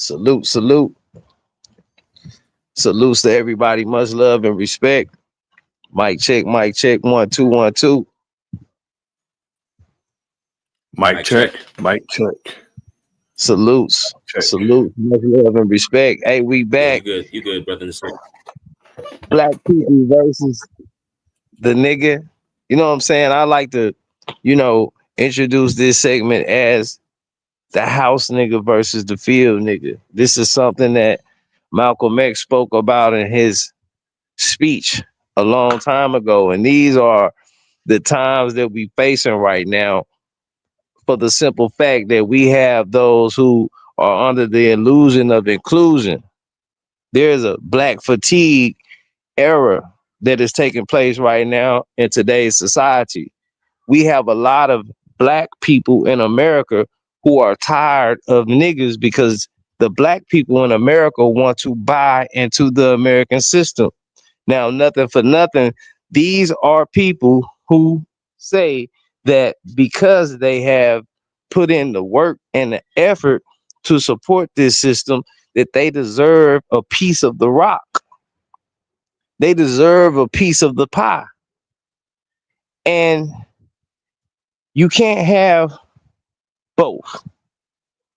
Salute, salute, salutes to everybody. Much love and respect. Mic check, mic check. 1 2 1 2. Mic Mic check. check. Mic check. Salutes, Check. salute, much love and respect. Hey, we Yeah, you back. good. You good, brother Nasir. Black people versus the nigga. You know what I'm saying? I like to, introduce this segment as the house nigga versus the field nigga. This is something that Malcolm X spoke about in his speech a long time ago. And these are the times that we facing right now, for the simple fact that we have those who are under the illusion of inclusion. There's a black fatigue era that is taking place right now in today's society. We have a lot of black people in America who are tired of niggas because the black people in America want to buy into the American system. Now, nothing for nothing, these are people who say that because they have put in the work and the effort to support this system, that they deserve a piece of the rock. They deserve a piece of the pie. And you can't have both.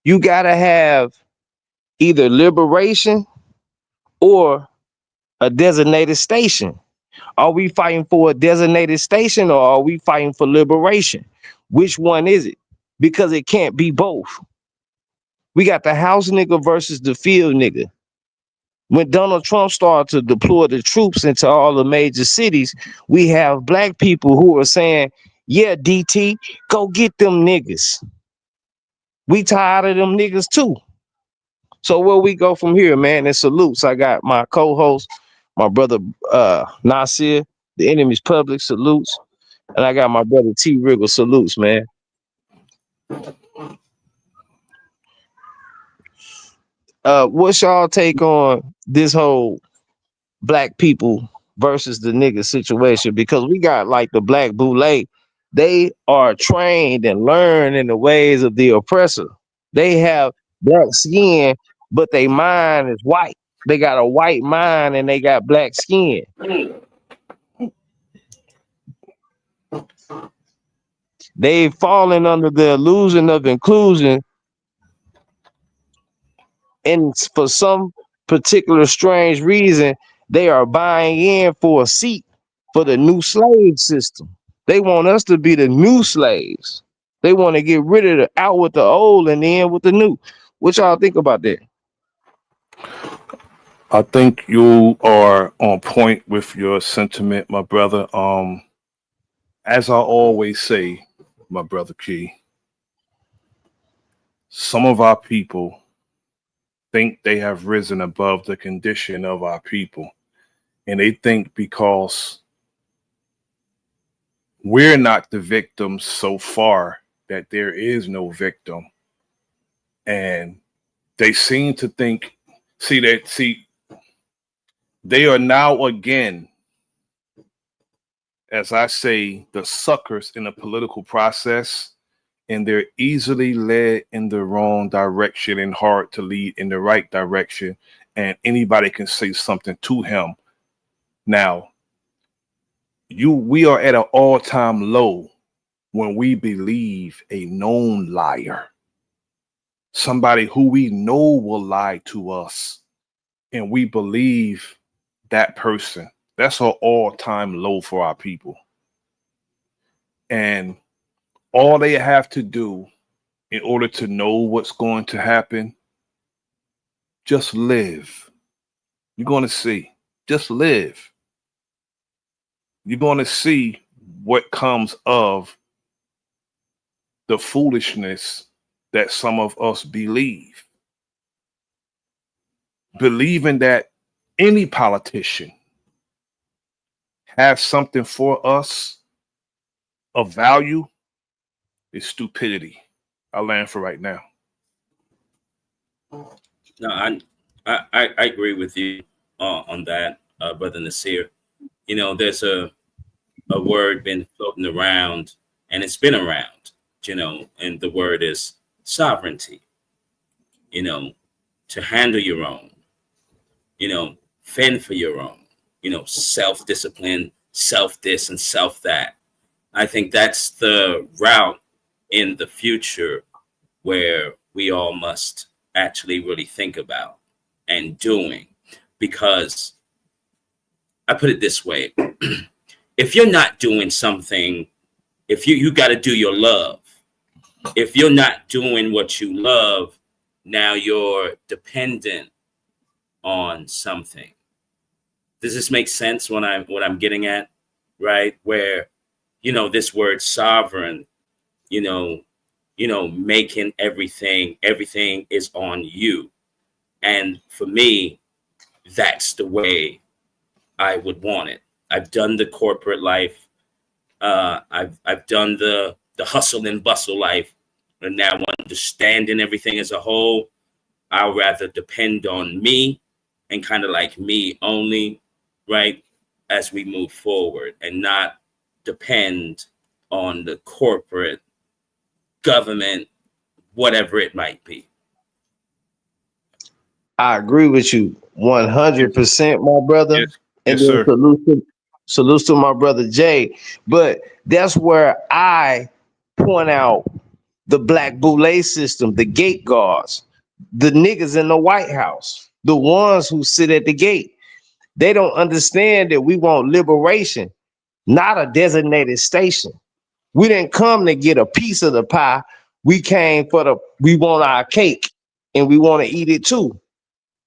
You got to have either liberation or a designated station. Are we fighting for a designated station or are we fighting for liberation? Which one is it? Because it can't be both. We got the house nigga versus the field nigga. When Donald Trump started to deploy the troops into all the major cities, we have black people who are saying, yeah, DT, go get them niggas. We tired of them niggas too. So where we go from here, man, and salutes. I got my co-host, my brother Nasir, the enemy's public salutes. And I got my brother T Riggle salutes, man. What's y'all take on this whole black people versus the nigga situation? Because we got like the black Boule, they are trained and learn in the ways of the oppressor. They have black skin, but their mind is white. They got a white mind and they got black skin. They've fallen under the illusion of inclusion, and for some particular strange reason, they are buying in for a seat for the new slave system. They want us to be the new slaves. They want to get rid of the out with the old and in with the new. What y'all think about that? I think you are on point with your sentiment, my brother. As I always say, my brother Key, some of our people think they have risen above the condition of our people. And they think because we're not the victims so far that there is no victim. And they seem to think, they are now again, as I say, the suckers in the political process, and they're easily led in the wrong direction and hard to lead in the right direction. And anybody can say something to him. Now, we are at an all-time low when we believe a known liar, somebody who we know will lie to us, and we believe that person. That's an all-time low for our people. And all they have to do in order to know what's going to happen, just live. You're going to see. Just live. You're going to see what comes of the foolishness that some of us believe. Believing that any politician has something for us of value is stupidity. I land for right now. No, I agree with you on that, brother Nasir. You know, there's a word been floating around, and it's been around. You know, and the word is sovereignty. You know, to handle your own, fend for your own, self-discipline, self-this and self-that. I think that's the route in the future where we all must actually really think about and doing. Because I put it this way, if you're not doing something, if you got to do your love. If you're not doing what you love, now you're dependent on something. Does this make sense what I'm getting at? Right? Where, this word sovereign, you know, making everything is on you. And for me, that's the way I would want it. I've done the corporate life. I've done the hustle and bustle life, and now understanding everything as a whole. I'll rather depend on me and kind of like me only, right, as we move forward, and not depend on the corporate government, whatever it might be. I agree with you 100%, my brother. Yes, And yes, then sir. salutes to my brother Jay. But that's where I point out the black Boule system, the gate guards, the niggas in the White House, the ones who sit at the gate. They don't understand that we want liberation, not a designated station. We didn't come to get a piece of the pie. We want our cake and we want to eat it too.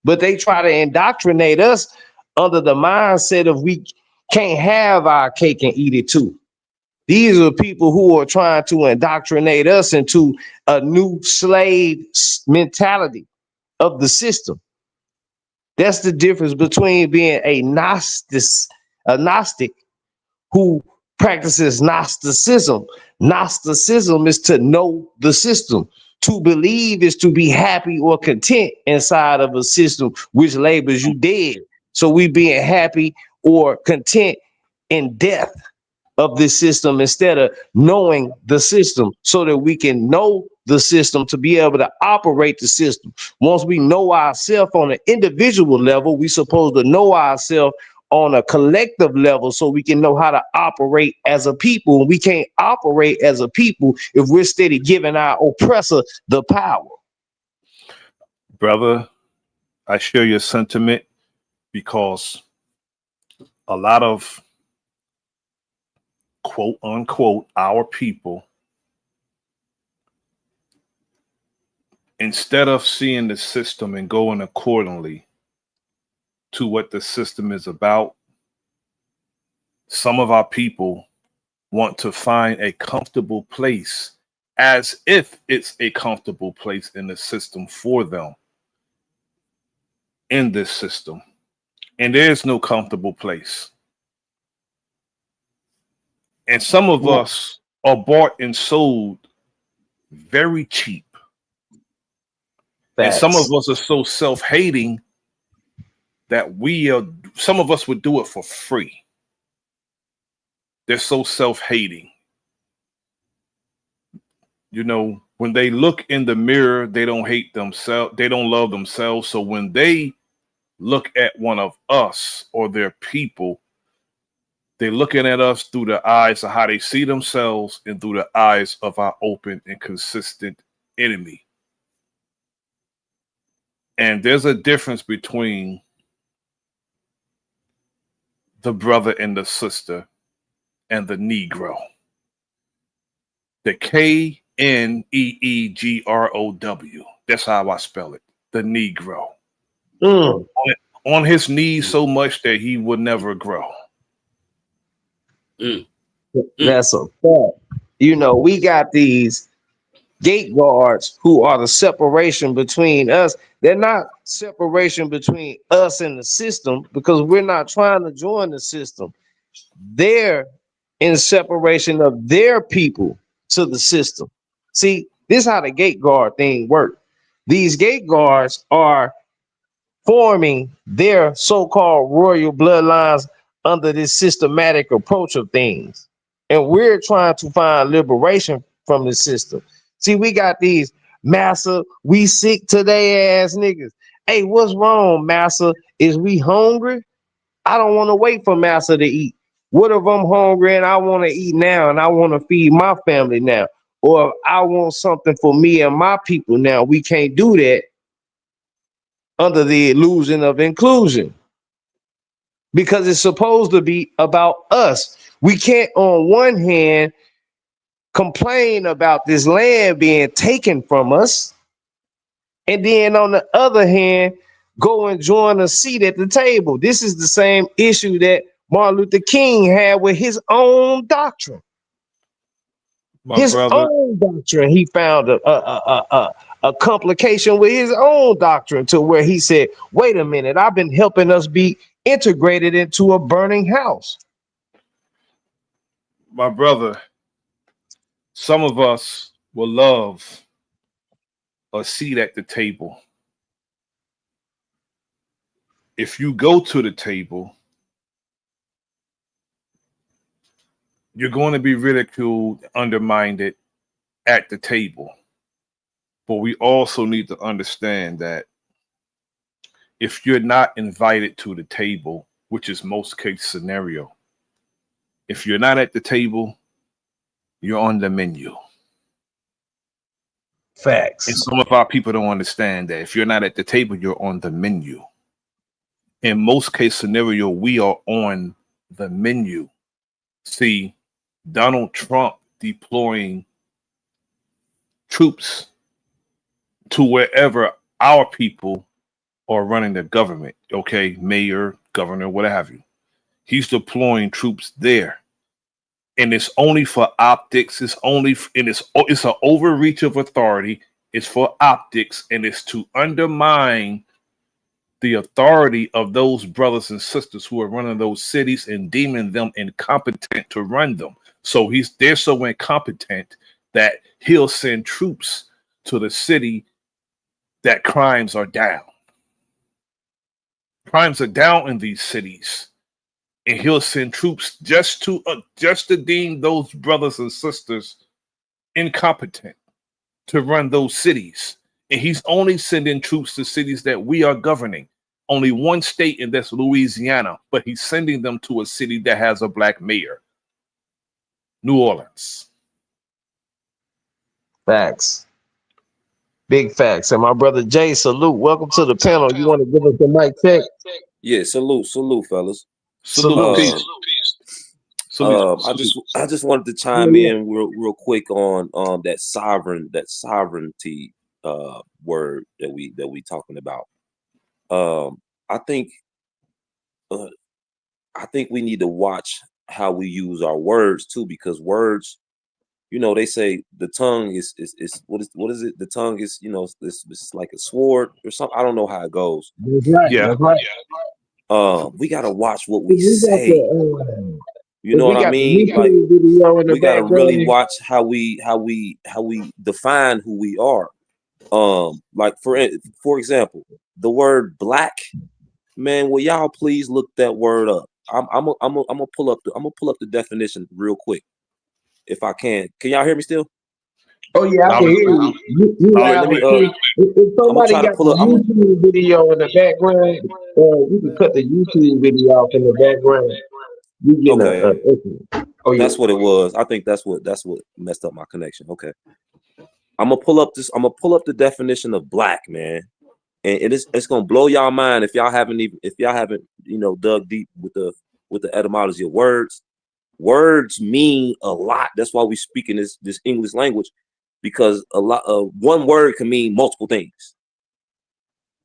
But they try to indoctrinate us under the mindset of we can't have our cake and eat it too. These are people who are trying to indoctrinate us into a new slave mentality of the system. That's the difference between being a Gnostic who practices Gnosticism. Gnosticism is to know the system. To believe is to be happy or content inside of a system which labels you dead. So we being happy or content in death of this system instead of knowing the system so that we can know the system to be able to operate the system. Once we know ourselves on an individual level, we supposed to know ourselves on a collective level so we can know how to operate as a people. We can't operate as a people if we're steady giving our oppressor the power. Brother, I share your sentiment because a lot of quote unquote our people, instead of seeing the system and going accordingly to what the system is about, some of our people want to find a comfortable place as if it's a comfortable place in the system for them in this system. And there's no comfortable place. And some of Yeah, us are bought and sold very cheap. And some of facts. us are so self-hating that some of us would do it for free. They're so self-hating. When they look in the mirror, they don't hate themselves. They don't love themselves. So when they look at one of us or their people, they're looking at us through the eyes of how they see themselves and through the eyes of our open and consistent enemy. And there's a difference between the brother and the sister and the Negro. The KNEEGROW. That's how I spell it. The Negro. Mm, On his knees so much that he would never grow. Mm, mm, that's a fact. We got these gate guards who are the separation between us. They're not separation between us and the system because we're not trying to join the system. They're in separation of their people to the system. See, this is how the gate guard thing works. These gate guards are forming their so-called royal bloodlines under this systematic approach of things. And we're trying to find liberation from the system. See, we got these massive, we sick today ass niggas. Hey, what's wrong, Massa? Is we hungry? I don't want to wait for Massa to eat. What if I'm hungry and I want to eat now and I want to feed my family now? Or if I want something for me and my people now. We can't do that under the illusion of inclusion because it's supposed to be about us. We can't, on one hand, complain about this land being taken from us, and then on the other hand, go and join a seat at the table. This is the same issue that Martin Luther King had with his own doctrine. My His brother, own doctrine, he found a complication with his own doctrine to where he said, wait a minute, I've been helping us be integrated into a burning house. my brother, some of us will love a seat at the table. If you go to the table, you're going to be ridiculed, undermined at the table. But we also need to understand that if you're not invited to the table, which is most case scenario, if you're not at the table, you're on the menu. And Facts. some of our people don't understand that if you're not at the table, you're on the menu. In most case scenario, we are on the menu. See, Donald Trump deploying troops to wherever our people are running the government, okay, mayor, governor, what have you. He's deploying troops there. And it's only for optics. It's an overreach of authority. It's for optics, and it's to undermine the authority of those brothers and sisters who are running those cities and deeming them incompetent to run them. So they're so incompetent that he'll send troops to the city that crimes are down. Crimes are down in these cities, and he'll send troops just to deem those brothers and sisters incompetent to run those cities. And he's only sending troops to cities that we are governing. Only one state, and that's Louisiana, but he's sending them to a city that has a black mayor, New Orleans. Facts. Big facts. And my brother Jay, salute. Welcome to the panel. You want to give us the mic check? Yeah, salute, fellas. Salute, Salute. peace. Salute. I just wanted to chime Yeah. in real quick on that sovereignty word that we talking about. I think we need to watch how we use our words too, because words, they say the tongue is what is it? The tongue is, it's like a sword or something. I don't know how it goes. That's right. Yeah. That's right. We gotta watch what we We got say. the, You know we what I got the mean? Like, YouTube video in the we gotta background. really watch how we define who we are. Like for example, the word black, man. Will y'all please look that word up? I'm gonna pull up the definition real quick, if I can. Can y'all hear me still? Oh yeah, I can hear you. You All right, loud let me. and clear. If I'm gonna somebody try to got pull the up. YouTube video in the background, you can cut the YouTube video off in the background. You get Okay, echo. Oh yeah. that's what it was. I think that's what messed up my connection. Okay, I'm gonna pull up the definition of black, man, and it's gonna blow y'all mind if y'all haven't dug deep with the etymology of words. Words mean a lot. That's why we speak in this English language, because a lot of one word can mean multiple things.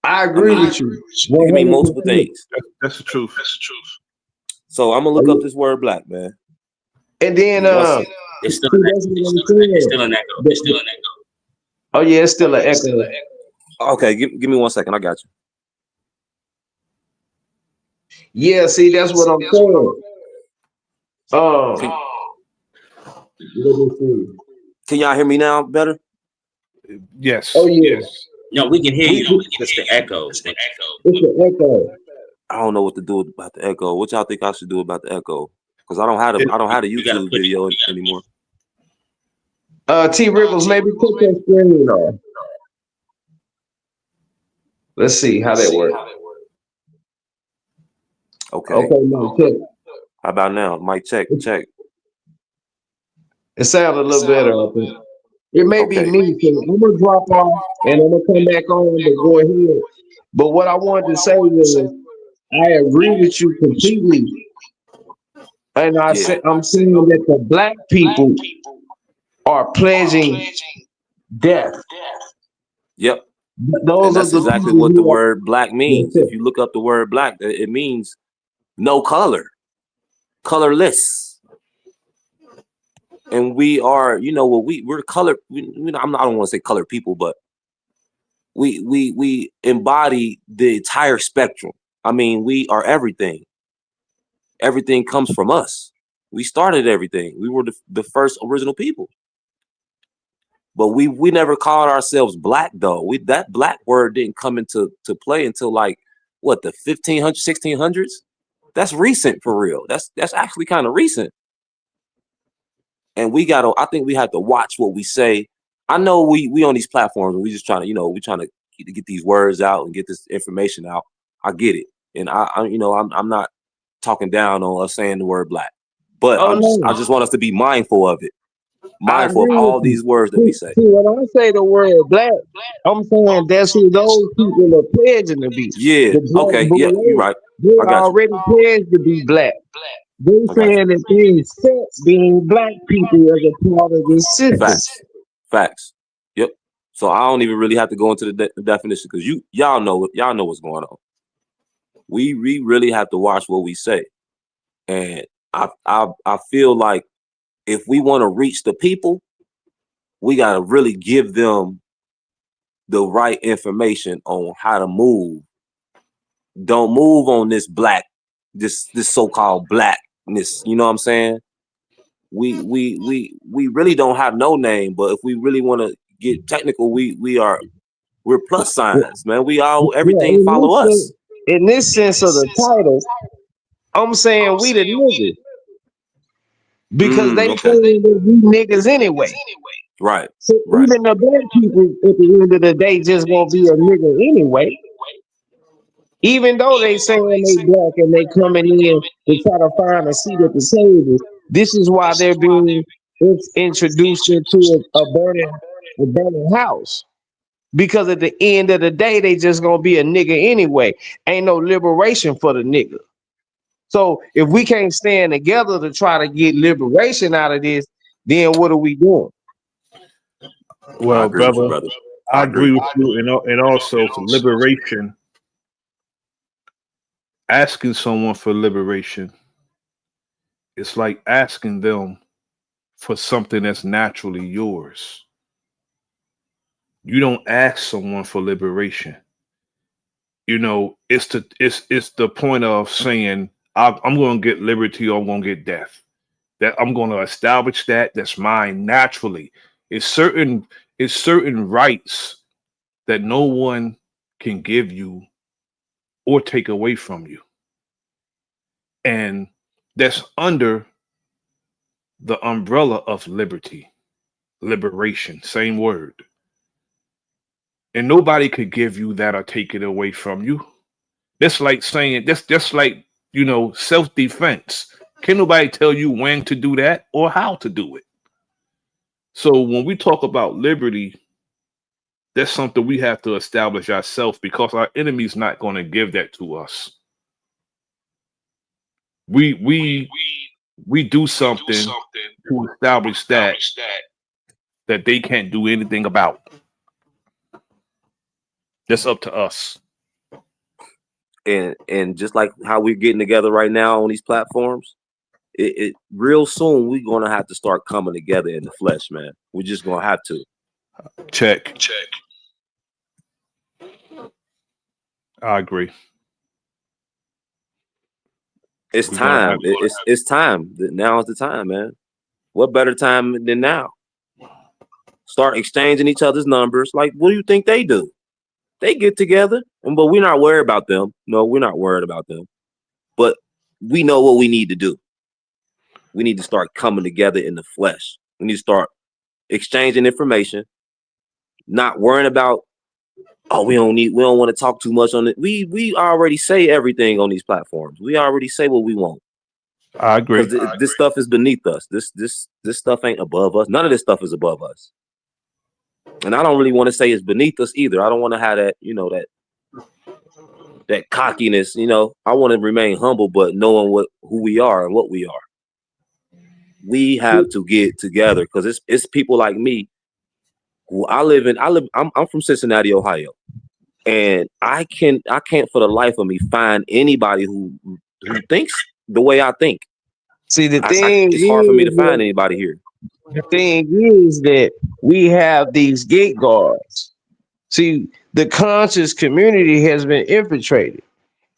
I agree with you. It can mean multiple 100%. things. That's the truth. So I'm gonna look up this word black, man. And then It's still see, an that's echo. what I'm saying. It's still an echo. It's still an echo. Oh yeah, it's still an echo. Okay, give me 1 second. I got you. Yeah, see, that's what I'm saying. Can, Let me see. can y'all hear me now better? Yes. Oh yeah, No, we can hear you. It's just the echo. it's an echo. I don't know what to do about the echo. What y'all think I should do about the echo? Because I don't have the You gotta YouTube put video anymore. T Riggles, maybe put that screen on. Let's see how that works. Okay. Okay, no, check. How about now? Mic check. Check. It sounds a little better, I think. It may be Okay. me, so I'm gonna drop off and I'm gonna come back on, but go ahead. But what I wanted to say was I agree with you completely. And Yeah. I'm saying that the black people are pledging death. Yep. And Those are that's the exactly people what the who are. word black means. If you look up the word black, it means no color, colorless. And we are, you know, what we're color. I don't want to say color people, but we embody the entire spectrum. I mean, we are everything. Everything comes from us. We started everything. We were the first original people. But we never called ourselves black though. That black word didn't come into play until like what, the 1500s, 1600s? That's recent for real. That's actually kind of recent. And I think we have to watch what we say. I know we on these platforms and we just trying to, we trying to get these words out and get this information out. I get it. And I'm not talking down on us saying the word black. But Oh I no, just want us to be mindful of it. I Mindful of agree with all you. these words that we See, say. see, when I say the word black, I'm saying that's who those people are pledging to be. Yeah. The black Okay. Yeah, you're Boule, right. they I got you. already pledged to be black. They I got you. saying that they accept being black people as a part of this system. Facts. Facts. Yep. So I don't even really have to go into the definition because y'all know what's going on. We really have to watch what we say, and I feel like if we want to reach the people, we got to really give them the right information on how to move. Don't move on this so-called blackness. You know what I'm saying? We really don't have no name, but if we really want to get technical, we're plus signs, man. Yeah, Everything follow us. in this sense of the title, I'm saying we the niggas because they Okay. saying that we niggas anyway. Right. So Right. even the black people at the end of the day just gonna be a nigga anyway. Even though they saying they black and they coming in to try to find a seat at the table, this is why they're being introduced into a burning house. Because at the end of the day, they just gonna be a nigga anyway. Ain't no liberation for the nigga. So if we can't stand together to try to get liberation out of this, then what are we doing? I Well, agree with you, brother, brother. I I agree. agree with you, and also for liberation, asking someone for liberation, it's like asking them for something that's naturally yours. You don't ask someone for liberation. It's the point of saying I'm going to get liberty or I'm going to get death. That I'm going to establish that's mine naturally. It's certain it's certain rights that no one can give you or take away from you, and that's under the umbrella of liberty, liberation, same word. And nobody could give you that or take it away from you. That's like saying that's just like self-defense. Can nobody tell you when to do that or how to do it? So when we talk about liberty, that's something we have to establish ourselves because our enemy's not going to give that to us. We do something to establish that they can't do anything about. That's up to us. And just like how we're getting together right now on these platforms, it real soon we're gonna have to start coming together in the flesh, man. We're just gonna have to. Check. I agree. It's We're gonna time. have It's time. Now is the time, man. What better time than now? Start exchanging each other's numbers. Like, what do you think they do? They get together, but we're not worried about them. No, we're not worried about them. But we know what we need to do. We need to start coming together in the flesh. We need to start exchanging information, not worrying about oh, we don't want to talk too much on it. We already say everything on these platforms. We already say what we want. I agree. Because this stuff is beneath us. This stuff ain't above us. None of this stuff is above us. And I don't really want to say it's beneath us either. I don't want to have that, that cockiness. I want to remain humble, but knowing who we are and what we are. We have to get together because it's people like me who I'm from Cincinnati, Ohio. And I can't for the life of me find anybody who thinks the way I think. See, the thing it's hard for me to find anybody here. The thing is that we have these gate guards. See, the conscious community has been infiltrated.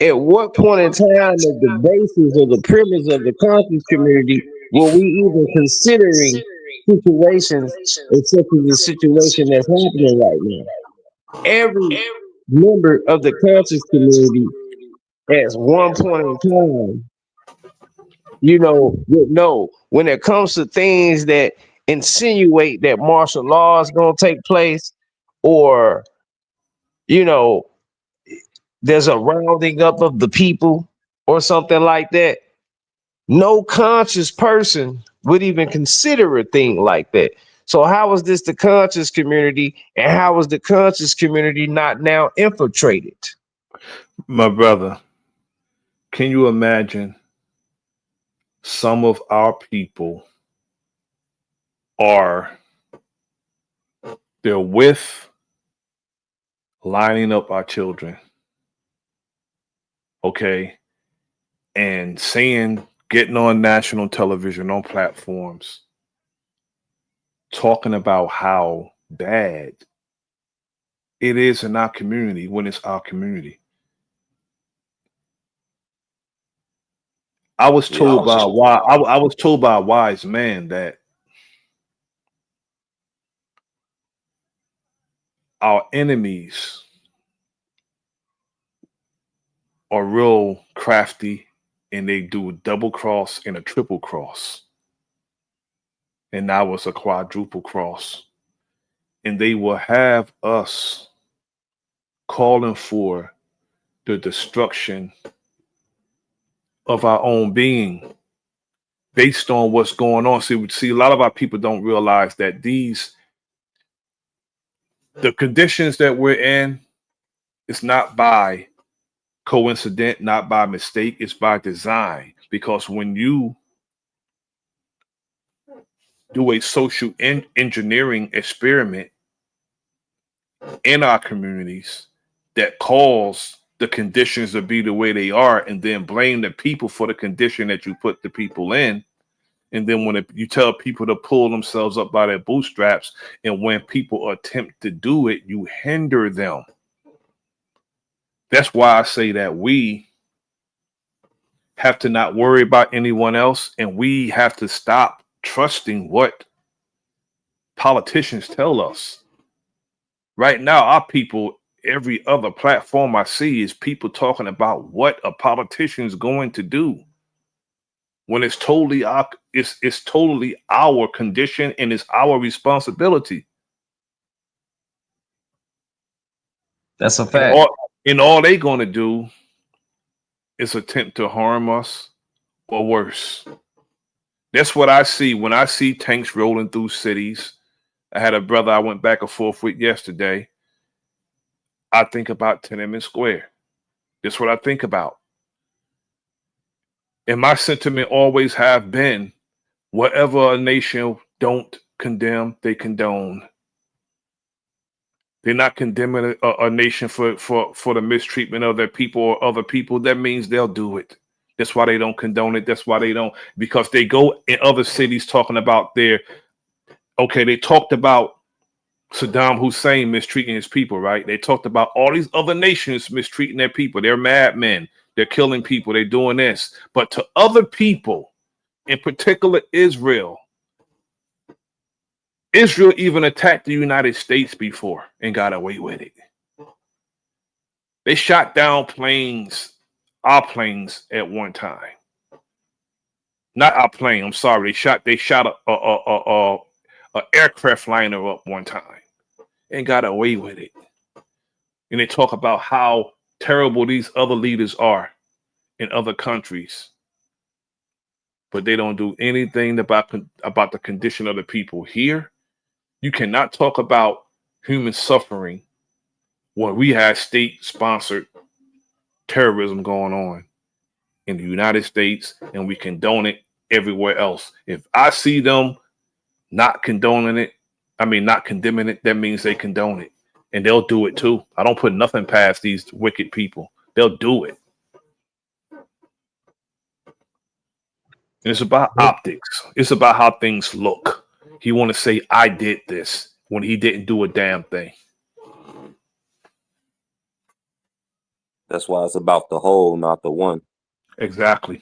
At what point in time of the basis or the premise of the conscious community were we even considering situations such as the situation that's happening right now? Every member of the conscious community at one point in time, would know when it comes to things that insinuate that martial law is going to take place, or you know there's a rounding up of the people or something like that. No conscious person would even consider a thing like that. So how is this the conscious community, and how is the conscious community not now infiltrated? My brother, can you imagine some of our people they're with lining up our children, okay, and getting on national television, on platforms, talking about how bad it is in our community when it's our community. I was told by a wise man that our enemies are real crafty, and they do a double cross and a triple cross. And now it's a quadruple cross. And they will have us calling for the destruction of our own being based on what's going on. See, a lot of our people don't realize that the conditions that we're in, it's not by coincidence, not by mistake, it's by design. Because when you do a social engineering experiment in our communities that cause the conditions to be the way they are, and then blame the people for the condition that you put the people in, and then when you tell people to pull themselves up by their bootstraps, and when people attempt to do it, you hinder them. That's why I say that we have to not worry about anyone else, and we have to stop trusting what politicians tell us. Right now, our people, every other platform I see is people talking about what a politician is going to do, when it's totally it's totally our condition and it's our responsibility. That's a And fact. all they're going to do is attempt to harm us or worse. That's what I see when I see tanks rolling through cities. I had a brother I went back and forth with yesterday. I think about Tiananmen Square. That's what I think about. And my sentiment always have been, whatever a nation don't condemn, they condone. They're not condemning a nation for the mistreatment of their people or other people. That means they'll do it. That's why they don't condone it. That's why they don't, because they go in other cities talking about they talked about Saddam Hussein mistreating his people, right? They talked about all these other nations mistreating their people. They're madmen. They're killing people. They're doing this. But to other people, in particular Israel even attacked the United States before and got away with it. They shot down our planes at one time. Not our plane, I'm sorry. They shot a aircraft liner up one time and got away with it. and they talk about how terrible these other leaders are in other countries, but they don't do anything about the condition of the people here. You cannot talk about human suffering when we have state-sponsored terrorism going on in the United States and we condone it everywhere else. If I see them not condoning it, not condemning it, that means they condone it. And they'll do it too. I don't put nothing past these wicked people. They'll do it. And it's about optics. It's about how things look. He want to say, I did this when he didn't do a damn thing. That's why it's about the whole, not the one. Exactly.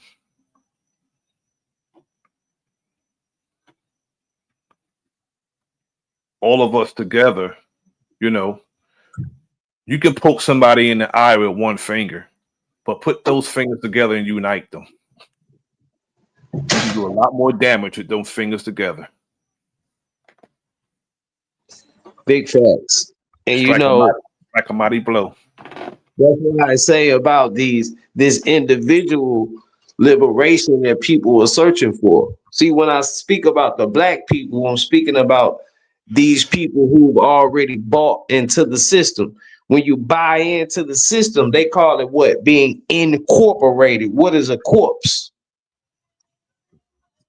All of us together, you can poke somebody in the eye with one finger, but put those fingers together and unite them. You can do a lot more damage with those fingers together. Big facts. And like a mighty blow. That's what I say about this individual liberation that people are searching for. See, when I speak about the black people, I'm speaking about these people who've already bought into the system. When you buy into the system, they call it what? Being incorporated. What is a corpse?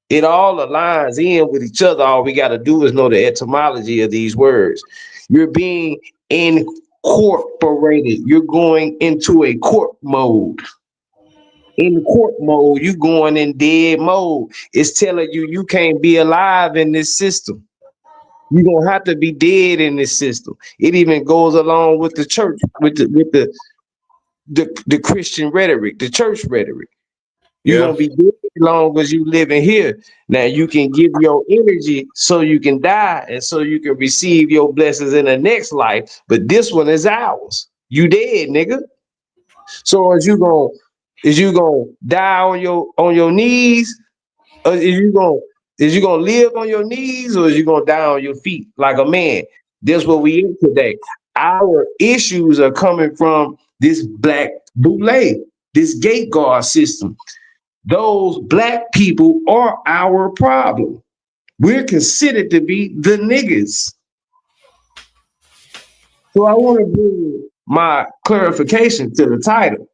It all aligns in with each other. All we got to do is know the etymology of these words. You're being incorporated. You're going into a corp mode. In court mode, you going in dead mode. It's telling you can't be alive in this system. You're gonna have to be dead in this system. It even goes along with the church, with the Christian rhetoric, the church rhetoric. You're gonna be dead as long as you living here. Now you can give your energy so you can die and so you can receive your blessings in the next life. But this one is ours. You dead, nigga. So is you gonna die on your knees? Or is you gonna live on your knees, or is you gonna die on your feet like a man? That's what we in today. Our issues are coming from this black boule, this gate guard system. Those black people are our problem. We're considered to be the niggas. So I want to bring my clarification to the title.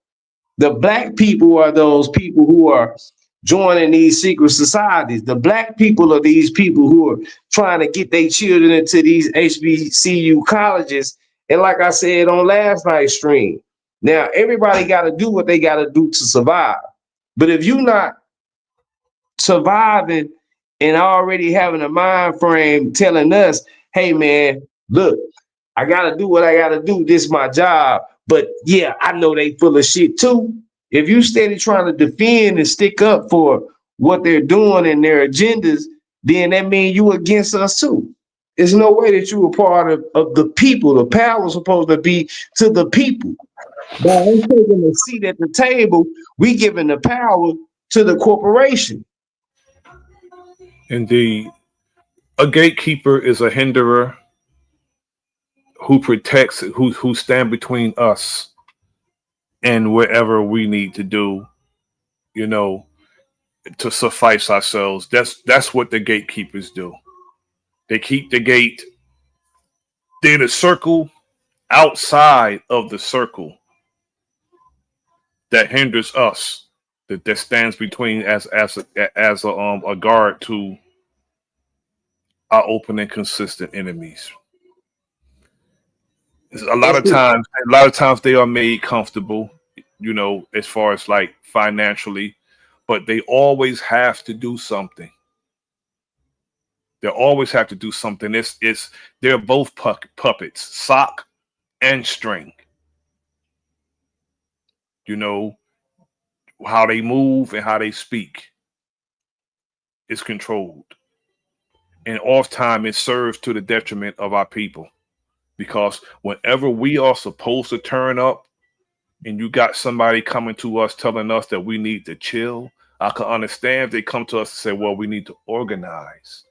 The black people are those people who are joining these secret societies. The black people are these people who are trying to get their children into these HBCU colleges. And like I said on last night's stream, now everybody got to do what they got to do to survive. But if you're not surviving and already having a mind frame telling us, hey man, look, I gotta do what I gotta do. This is my job. But yeah, I know they full of shit too. If you steady trying to defend and stick up for what they're doing and their agendas, then that means you against us too. There's no way that you are part of the people. The power is supposed to be to the people. By us taking a seat at the table, we giving the power to the corporation. Indeed. A gatekeeper is a hinderer who protects, who stand between us and whatever we need to do, to suffice ourselves. That's what the gatekeepers do. They keep the gate. They're the circle outside of the circle that hinders us, that stands between as a guard to our open and consistent enemies. A lot of times they are made comfortable, as far as like financially, but they always have to do something. They always have to do something. They're both puppets, sock and string. How they move and how they speak is controlled. And oftentimes it serves to the detriment of our people. Because whenever we are supposed to turn up and you got somebody coming to us telling us that we need to chill, I can understand if they come to us and say, well, we need to organize.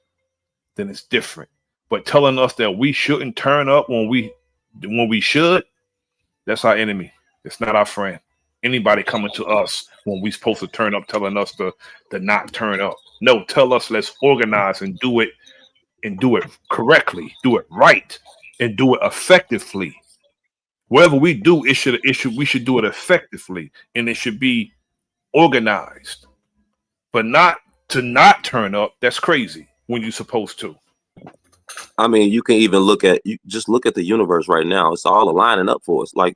Then it's different. But telling us that we shouldn't turn up when we should, That's our enemy. It's not our friend. Anybody coming to us when we supposed to turn up, telling us to not turn up. No, tell us let's organize and do it correctly, do it right, and do it effectively. Whatever we do, we should do it effectively, and it should be organized. But not to not turn up. That's crazy when you're supposed to. I mean, you can even just look at the universe right now. It's all aligning up for us. Like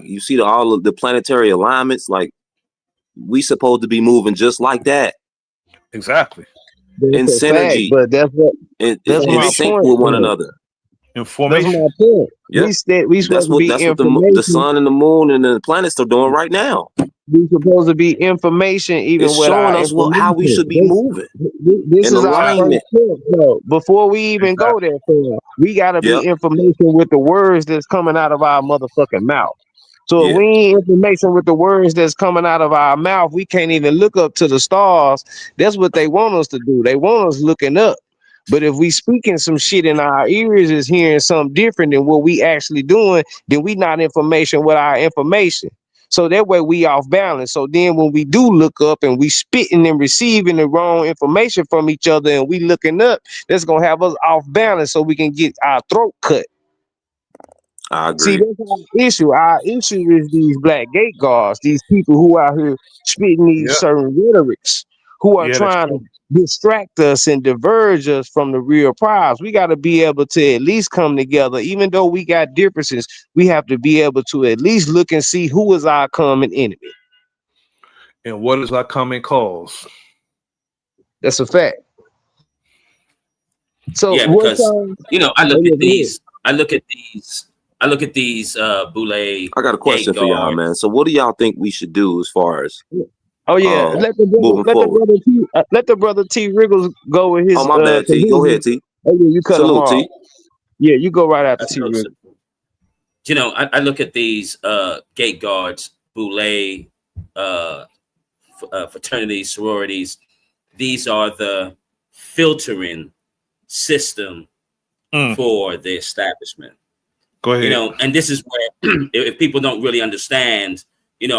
you see all of the planetary alignments. Like we supposed to be moving just like that Exactly. in That's a fact, synergy, but that's in my Information. sync point, with one though. another. That's Information. my point. Yep. We supposed to be That's what the information. sun and the moon and the planets are doing right now. We supposed to be information, even It's with showing our us how we information. should be moving This in is our first alignment. step, though. Before we even Exactly. go there, fam, we gotta be Yep. information with the words that's coming out of our motherfucking mouth. So if Yeah. we ain't information with the words that's coming out of our mouth, we can't even look up to the stars. That's what they want us to do. They want us looking up. But if we speaking some shit in our ears is hearing something different than what we actually doing, then we not information with our information. So that way we off balance. So then when we do look up and we spitting and receiving the wrong information from each other and we looking up, that's gonna have us off balance so we can get our throat cut. I See, agree. that's our issue. Our issue is these black gate guards, these people who out here spitting these Yeah. certain rhetorics, who are Yeah. That's trying to true. distract us and diverge us from the real prize. We got to be able to at least come together, even though we got differences. We have to be able to at least look and see who is our common enemy. And what is our common cause? That's a fact. So Yeah, what because time? I Oh look yeah, at go ahead. these. I look at these. I look at these Boule I got a gate question for y'all, man. guards. So what do y'all think we should do as far as Oh yeah, moving forward? let the brother T Wriggles go with Oh, his my bad, 'cause T. Go ahead, T. oh yeah, you cut him Salute, off. T. Yeah, you go right after T So, Wriggles. I look at these gate guards, Boule, fraternities, sororities. These are the filtering system for the establishment. Go ahead. And this is where if people don't really understand,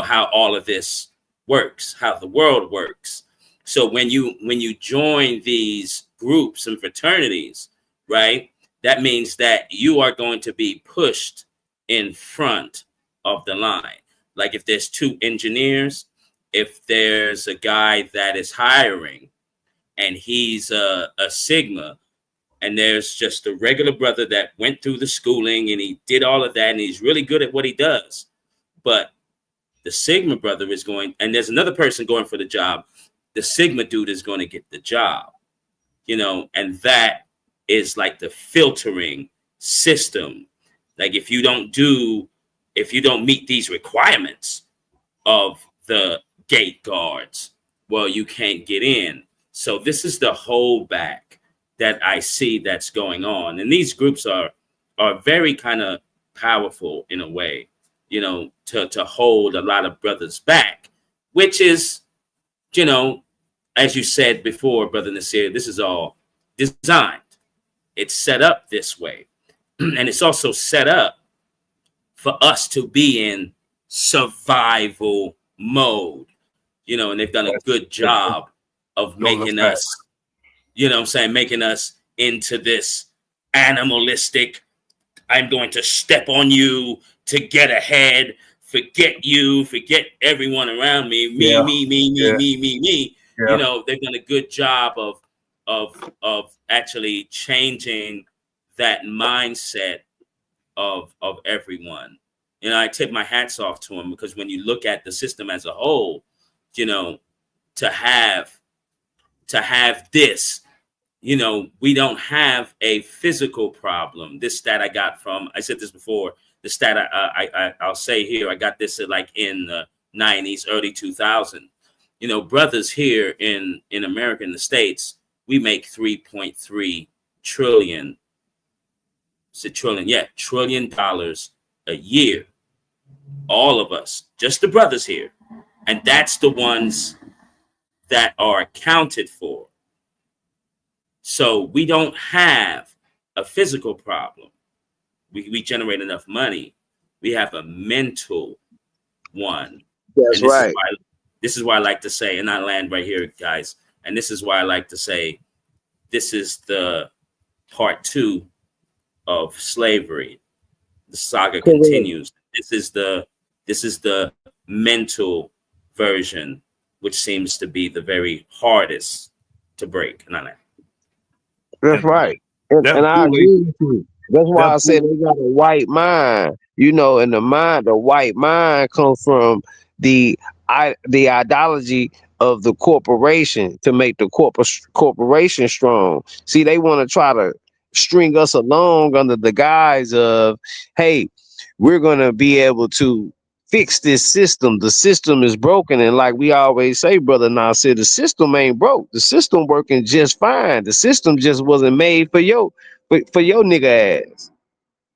how all of this works, how the world works. So when you join these groups and fraternities, right, that means that you are going to be pushed in front of the line. Like if there's two engineers, if there's a guy that is hiring and he's a Sigma, and there's just a regular brother that went through the schooling and he did all of that and he's really good at what he does. But the Sigma brother is going, and there's another person going for the job. The Sigma dude is going to get the job, and that is like the filtering system. Like if you don't meet these requirements of the gate guards, well, you can't get in. So this is the holdback that I see that's going on. And these groups are very kind of powerful in a way, to hold a lot of brothers back, which is, as you said before, Brother Nasir, this is all designed. It's set up this way. And it's also set up for us to be in survival mode, and they've done a good job of making us, making us into this animalistic, I'm going to step on you to get ahead, forget you, forget everyone around me, me, Yeah. me, me, me, Yeah. me. Yeah. They've done a good job of actually changing that mindset of everyone. I tip my hats off to them, because when you look at the system as a whole, to have this, we don't have a physical problem. This stat I got from, I said this before, the stat I'll say here, I got this in the 90s, early 2000. Brothers here in America, in the States, we make 3.3 trillion. It's a trillion, yeah, $1 trillion a year. All of us, just the brothers here. And that's the ones that are accounted for. So we don't have a physical problem. We generate enough money. We have a mental one. That's And this is right. why I like to say, and I land right here, guys. And this is why I like to say this is the part 2 of slavery. The saga Correct. continues. This is the mental version, which seems to be the very hardest to break. And I land. That's And right. And that I Boule, agree with you. That's why that I said Boule, they got a white mind. You know, and the white mind comes from the the ideology of the corporation to make the corporation strong. See, they want to try to string us along under the guise of, hey, we're gonna be able to fix this system. The system is broken, and like we always say, brother Nasir, the system ain't broke. The system working just fine. The system just wasn't made for your nigga ass.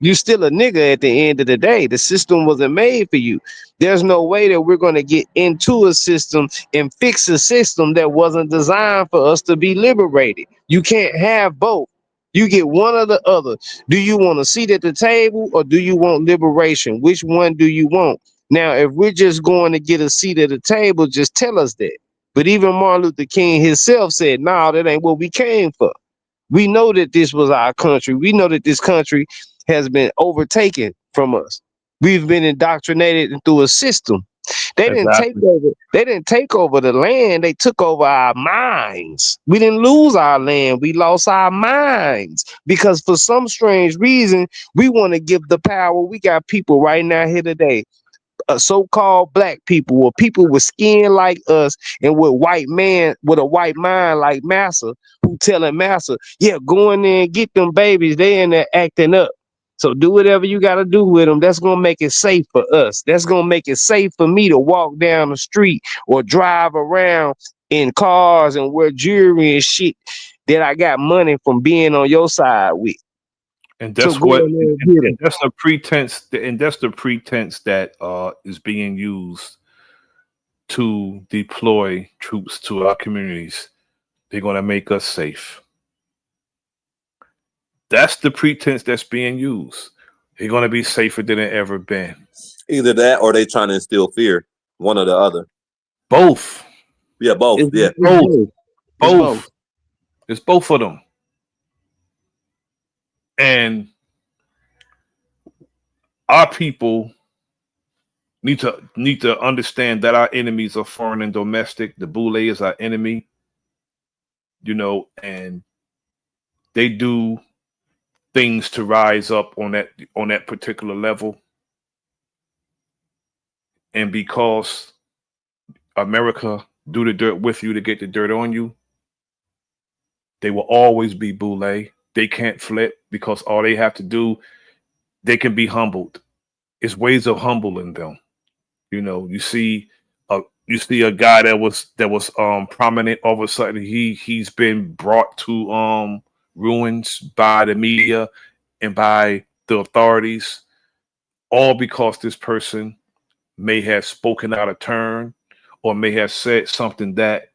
You still a nigga at the end of the day. The system wasn't made for you. There's no way that we're going to get into a system and fix a system that wasn't designed for us to be liberated. You can't have both. You get one or the other. Do you want a seat at the table or do you want liberation? Which one do you want? Now, if we're just going to get a seat at the table, just tell us that. But even Martin Luther King himself said, "No, that ain't what we came for." We know that this was our country. We know that this country has been overtaken from us. We've been indoctrinated through a system. They didn't take exactly. over. They didn't take over the land. They took over our minds. We didn't lose our land. We lost our minds because for some strange reason we want to give the power. We got people right now here today, so-called black people or people with skin like us and with a white mind like Massa, who telling Massa, yeah, go in there and get them babies. They in there acting up. So do whatever you got to do with them. That's going to make it safe for us. That's going to make it safe for me to walk down the street or drive around in cars and wear jewelry and shit that I got money from being on your side with. And So that's go what, in there and get them. and that's the pretense, and that's the pretense that is being used to deploy troops to our communities. They're going to make us safe. That's the pretense that's being used. They're going to be safer than it ever been. Either that or they trying to instill fear. One or the other. Both, Yeah, both. Yeah. It's both, both. It's both. both. It's both of them. And our people need to understand that our enemies are foreign and domestic. The Boule is our enemy, and they do things to rise up on that particular level. And because America do the dirt with you to get the dirt on you, they will always be Boule. They can't flip because all they have to do, they can be humbled. It's ways of humbling them. You see a guy that was prominent. All of a sudden, he's been brought to ruins by the media and by the authorities, all because this person may have spoken out of turn or may have said something that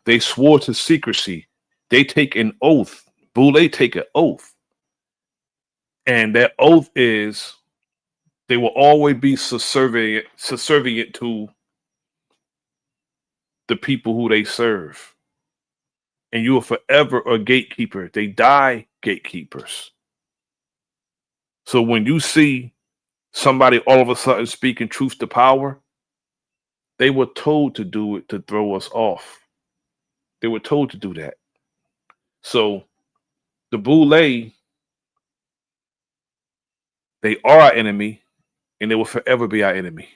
they swore to secrecy. They take an oath. Boule take an oath, and that oath is they will always be subservient to the people who they serve. And you are forever a gatekeeper. They die gatekeepers. So when you see somebody all of a sudden speaking truth to power, they were told to do it to throw us off. They were told to do that. So the Boule, they are our enemy, and they will forever be our enemy.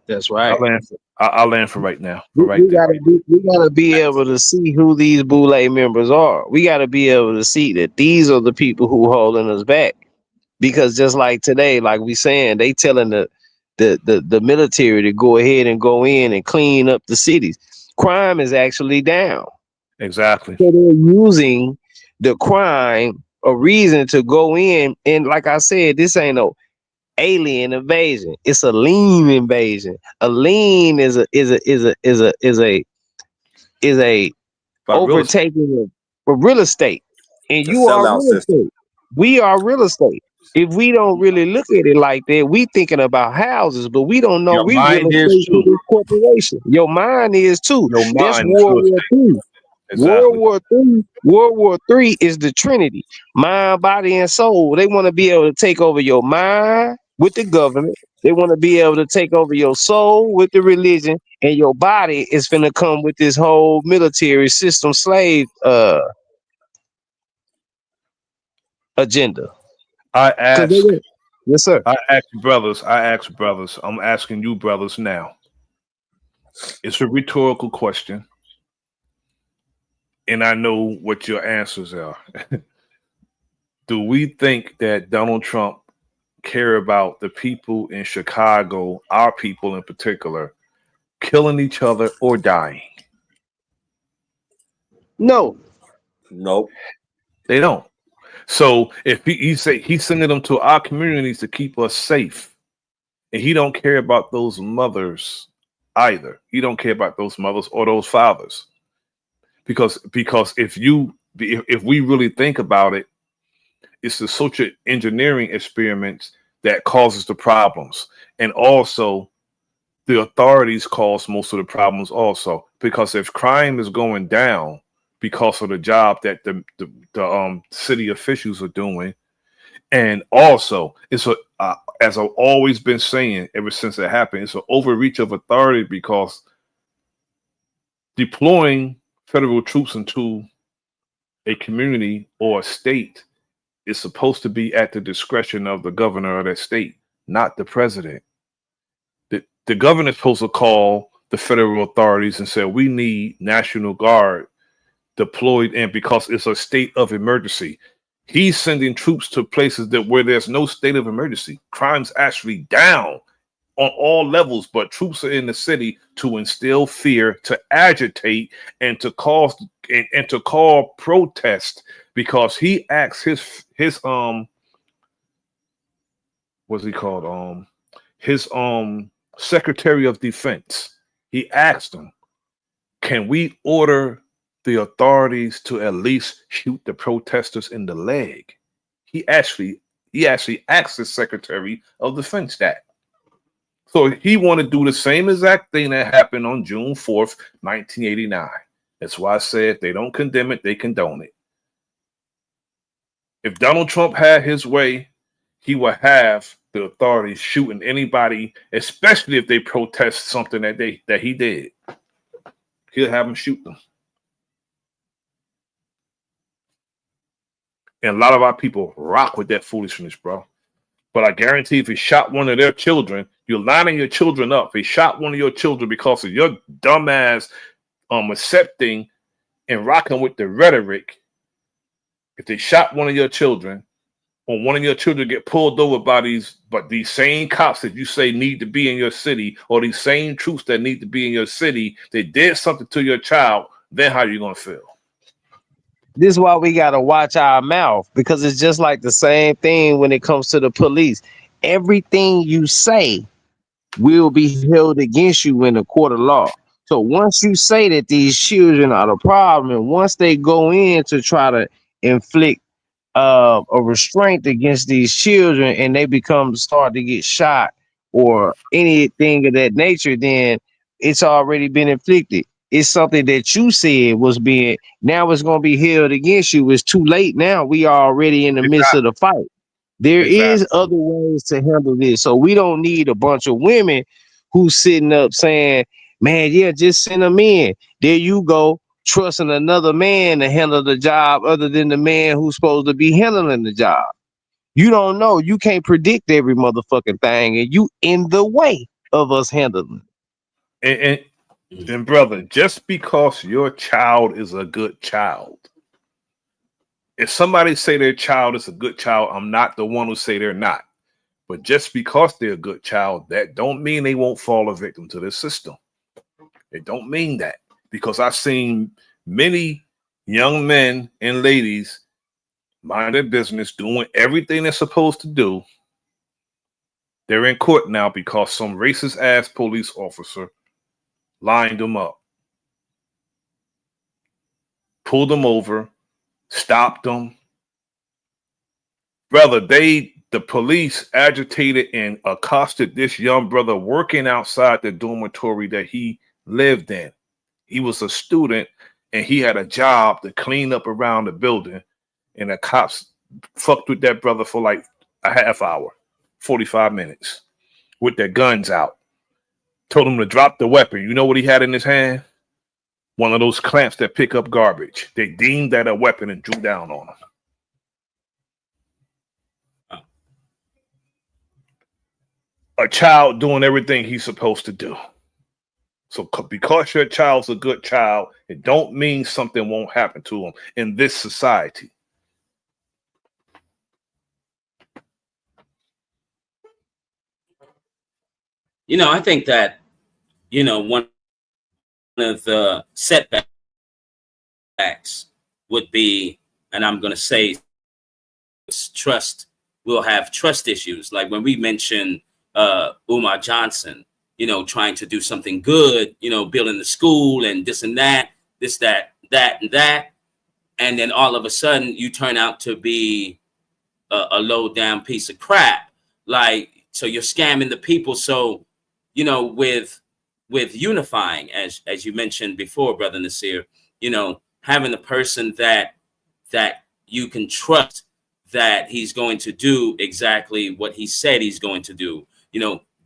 That's I'll right. land. I'll land for right now. For right there. We gotta be able to see who these Boule members are. We gotta be able to see that these are the people who holding us back. Because just like today, like we saying, they telling the military to go ahead and go in and clean up the cities. Crime is actually down. Exactly. So they're using the crime a reason to go in. And like I said, this ain't no alien invasion. It's a lean invasion. A lean is a By overtaking of real estate. And a you are sellout real system. estate. We are real estate. if we don't really look at it like that, we thinking about houses, but we don't know Your we real mind is estate to too. this corporation. Your mind is too. Your That's mind is World real War estate. Three. World Exactly. War Three. World War Three is the Trinity: mind, body, and soul. They want to be able to take over your mind with the government. They want to be able to take over your soul with the religion, and your body is finna come with this whole military system slave agenda. I Cause they ask, will. Yes, sir. I ask brothers. I'm asking you brothers now. It's a rhetorical question, and I know what your answers are. Do we think that Donald Trump care about the people in Chicago, our people in particular, killing each other or dying? No, Nope. They don't. So if he say he's sending them to our communities to keep us safe, and he don't care about those mothers either. He don't care about those mothers or those fathers because if we really think about it, it's the social engineering experiments that causes the problems, and also the authorities cause most of the problems also, because if crime is going down because of the job that the city officials are doing, and also it's a as I've always been saying ever since it happened, it's an overreach of authority, because deploying federal troops into a community or a state is supposed to be at the discretion of the governor of that state, not the president. The governor is supposed to call the federal authorities and say, we need National Guard deployed in because it's a state of emergency. He's sending troops to places that where there's no state of emergency. Crime's actually down on all levels, but troops are in the city to instill fear, to agitate, and to cause and to call protest, because he asked his what's he called his Secretary of Defense. He asked him, can we order the authorities to at least shoot the protesters in the leg? He actually asked the Secretary of Defense that. So he want to do the same exact thing that happened on June 4th, 1989. That's why I said they don't condemn it, they condone it. If Donald Trump had his way, he would have the authorities shooting anybody, especially if they protest something that he did. He'll have them shoot them. And a lot of our people rock with that foolishness, bro. But I guarantee if he shot one of their children, you're lining your children up. If he shot one of your children because of your dumbass accepting and rocking with the rhetoric, if they shot one of your children, or one of your children get pulled over by these same cops that you say need to be in your city, or these same troops that need to be in your city, they did something to your child, then how are you gonna feel? this is why we gotta watch our mouth, because it's just like the same thing when it comes to the police. Everything you say will be held against you in the court of law. So once you say that these children are the problem, and once they go in to try to inflict a restraint against these children, and they become start to get shot or anything of that nature, then it's already been inflicted. It's something that you said was being, now it's going to be held against you. It's too late now. We are already in the midst of Exactly. the fight. There is Exactly. other ways to handle this. So we don't need a bunch of women who's sitting up saying, man, yeah, just send them in. There you go, trusting another man to handle the job other than the man who's supposed to be handling the job. You don't know. You can't predict every motherfucking thing, and you in the way of us handling. And, and, Mm. and brother, just because your child is a good child, if somebody say their child is a good child, I'm not the one who say they're not. But just because they're a good child, that don't mean they won't fall a victim to this system. It don't mean that, because I've seen many young men and ladies mind their business, doing everything they're supposed to do. They're in court now because some racist ass police officer lined them up, pulled them over, stopped them. Brother, they The police agitated and accosted this young brother working outside the dormitory that he lived in. He was a student and he had a job to clean up around the building. And the cops fucked with that brother for like a half hour, 45 minutes, with their guns out. Told him to drop the weapon. You know what he had in his hand? One of those clamps that pick up garbage. They deemed that a weapon and drew down on him. A child doing everything he's supposed to do. So because your child's a good child, it don't mean something won't happen to him in this society. I think that, one of the setbacks would be, and I'm going to say trust, we'll have trust issues. Like when we mentioned Umar Johnson, trying to do something good, building the school and this and that, this, that, and that. And then all of a sudden you turn out to be a low down piece of crap. Like, so you're scamming the people. So, with unifying, as you mentioned before, Brother Nasir, having a person that you can trust that he's going to do exactly what he said he's going to do,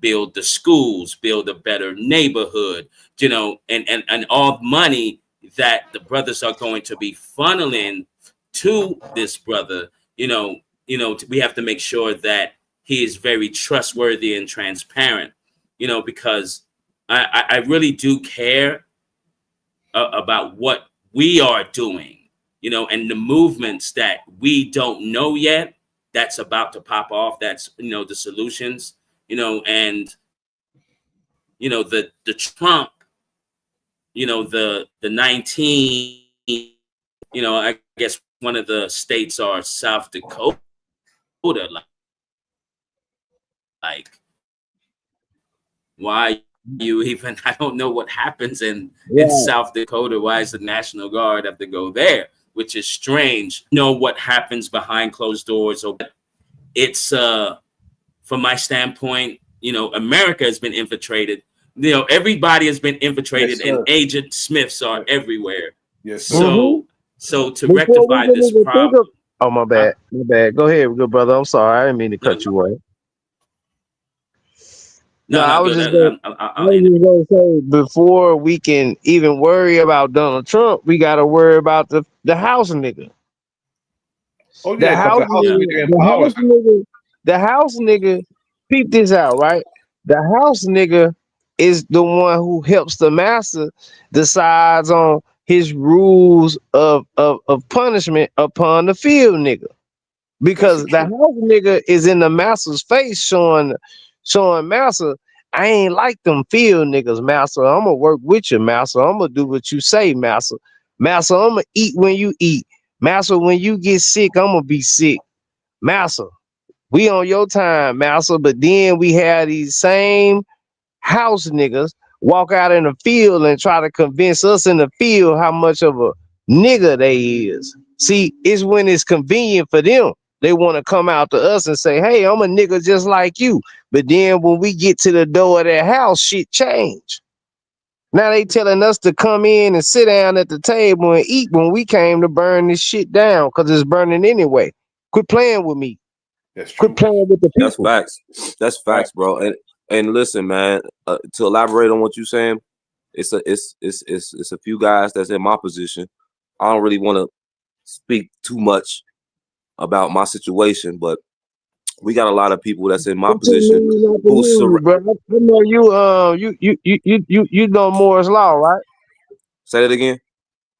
build the schools, build a better neighborhood, and all money that the brothers are going to be funneling to this brother, we have to make sure that he is very trustworthy and transparent, because I really do care about what we are doing, and the movements that we don't know yet that's about to pop off. That's, the solutions, and, the Trump, the 19, I guess one of the states are South Dakota, like why you even, I don't know what happens in South Dakota. Why does the National Guard have to go there? Which is strange. What happens behind closed doors. Or it's from my standpoint, America has been infiltrated. Everybody has been infiltrated, Yes, and Agent Smiths are everywhere. Yes, So Mhm. so to Before rectify we can this even think problem. of, oh my bad, my bad. Go ahead, good brother. I'm sorry, I didn't mean to cut you off. No, I was Good. just gonna, I'll end it. say before we can even worry about Donald Trump, we gotta worry about the house nigga. Oh The yeah, because house the house nigga, nigga the empowers house nigga, the house nigga. Peep this out, right? The house nigga is the one who helps the master decides on his rules of punishment upon the field nigga. That's the Because the truth. house nigga is in the master's face showing master, I ain't like them field niggas, master. I'm gonna work with you, master. I'm gonna do what you say, master. Master, I'm gonna eat when you eat. Master, when you get sick, I'm gonna be sick. Master, we on your time, master. But then we have these same house niggas walk out in the field and try to convince us in the field how much of a nigga they is. See, it's when it's convenient for them. They want to come out to us and say, hey, I'm a nigga just like you. But then when we get to the door of their house, shit change. Now they telling us to come in and sit down at the table and eat when we came to burn this shit down because it's burning anyway. Quit playing with me. That's Quit true. playing with the That's people. facts. That's facts, bro. And listen, man. To elaborate on what you're saying, it's a few guys that's in my position. I don't really want to speak too much about my situation, but we got a lot of people that's in my It took position me not to who hear you, bro. I know you know Moore's law, right? say that again.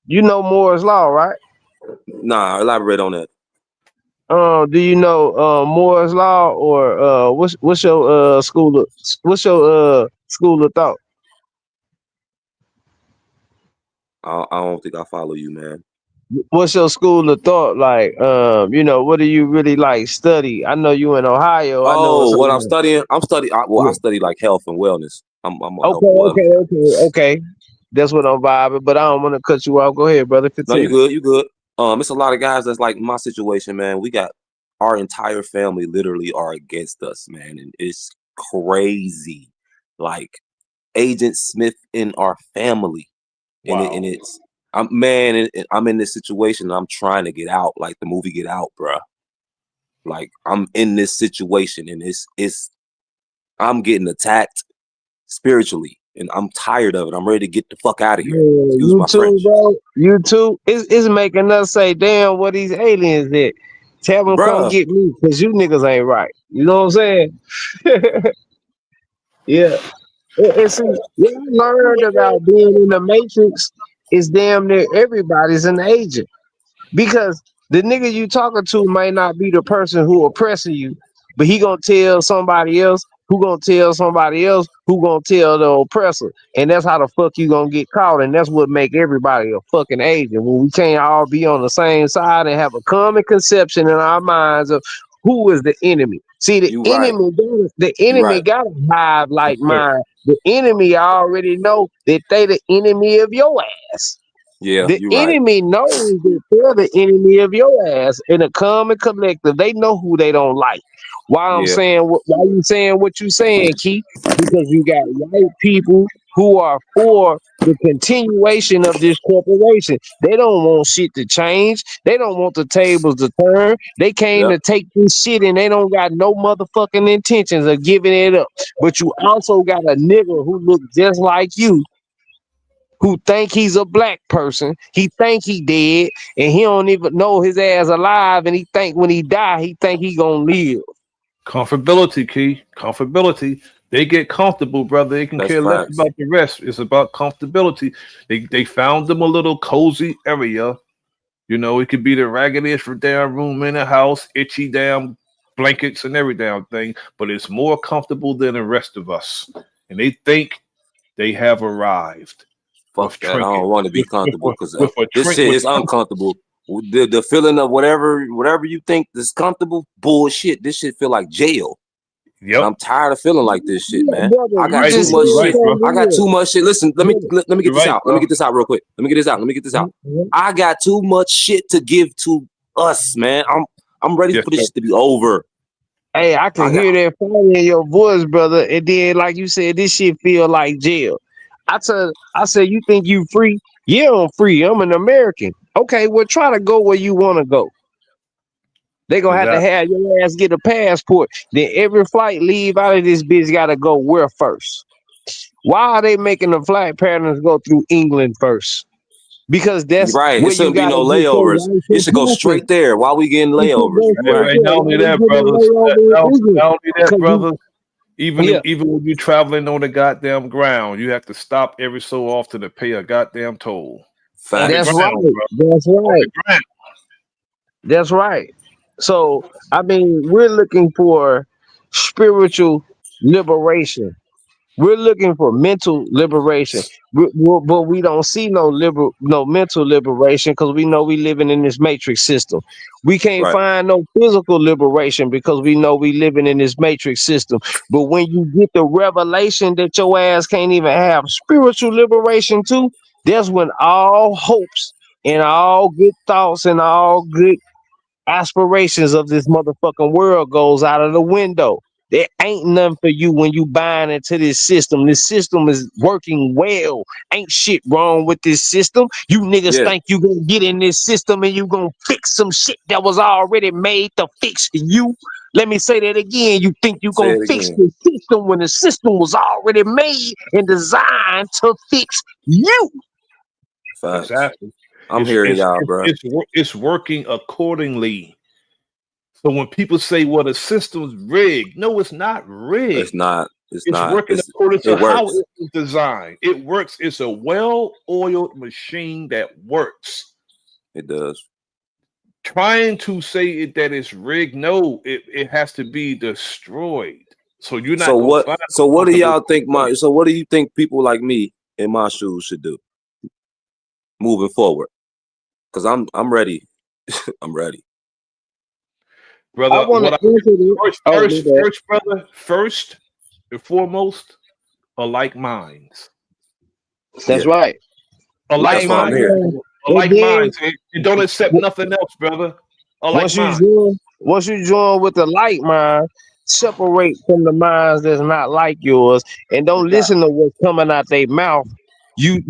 You know Moore's law, right? Nah, elaborate on that. Do you know Moore's law or what's your school of thought? I don't think I follow you, man. What's your school of thought like? What do you really like study? I know you in Ohio. I know it's Oh, a what I'm lot. studying? I Yeah. study like health and wellness. I'm a health Okay, and wellness guy. okay. That's what I'm vibing. But I don't want to cut you off. Go ahead, brother. No, you Continue. good, you good. It's a lot of guys that's like my situation, man. We got our entire family literally are against us, man, and it's crazy. Like Agent Smith in our family, and Wow. it's I'm in this situation. And I'm trying to get out, like the movie Get Out, bruh. Like I'm in this situation, and it's I'm getting attacked spiritually, and I'm tired of it. I'm ready to get the fuck out of Yeah, here. Excuse you my too, French, bro. You too. It's making us say, damn, what these aliens did. Tell them come bruh. get me, cause you niggas ain't right. You know what I'm saying? Yeah. And see, what I learned about being in the Matrix is damn near everybody's an agent. Because the nigga you talking to might not be the person who oppressing you, but he gonna tell somebody else who gonna tell somebody else who gonna tell the oppressor. And that's how the fuck you gonna get caught. And that's what make everybody a fucking agent. When we can't all be on the same side and have a common conception in our minds of who is the enemy. See, You right. the You enemy right. got a hive Yes, like sir. mine. The enemy already know that they the enemy of your ass. Yeah, The you right. enemy knows that they're the enemy of your ass in a common collective. They know who they don't like. Yeah. Why you saying what you saying, Keith? Because you got white people who are for the continuation of this corporation. They don't want shit to change. They don't want the tables to turn. They came Yep. to take this shit and they don't got no motherfucking intentions of giving it up. But you also got a nigga who look just like you who think he's a black person. He think he dead, and he don't even know his ass alive. And he think when he die, he think he gonna live. Comfortability, Key. Comfortability. They get comfortable, brother. They can That's care less facts. about the rest. It's about comfortability. They found them a little cozy area. You know, it could be the raggediest damn room in the house, itchy damn blankets and every damn thing, but it's more comfortable than the rest of us. And they think they have arrived Fuck with that. I don't trinket, want to be comfortable because with a this trink shit with is uncomfortable. The feeling of whatever you think is comfortable, bullshit. This shit feel like jail. And yep. I'm tired of feeling like this shit, Yeah, man. brother, I You're you got right. too just said much You're right, shit. bro. I got too something much shit. Listen, let me real. let me get You're this right, out. Let me bro. get this out real quick. Let me get this out. Let me get this out. Brother. I got too much shit to give to us, man. I'm ready Yes, for this sir. shit to be over. Hey, I I can got hear that fire in your voice, brother. And then, like you said, this shit feel like jail. I said, you think you free? Yeah, I'm free. I'm an American. Okay, well, try to go where you want to go. They gonna have to Exactly. have your ass get a passport. Then every flight leave out of this bitch gotta go where first? Why are they making the flight patterns go through England first? Because you that's right. It where you shouldn't be gotta no get your layovers. It license should go passing. straight there while we getting It should layovers. go You right. straight Right, there. not Why only they that, getting a brothers. layover in England? Not only that, Because you, brothers. yeah, Even when you're traveling on the goddamn ground, you have to stop every so often to pay a goddamn toll on the that's Facts. ground, right. bro. That's On right. the ground. That's right. So I mean, we're looking for spiritual liberation. We're looking for mental liberation, but we don't see no mental liberation because we know we living in this matrix system. We can't Right. find no physical liberation because we know we living in this matrix system. But when you get the revelation that your ass can't even have spiritual liberation too, that's when all hopes and all good thoughts and all good aspirations of this motherfucking world goes out of the window. There ain't nothing for you when you buying into this system. This system is working well. Ain't shit wrong with this system. You niggas Yeah. think you gonna get in this system and you gonna fix some shit that was already made to fix you. Let me say that again. You think you Say gonna it fix again. the system when the system was already made and designed to fix you. Facts. Exactly. I'm hearing y'all, bro. It's working accordingly. So when people say, "Well, the system's rigged," no, it's not It's rigged. not. It's It's not. working according It to how works. it was designed. It works. It's a well-oiled machine that works. It does. Trying to say that it's rigged, no, it has to be destroyed. So you're So not gonna what? find So no what do comfortable y'all think? place. So what do you think people like me in my shoes should do moving forward? Because I'm ready. I'm ready. I Brother. want to What I answer this. first, Oh, my first, bad. first, brother, first and foremost, alike minds. That's Yeah. right. Alike That's Like what I'm minds, hearing. mine. people. And Alike then minds. And don't accept nothing else, brother. Alike once you minds. join, Once you join with the light mind, separate from the minds that's not like yours, and don't listen to what's coming out their mouth. You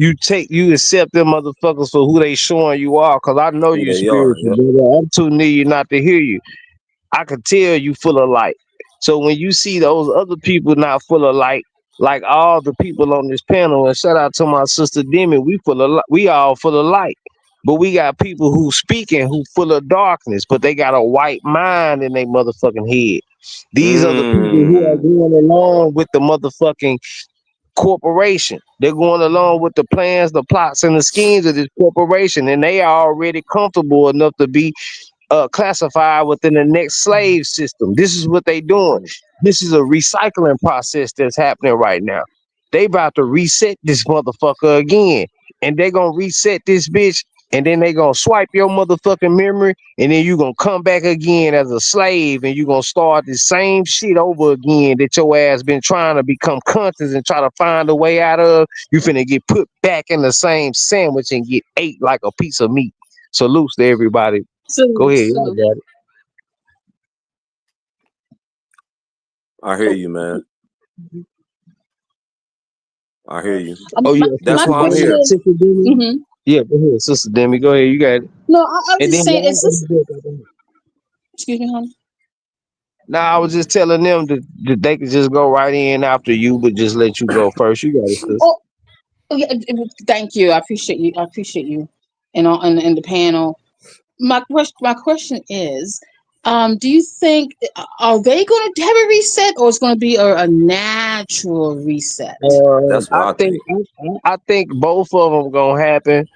accept them motherfuckers for who they showing you are. Cause I know Who you they are. spiritual, Yep. brother. I'm too near you not to hear you. I could tell you full of light. So when you see those other people not full of light, like all the people on this panel, and shout out to my sister Demi, we all full of light. But we got people who speaking who full of darkness, but they got a white mind in their motherfucking head. These are the people who are Mm. going along with the motherfucking corporation. They're going along with the plans, the plots, and the schemes of this corporation, and they are already comfortable enough to be classified within the next slave system. This is what they doing. This is a recycling process that's happening right now. They about to reset this motherfucker again, and they gonna reset this bitch, and then they gonna swipe your motherfucking memory, and then you gonna come back again as a slave, and you gonna start the same shit over again that your ass been trying to become conscious and try to find a way out of. You finna get put back in the same sandwich and get ate like a piece of meat. Salutes to everybody. Go Salute, ahead, y'all salute. got it. I hear you, man. I hear you. Oh yeah, That's My Sister why I'm Demi. here. question. Sister Demi. Hmm. Yeah, go ahead, Sister Demi. Go ahead, you got it. No, I was And just then saying, is y'all. this? Excuse me, honey. Now I was just telling them that they could just go right in after you, but just let you go first. You got it, sis. Oh, oh yeah. Thank you. I appreciate you. I appreciate you. And on in the panel. My question is, do you think are they going to have a reset, or it's going to be a natural reset? That's what I I think think. I think both of them gonna happen.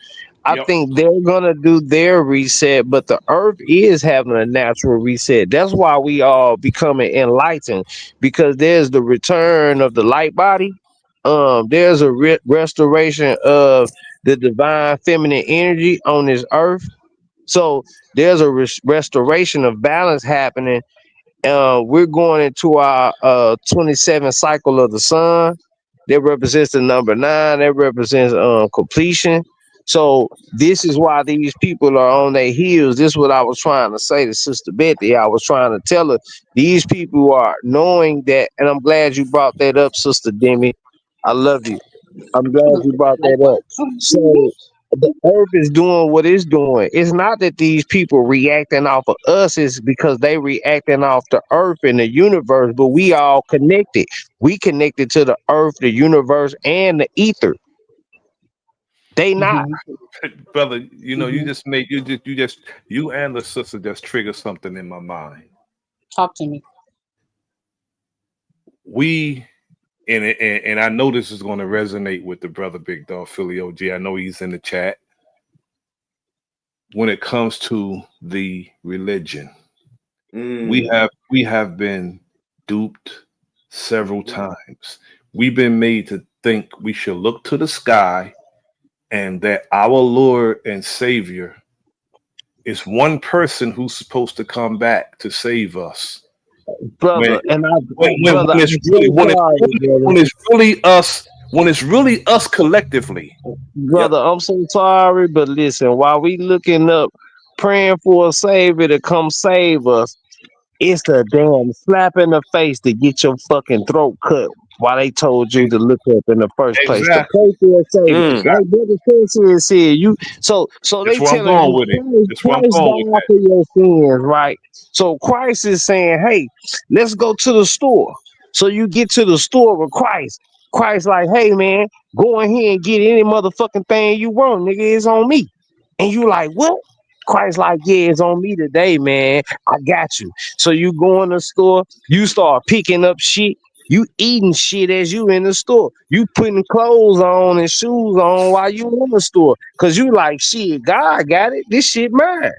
I Yep. think they're gonna do their reset, but the earth is having a natural reset. That's why we all becoming enlightened, because there's the return of the light body. There's a restoration of the divine feminine energy on this earth. So there's a restoration of balance happening. We're going into our 27th cycle of the sun. That represents the number nine. That represents completion. So this is why these people are on their heels. This is what I was trying to say to Sister Betty. I was trying to tell her these people are knowing that, and I'm glad you brought that up, Sister Demi. I love you. I'm glad you brought that up. Likewise. So the earth is doing what it's doing. It's not that these people reacting off of us, it's because they reacting off the earth and the universe, but we all connected. We connected to the earth, the universe, and the ether. They not. Hmm. Brother, you know, Hmm. you and the sister just trigger something in my mind. Talk to me. We and I know this is going to resonate with the brother Big Dog Philly OG. I know he's in the chat. When it comes to the religion, Mm. we have been duped several times. We've been made to think we should look to the sky and that our Lord and Savior is one person who's supposed to come back to save us. When Brother. And when brother, it's I'm really so sorry, brother. when it's really us collectively. Yep. Brother, I'm so sorry, but listen, while we looking up, praying for a savior to come save us, it's a damn slap in the face to get your fucking throat cut while they told you to look up in the first place. To Exactly. pray for a savior. Mm. Like Exactly. Brother Spencer said, so That's they where I'm telling going you with it. That's where I'm Christ going with died that. for your sins, right? So Christ is saying, hey, let's go to the store. So you get to the store with Christ. Christ like, hey man, go in here and get any motherfucking thing you want, nigga. It's on me. And you like, what? Christ like, yeah, it's on me today, man. I got you. So you go in the store, you start picking up shit. You eating shit as you in the store. You putting clothes on and shoes on while you in the store. Cause you like, shit, God got it. This shit mine.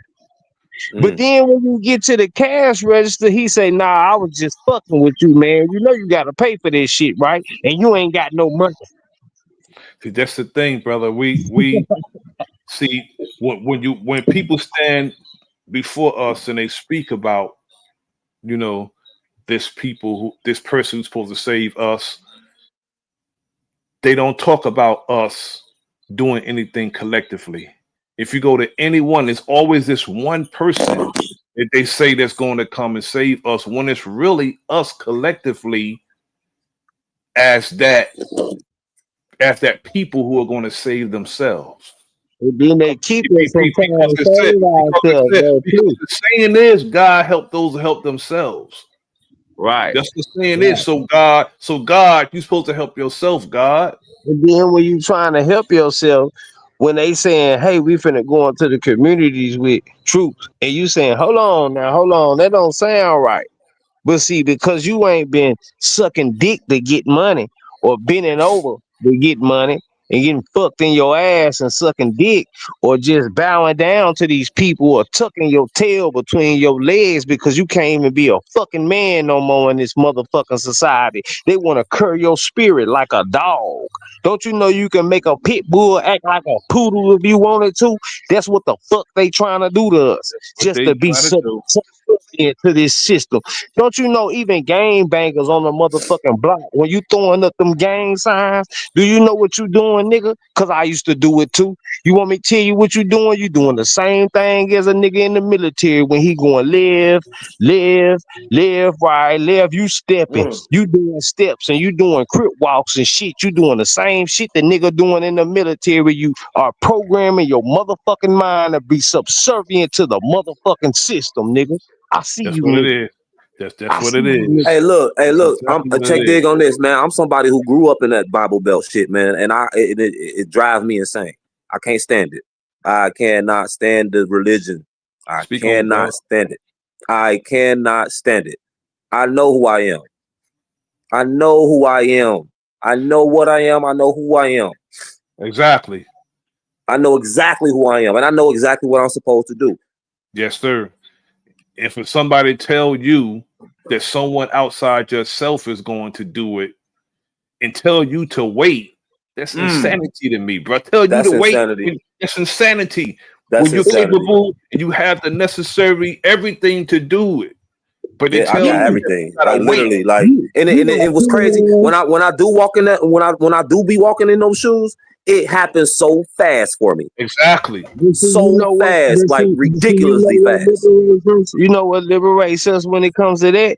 But Mm. then when you get to the cash register, he say, nah, I was just fucking with you, man. You know you gotta pay for this shit, right? And you ain't got no money. See, that's the thing, brother. We see when people stand before us and they speak about, you know, this person who's supposed to save us, they don't talk about us doing anything collectively. If you go to anyone, there's always this one person that they say that's going to come and save us when it's really us collectively as that people who are going to save themselves. And then they keep us from trying Because to it said, save ourselves there because too. the saying is God help those who help themselves. Right. That's the saying Right. is. So God, you're supposed to help yourself, God. And then when you trying to help yourself, when they saying, "Hey, we finna go into the communities with troops," and you saying, hold on, that don't sound right." But see, because you ain't been sucking dick to get money or bending over to get money and getting fucked in your ass and sucking dick or just bowing down to these people or tucking your tail between your legs because you can't even be a fucking man no more in this motherfucking society. They want to cur your spirit like a dog. Don't you know you can make a pit bull act like a poodle if you wanted to? That's what the fuck they trying to do to us, What just they to be try to do. subservient to this system. Don't you know even game bangers on the motherfucking block, when you throwing up them gang signs, do you know what you doing, nigga? Cause I used to do it too. You want me to tell you what you doing? You doing the same thing as a nigga in the military when he going live right, live. You stepping, you doing steps and you doing crip walks and shit. You doing the same shit the nigga doing in the military. You are programming your motherfucking mind to be subservient to the motherfucking system, nigga. I see That's you what it nigga. is. That's I what see it you is. nigga. Hey, That's look. I'm exactly what check it is. dig on this, man. I'm somebody who grew up in that Bible Belt shit, man, and it drives me insane. I can't stand it. I cannot stand the religion. I Speak on it, cannot dog. stand it. I cannot stand it. I know who I am. I know who I am. I know what I am. I know who I am. Exactly. I know exactly who I am, and I know exactly what I'm supposed to do. Yes, sir. And for somebody to tell you that someone outside yourself is going to do it and tell you to wait, that's insanity to me, bro. Tell you to That's wait. insanity. That's insanity. That's When you're insanity. capable and you have the necessary everything to do it, but they Yeah, I tell got you you everything. gotta Like wait. literally, like, You, and you it got was crazy two when I do walk in that when I do be walking in those shoes. It happens so fast for me, Exactly. But see, you so know what? fast, like ridiculously fast. You know what liberates us when it comes to that?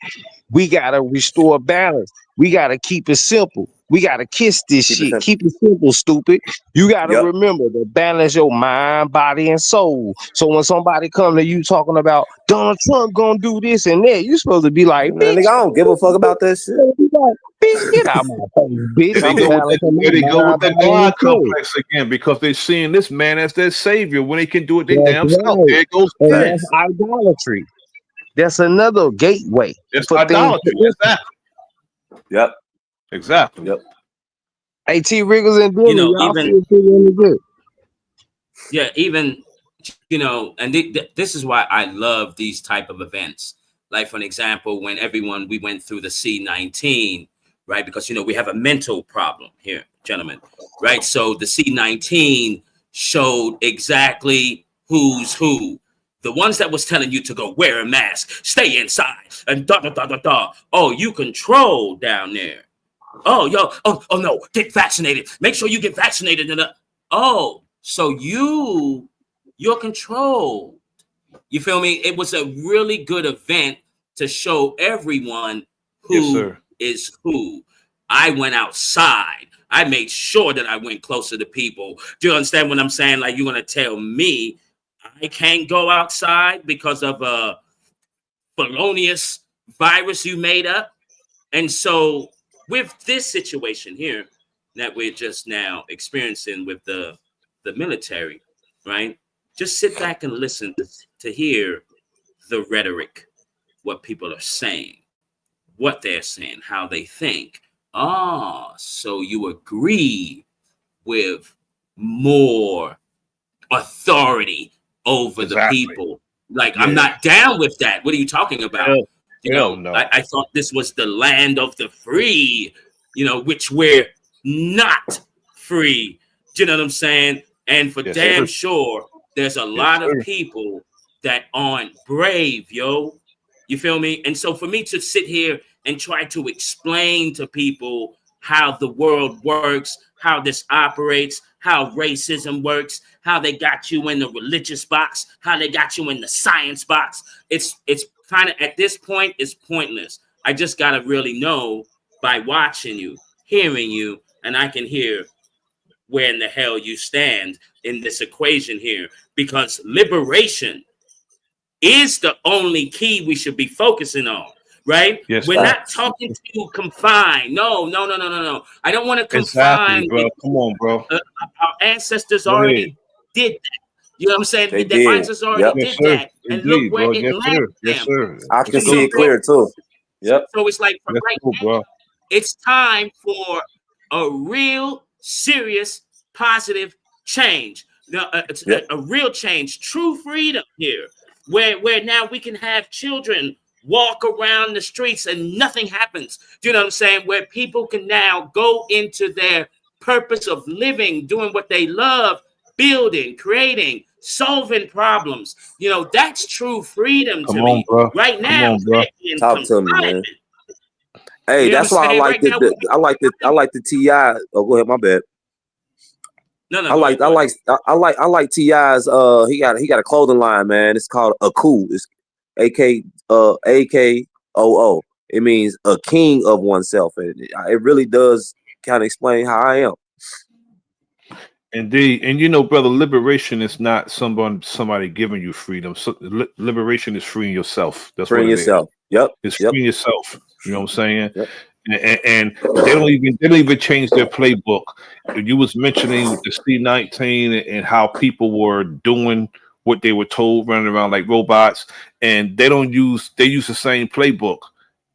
We gotta restore balance. We gotta keep it simple. We gotta kiss this Keep it shit. simple. Keep it simple, stupid. You gotta Yep. remember to balance your mind, body, and soul. So when somebody come to you talking about Donald Trump gonna do this and that, you supposed to be like, Man, bitch, nigga, I don't give a fuck about that shit. bitch, get out my face, bitch. There they I'm go with that. balancing There they my go with mind, that body, and God soul. complex again because they're seeing this man as their savior when they can do it they That's damn self. right. There it goes And again. that's idolatry. That's another gateway It's for things to idolatry. enter. Yep. Exactly. Yep. Hey, T. Riggles and You Dillon, know, y'all even feel pretty good. yeah, even and this is why I love these type of events. Like for an example, when we went through the C-19, right? Because we have a mental problem here, gentlemen, right? So the C-19 showed exactly who's who. The ones that was telling you to go wear a mask, stay inside, and da da da da da. Oh, you control down there. Oh, yo, oh no, get vaccinated. Make sure you get vaccinated. Oh, so you're controlled. You feel me? It was a really good event to show everyone Yes, who sir. is who. I went outside. I made sure that I went closer to people. Do you understand what I'm saying? Like you're gonna tell me I can't go outside because of a felonious virus you made up? And so, with this situation here that we're just now experiencing with the military, right? Just sit back and listen to hear the rhetoric, what people are saying, what they're saying, how they think. Ah, so you agree with more authority over the Exactly. people. Like, I'm Yeah. not down with that. What are you talking about? Hell no. I thought this was the land of the free, which we're not free. Do you know what I'm saying? And for Yes, sir. damn sure, there's a Yes, lot of sir. people that aren't brave, yo. You feel me? And so for me to sit here and try to explain to people how the world works, how this operates, how racism works, how they got you in the religious box, how they got you in the science box. It's kind of, at this point, it's pointless. I just got to really know by watching you, hearing you, and I can hear where in the hell you stand in this equation here, because liberation is the only key we should be focusing on, right? Yes, We're sir. not talking to confine. No. I don't want to Exactly, confine. bro. Come on, bro. Our ancestors Go ahead. already did that. You know what I'm saying? They The did. ancestors already Yep. Yes, did sir. that, and look Indeed, where bro. it Yes, landed sir. Yes, them. sir. I can Yes, see sir. it clear too. Yep. So it's like for Yes, right sir, bro. it's time for a real, serious, positive change. Now, Yep. a real change, true freedom here, where now we can have children walk around the streets and nothing happens. Do you know what I'm saying? Where people can now go into their purpose of living, doing what they love, building, creating, solving problems. You know, that's true freedom Come to on, me. bro. Right Come now, on, bro. we're in Talk to me, man. confinement. Hey, You know what I'm that's why I saying? like Right now, I like the Ti. Oh, go ahead, my bad. no, I go like ahead, I go ahead. like I like Ti's he got a clothing line, man. It's called a cool. It's AKOO. It means a king of oneself, and it really does kind of explain how I am. Indeed, and you know, brother, liberation is not somebody giving you freedom. So, liberation is freeing yourself. That's what Freeing it is. yourself. Yep. It's Yep. freeing yourself. You know what I'm saying? Yep. And they don't even change their playbook. You was mentioning the C-19 and how people were doing what they were told, running around like robots, and they use the same playbook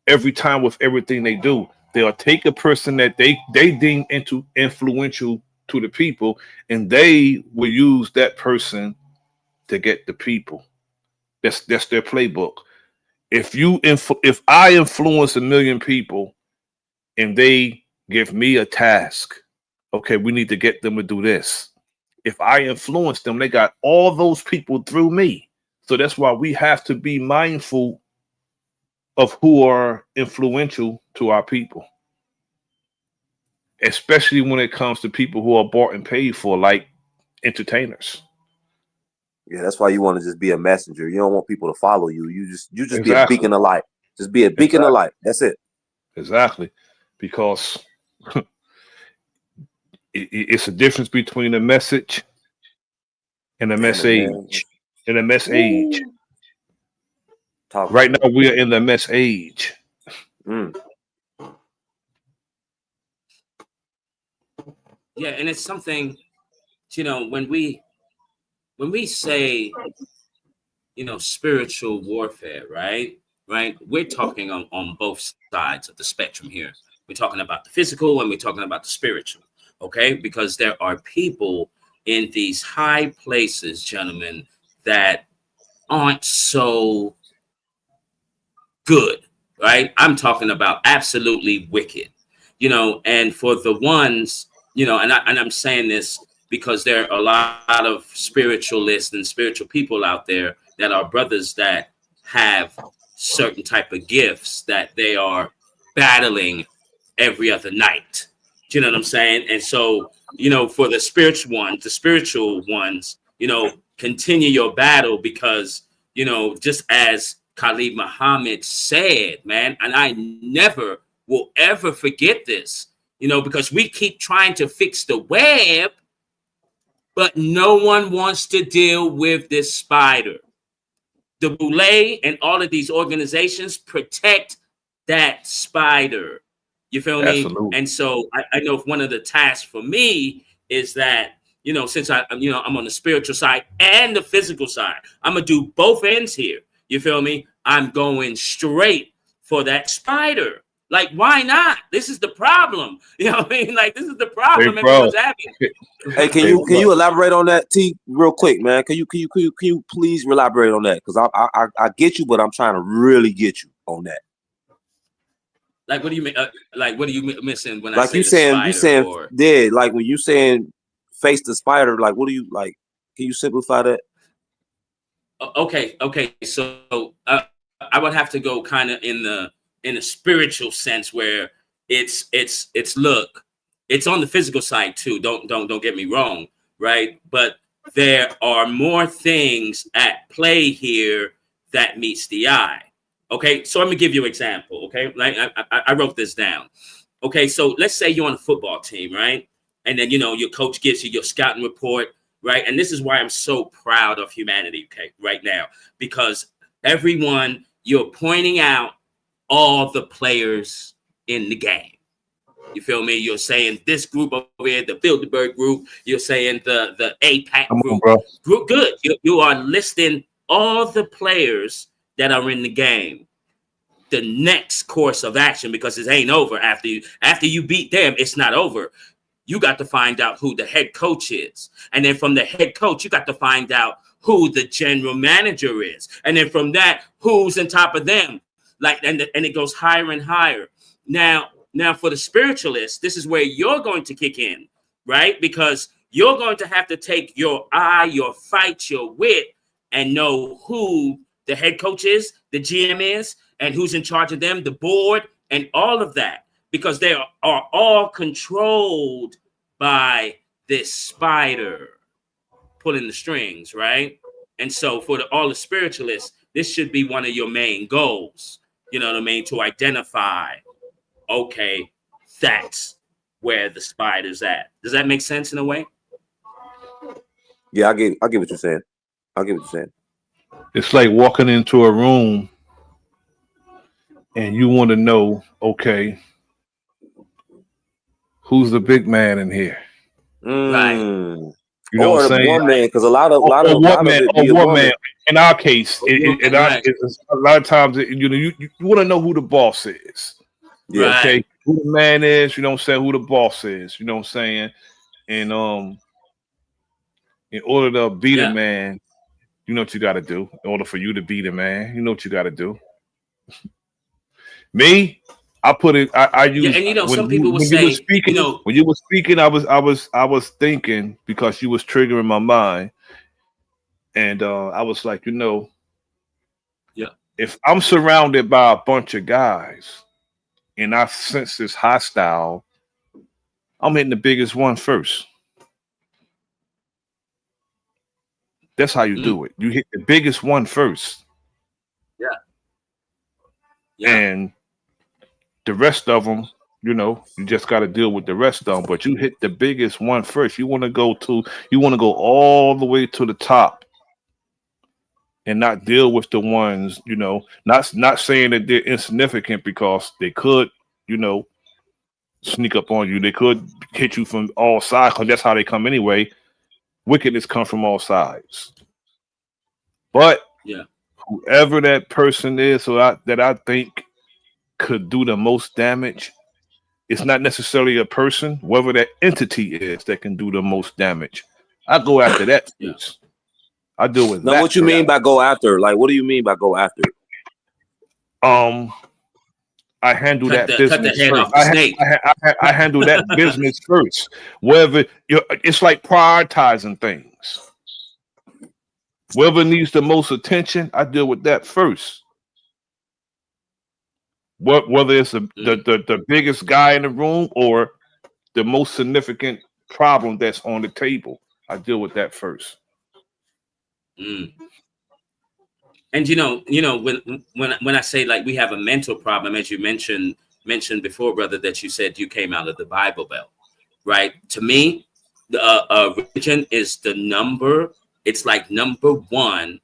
every time with everything they do. They'll take a person that they deem into influential to the people, and they will use that person to get the people. That's their playbook. If I influence 1 million people and they give me a task, okay, we need to get them to do this. If I influence them, they got all those people through me. So that's why we have to be mindful of who are influential to our people, especially when it comes to people who are bought and paid for, like entertainers. Yeah, that's why you want to just be a messenger. You don't want people to follow you. You just be a Exactly. beacon of light. Just be a beacon of Exactly. light. That's it. Exactly. Because it's a difference between a message and a Damn it, man. message and a mess age. Woo. Talk to Right me. now, we are in the mess age. Mm. Yeah, and it's something, you know, when we say, you know, spiritual warfare, right? Right? We're talking on both sides of the spectrum here. We're talking about the physical and we're talking about the spiritual, okay? Because there are people in these high places, gentlemen, that aren't so good, right? I'm talking about absolutely wicked, you know, and for the ones, you know, and I'm saying this because there are a lot of spiritualists and spiritual people out there that are brothers that have certain type of gifts that they are battling every other night. Do you know what I'm saying? And so, you know, for the spiritual ones, you know, continue your battle because, you know, just as Khalid Muhammad said, man, and I never will ever forget this, you know, because we keep trying to fix the web, but no one wants to deal with this spider. The Boule and all of these organizations protect that spider. You feel me? Absolutely. And so I know one of the tasks for me is that, you know, since I'm on the spiritual side and the physical side, I'm gonna do both ends here. You feel me? I'm going straight for that spider. Like, why not? This is the problem. You know what I mean? Like, this is the Hey, problem bro. everyone's having. Hey, Hey, can bro. you elaborate on that, T, real quick, man? Can you please elaborate on that? Because I get you, but I'm trying to really get you on that. Like, what do you mean? Like, what are you missing when I Like say the spider? Or yeah, like when you saying face the spider, like what do you like? Can you simplify that? okay. So I would have to go kind of in the spiritual sense where it's look, it's on the physical side too. Don't get me wrong, right? But there are more things at play here that meets the eye. Okay, so let me give you an example. Okay, like I wrote this down. Okay, so let's say you're on a football team, right? And then your coach gives you your scouting report, right? And this is why I'm so proud of humanity, okay, right now, because everyone, you're pointing out all the players in the game. You feel me? You're saying this group over here, the Bilderberg group. You're saying the APAC Come on, group. bro. Group good. You are listing all the players that are in the game. The next course of action, because it ain't over after you beat them. It's not over. You got to find out who the head coach is, and then from the head coach, you got to find out who the general manager is, and then from that, who's on top of them. Like and it goes higher and higher. Now for the spiritualist, this is where you're going to kick in, right? Because you're going to have to take your eye, your fight, your wit, and know who the head coach is, the GM is, and who's in charge of them, the board, and all of that, because they are all controlled by this spider pulling the strings, right? And so for all the spiritualists, this should be one of your main goals, you know what I mean, to identify, okay, that's where the spider's at. Does that make sense in a way? Yeah, I get what you're saying. I get what you're saying. It's like walking into a room and you want to know, okay, who's the big man in here? Right. You know Or what I'm saying? one man, because a lot of it be a one woman. man. In our case, it's a lot of times, you want to know who the boss is. Yeah. Right. Okay, who the man is, you know what I'm saying, who the boss is, you know what I'm saying? And in order to be the man, you know what you gotta do. In order for you to be the man, you know what you gotta do. Me, I put it, I use, and some people will say, you were speaking, I was thinking, because you was triggering my mind. And I was like, if I'm surrounded by a bunch of guys and I sense this hostile, I'm hitting the biggest one first. That's how you do it. You hit the biggest one first. Yeah. And the rest of them, you just got to deal with the rest of them. But you hit the biggest one first. You want to go all the way to the top and not deal with the ones, not saying that they're insignificant, because they could, sneak up on you. They could hit you from all sides, because that's how they come anyway. Wickedness comes from all sides. But whoever that person is that I think could do the most damage, it's not necessarily a person, whoever that entity is that can do the most damage. I go after that first. I deal with that. Now, what you mean by go after? Like, what do you mean by go after? I handle that business cut the head first. off the snake. I handle that business first. Whether it's like prioritizing things. Whoever needs the most attention, I deal with that first. Whether it's the biggest guy in the room or the most significant problem that's on the table, I deal with that first. And when I say, like, we have a mental problem, as you mentioned before, brother, that you said you came out of the Bible Belt, right? To me, the religion is it's like number one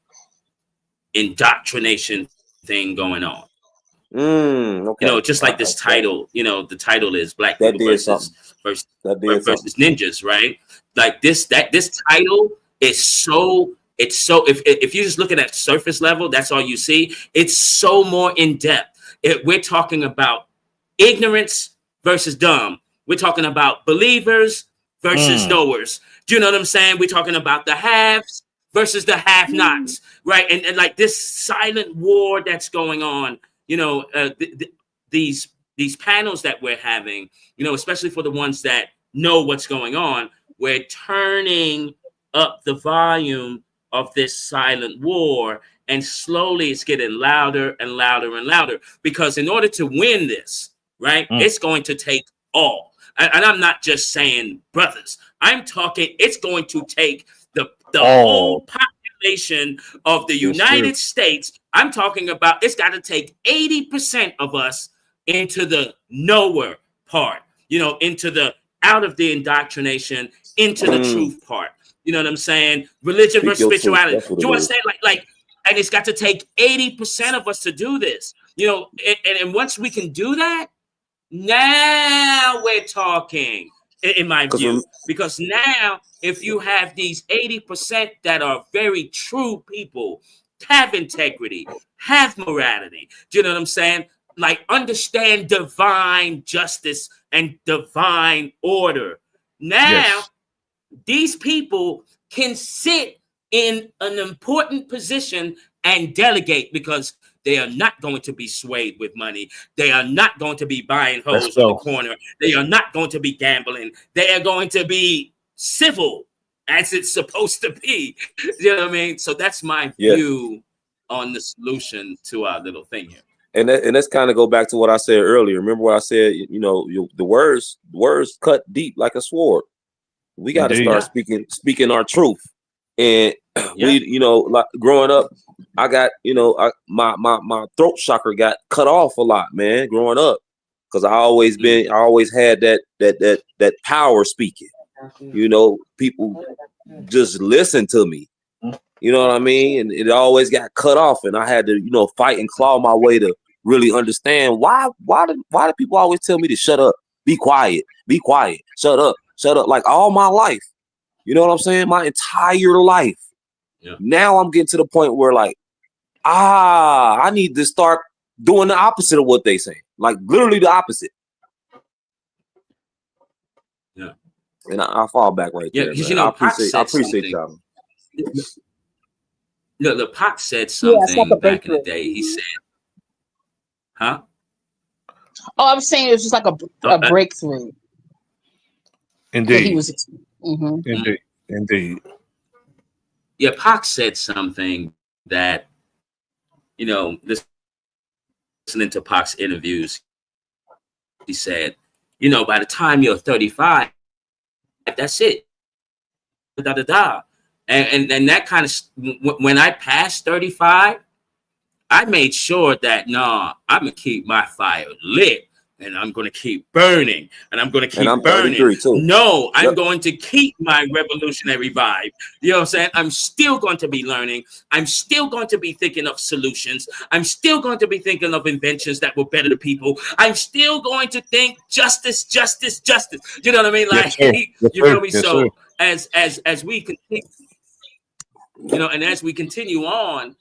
indoctrination thing going on. Okay. Just like this title, the title is Black People versus Ninjas, right? Like this title is so, if you just look at that surface level, that's all you see. It's so more in depth. We're talking about ignorance versus dumb. We're talking about believers versus knowers. Do you know what I'm saying? We're talking about the haves versus the have-nots, right? And like this silent war that's going on. These panels that we're having, especially for the ones that know what's going on, we're turning up the volume of this silent war, and slowly it's getting louder and louder and louder, because in order to win this, right? It's going to take all. And I'm not just saying brothers. I'm talking, it's going to take the whole population of the United States. I'm talking about, it's got to take 80% of us into the knower part, into the out of the indoctrination, into the truth part. You know what I'm saying? Religion Speak versus your truth. spirituality. That's what Do you it is. understand? Like, and it's got to take 80% of us to do this. And once we can do that, now we're talking, in my view. Because now, if you have these 80% that are very true people, have integrity, have morality, do you know what I'm saying? Like, understand divine justice and divine order. Now, these people can sit in an important position and delegate, because they are not going to be swayed with money. They are not going to be buying hoes on the corner. They are not going to be gambling. They are going to be civil, as it's supposed to be. You know what I mean? So that's my view on the solution to our little thing here. And that's kind of go back to what I said earlier. Remember what I said? The words cut deep like a sword. We got to start speaking our truth. And we, like growing up, I got, my throat chakra got cut off a lot, man, growing up, because I always had that power speaking. People just listen to me. You know what I mean? And it always got cut off, and I had to, fight and claw my way to really understand why do people always tell me to shut up, be quiet, shut up, like all my life. You know what I'm saying? My entire life. Yeah. Now I'm getting to the point where like, I need to start doing the opposite of what they say. Like literally the opposite. Yeah. And I fall back right there. Because I appreciate y'all. The Pac said something back in the day. He said, huh? Oh, I was saying it was just like a breakthrough. Indeed. He was, Indeed. Yeah, Pac said something that, listening to Pac's interviews, he said, by the time you're 35, that's it. And that kind of, when I passed 35, I made sure that, I'm going to keep my fire lit, and I'm going to keep burning, and I'm going to keep burning. No, I'm going to keep my revolutionary vibe. You know what I'm saying? I'm still going to be learning. I'm still going to be thinking of solutions. I'm still going to be thinking of inventions that will better the people. I'm still going to think justice. You know what I mean? Like, you feel me? So as we continue, and as we continue on,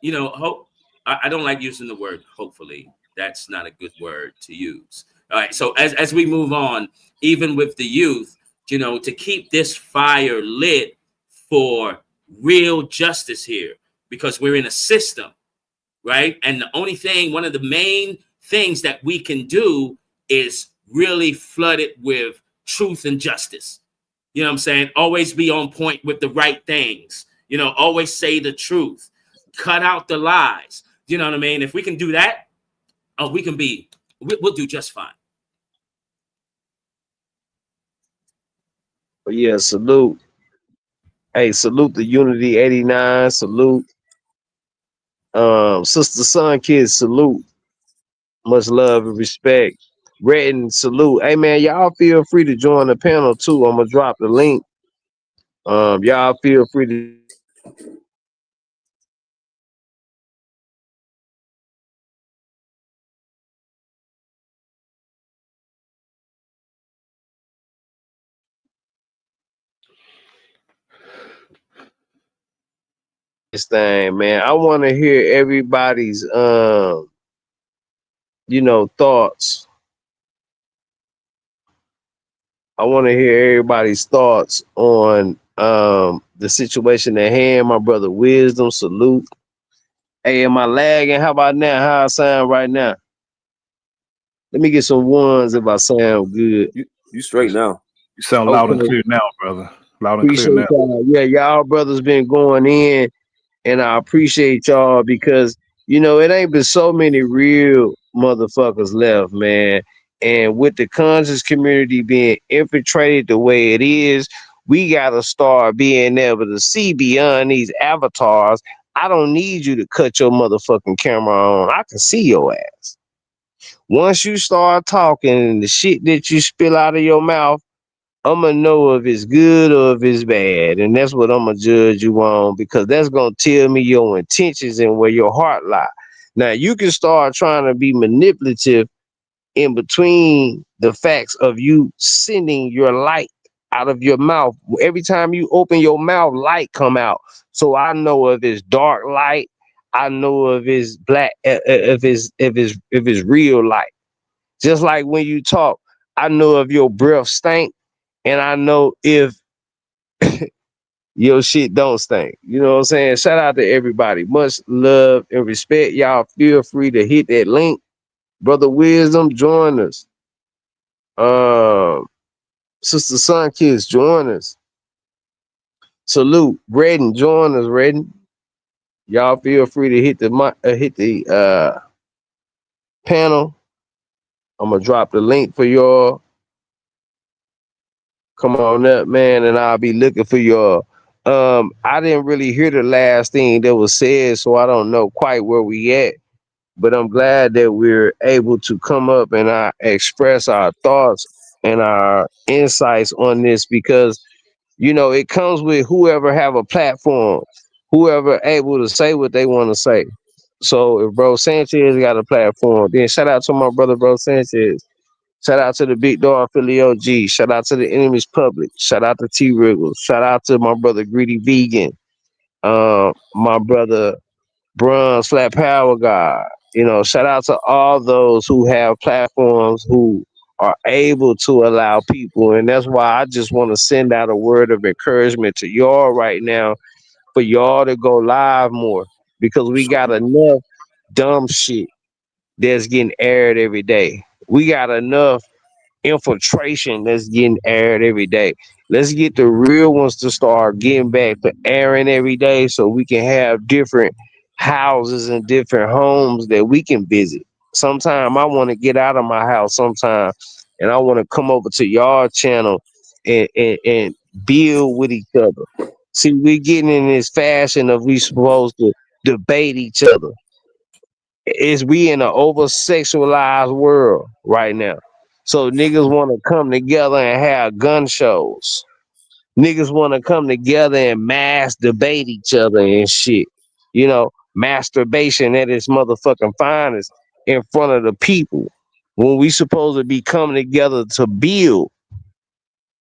hope. I don't like using the word hopefully. That's not a good word to use. All right. So as we move on, even with the youth, to keep this fire lit for real justice here, because we're in a system, right? And one of the main things that we can do is really flood it with truth and justice. You know what I'm saying? Always be on point with the right things. Always say the truth. Cut out the lies. You know what I mean? If we can do that, we'll do just fine. But yeah, salute. Hey, salute the Unity 89. Salute. Sister Sun Kids, salute. Much love and respect. Redden, salute. Hey man, y'all feel free to join the panel too. I'm gonna drop the link. Y'all feel free to this thing, man. I want to hear everybody's thoughts. I want to hear everybody's thoughts on the situation at hand. My brother Wisdom, salute. Hey, am I lagging? How about now? How I sound right now? Let me get some ones if I sound good. You straight now. You sound loud and clear now, brother. Loud and clear now. Y'all. Yeah, y'all brothers been going in, and I appreciate y'all because it ain't been so many real motherfuckers left, man. And with the conscious community being infiltrated the way it is, we gotta start being able to see beyond these avatars. I don't need you to cut your motherfucking camera on. I can see your ass. Once you start talking and the shit that you spill out of your mouth, I'm gonna know if it's good or if it's bad, and that's what I'm gonna judge you on because that's gonna tell me your intentions and where your heart lie. Now you can start trying to be manipulative in between the facts of you sending your light out of your mouth. Every time you open your mouth, light come out. So I know if it's dark light, I know if it's black, if it's real light. Just like when you talk, I know if your breath stink, and I know if your shit don't stink. You know what I'm saying? Shout out to everybody. Much love and respect. Y'all feel free to hit that link. Brother Wisdom, join us. Um, Sister Sun Kids, join us. Salute, Redden, join us, Redden. Y'all feel free to hit the panel. I'm gonna drop the link for y'all. Come on up, man, and I'll be looking for y'all. I didn't really hear the last thing that was said, so I don't know quite where we at. But I'm glad that we're able to come up and express our thoughts and our insights on this because it comes with whoever have a platform, whoever able to say what they want to say. So if Bro Sanchez got a platform, then shout out to my brother Bro Sanchez. Shout out to the Big Dog Philly OG. Shout out to the Enemies Public. Shout out to T Wriggles. Shout out to my brother Greedy Vegan. My brother Bronze Flat Power God. Shout out to all those who have platforms who are able to allow people. And that's why I just want to send out a word of encouragement to y'all right now for y'all to go live more because we got enough dumb shit that's getting aired every day. We got enough infiltration that's getting aired every day. Let's get the real ones to start getting back to airing every day so we can have different houses and different homes that we can visit. Sometime I want to get out of my house sometime and I want to come over to y'all channel and build with each other. See, we getting in this fashion of we supposed to debate each other. Is we in an over sexualized world right now. So niggas want to come together and have gun shows. Niggas want to come together and mass debate each other and shit. Masturbation at its motherfucking finest in front of the people. When we supposed to be coming together to build.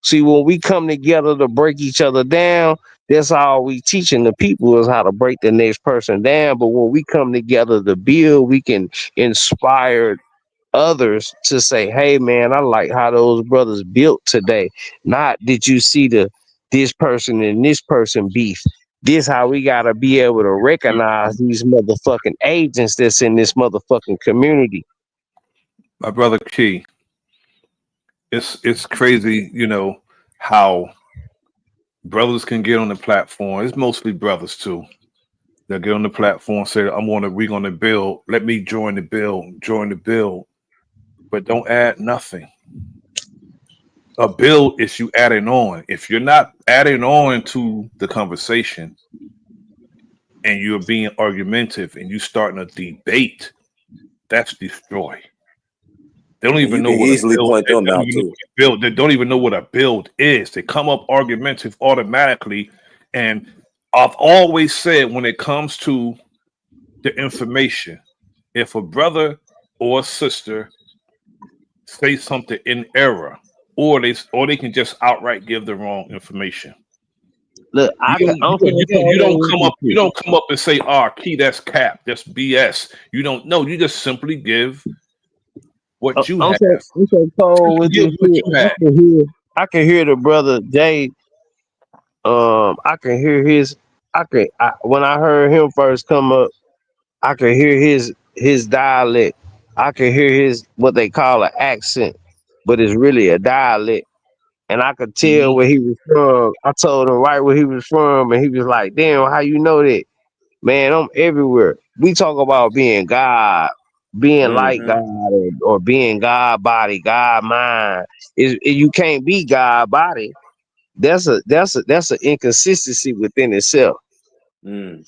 See, when we come together to break each other down, that's all we teaching the people is how to break the next person down. But when we come together to build, we can inspire others to say, "Hey, man, I like how those brothers built today. Not did you see this person and this person beef? This how we gotta be able to recognize these motherfucking agents that's in this motherfucking community." My brother Key, it's crazy, how brothers can get on the platform. It's mostly brothers too. They'll get on the platform, say, we're gonna build. Let me join the build. But don't add nothing. A build is you adding on. If you're not adding on to the conversation and you're being argumentative and you starting a debate, that's destroy. They don't And even you know can what a easily build. point They them don't out even know too. what a build. They don't even know what a build is. They come up argumentative automatically. And I've always said when it comes to the information, if a brother or a sister say something in error, or they can just outright give the wrong information. Look, You I can, don't you I'm don't finna you don't tell you don't you come this up you shit. don't come up and say, Key, that's cap, that's BS. You don't know. You just simply give what you have. I'm so cold Simply with give this what shit. you have. I can hear the brother Jay. I can hear his. When I heard him first come up, I could hear his dialect. I could hear his what they call an accent, but it's really a dialect. And I could tell Mhm. where he was from. I told him right where he was from, and he was like, "Damn, how you know that?" Man, I'm everywhere. We talk about being God. being like Mm-hmm. God, or being God body, God mind. You can't be God body. That's an inconsistency within itself. Mm.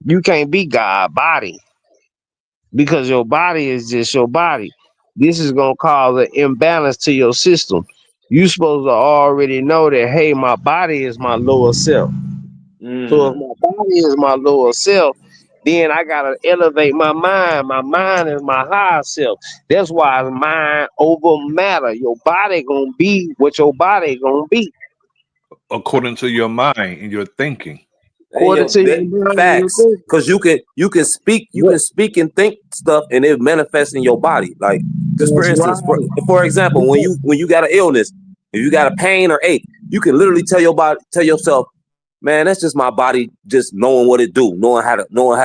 You can't be God body because your body is just your body. This is gonna cause an imbalance to your system. You supposed to already know that, hey, my body is my lower self. So if Mm. my body is my lower self, then I gotta elevate my mind. My mind is my higher self. That's why mind over matter. Your body gonna be what your body gonna be. according to your mind and your thinking. Hey, According yo, to that your mind, your facts. thinking. Cause you What- can speak and think stuff, and it manifests in your body. Like, just for That's instance, right. for example, Because when you got an illness, if you got a pain or ache, you can literally tell yourself, man, that's just my body just knowing what it do, knowing how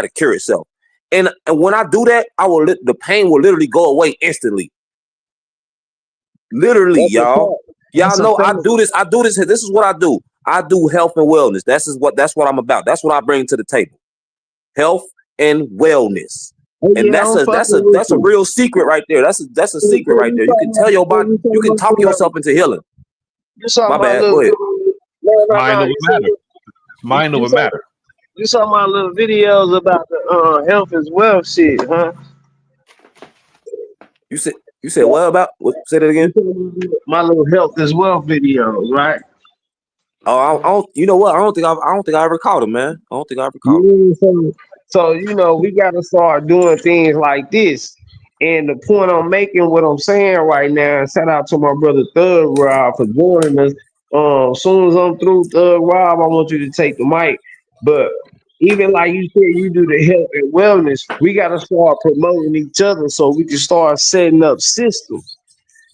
to cure itself. And when I do that, the pain will literally go away instantly. Literally, that's a y'all. fact. Y'all That's a know I fact. do this. I do this. This is what I do. I do health and wellness. That's what I'm about. That's what I bring to the table. Health and wellness. Oh And yeah, I'm fucking with that's a you. real secret right there. That's a So secret right you there. You can talking tell about, your so body, you can talk yourself into healing. you talking My about bad. little Go ahead. video. No, no, Mind no. over matter. It's mind You over saw matter. you saw my little videos about the health is wealth shit, huh? You said what about what, say that again? You saw my little health is wealth videos, right? Oh, I don't you know what? I don't think I ever caught him, man. I don't think I ever caught him. Yeah, so we gotta start doing things like this. And the point I'm making, what I'm saying right now, and shout out to my brother Thug Rob for joining us. As soon as I'm through, Thug Rob, I want you to take the mic. But even like you said, you do the health and wellness. We gotta start promoting each other so we can start setting up systems.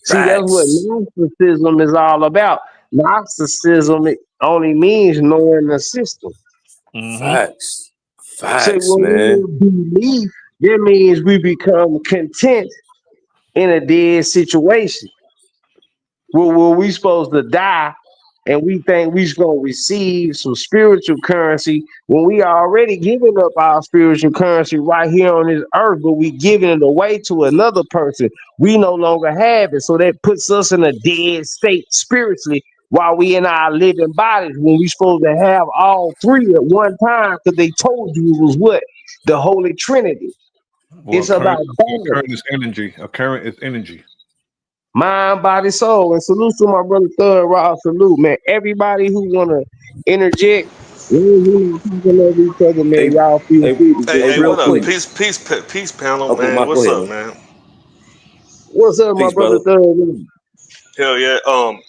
See, that's what Facts. narcissism is all about. Narcissism, it only means knowing the system. Hmm. Facts. So Facts, when man. we believe, that means we become content in a dead situation. Where we supposed to die, and we think we're gonna receive some spiritual currency when we already giving up our spiritual currency right here on this earth, but we giving it away to another person. We no longer have it, so that puts us in a dead state spiritually while we in our living bodies when we supposed to have all three at one time because they told you it was what the Holy Trinity. Well, It's about a current balance. is energy. A current is energy. Mind, body, soul. And salute to my brother Thug Rob. Salute, man. Everybody who wanna interject, we talking over each other, man. Hey, Y'all feel hey, free to Hey, go hey, ahead, real what up? quick. please. Peace, panel, Okay, man. go What's ahead, up, man. man? What's up, my Peace, brother brother. Thug? Man? Hell yeah.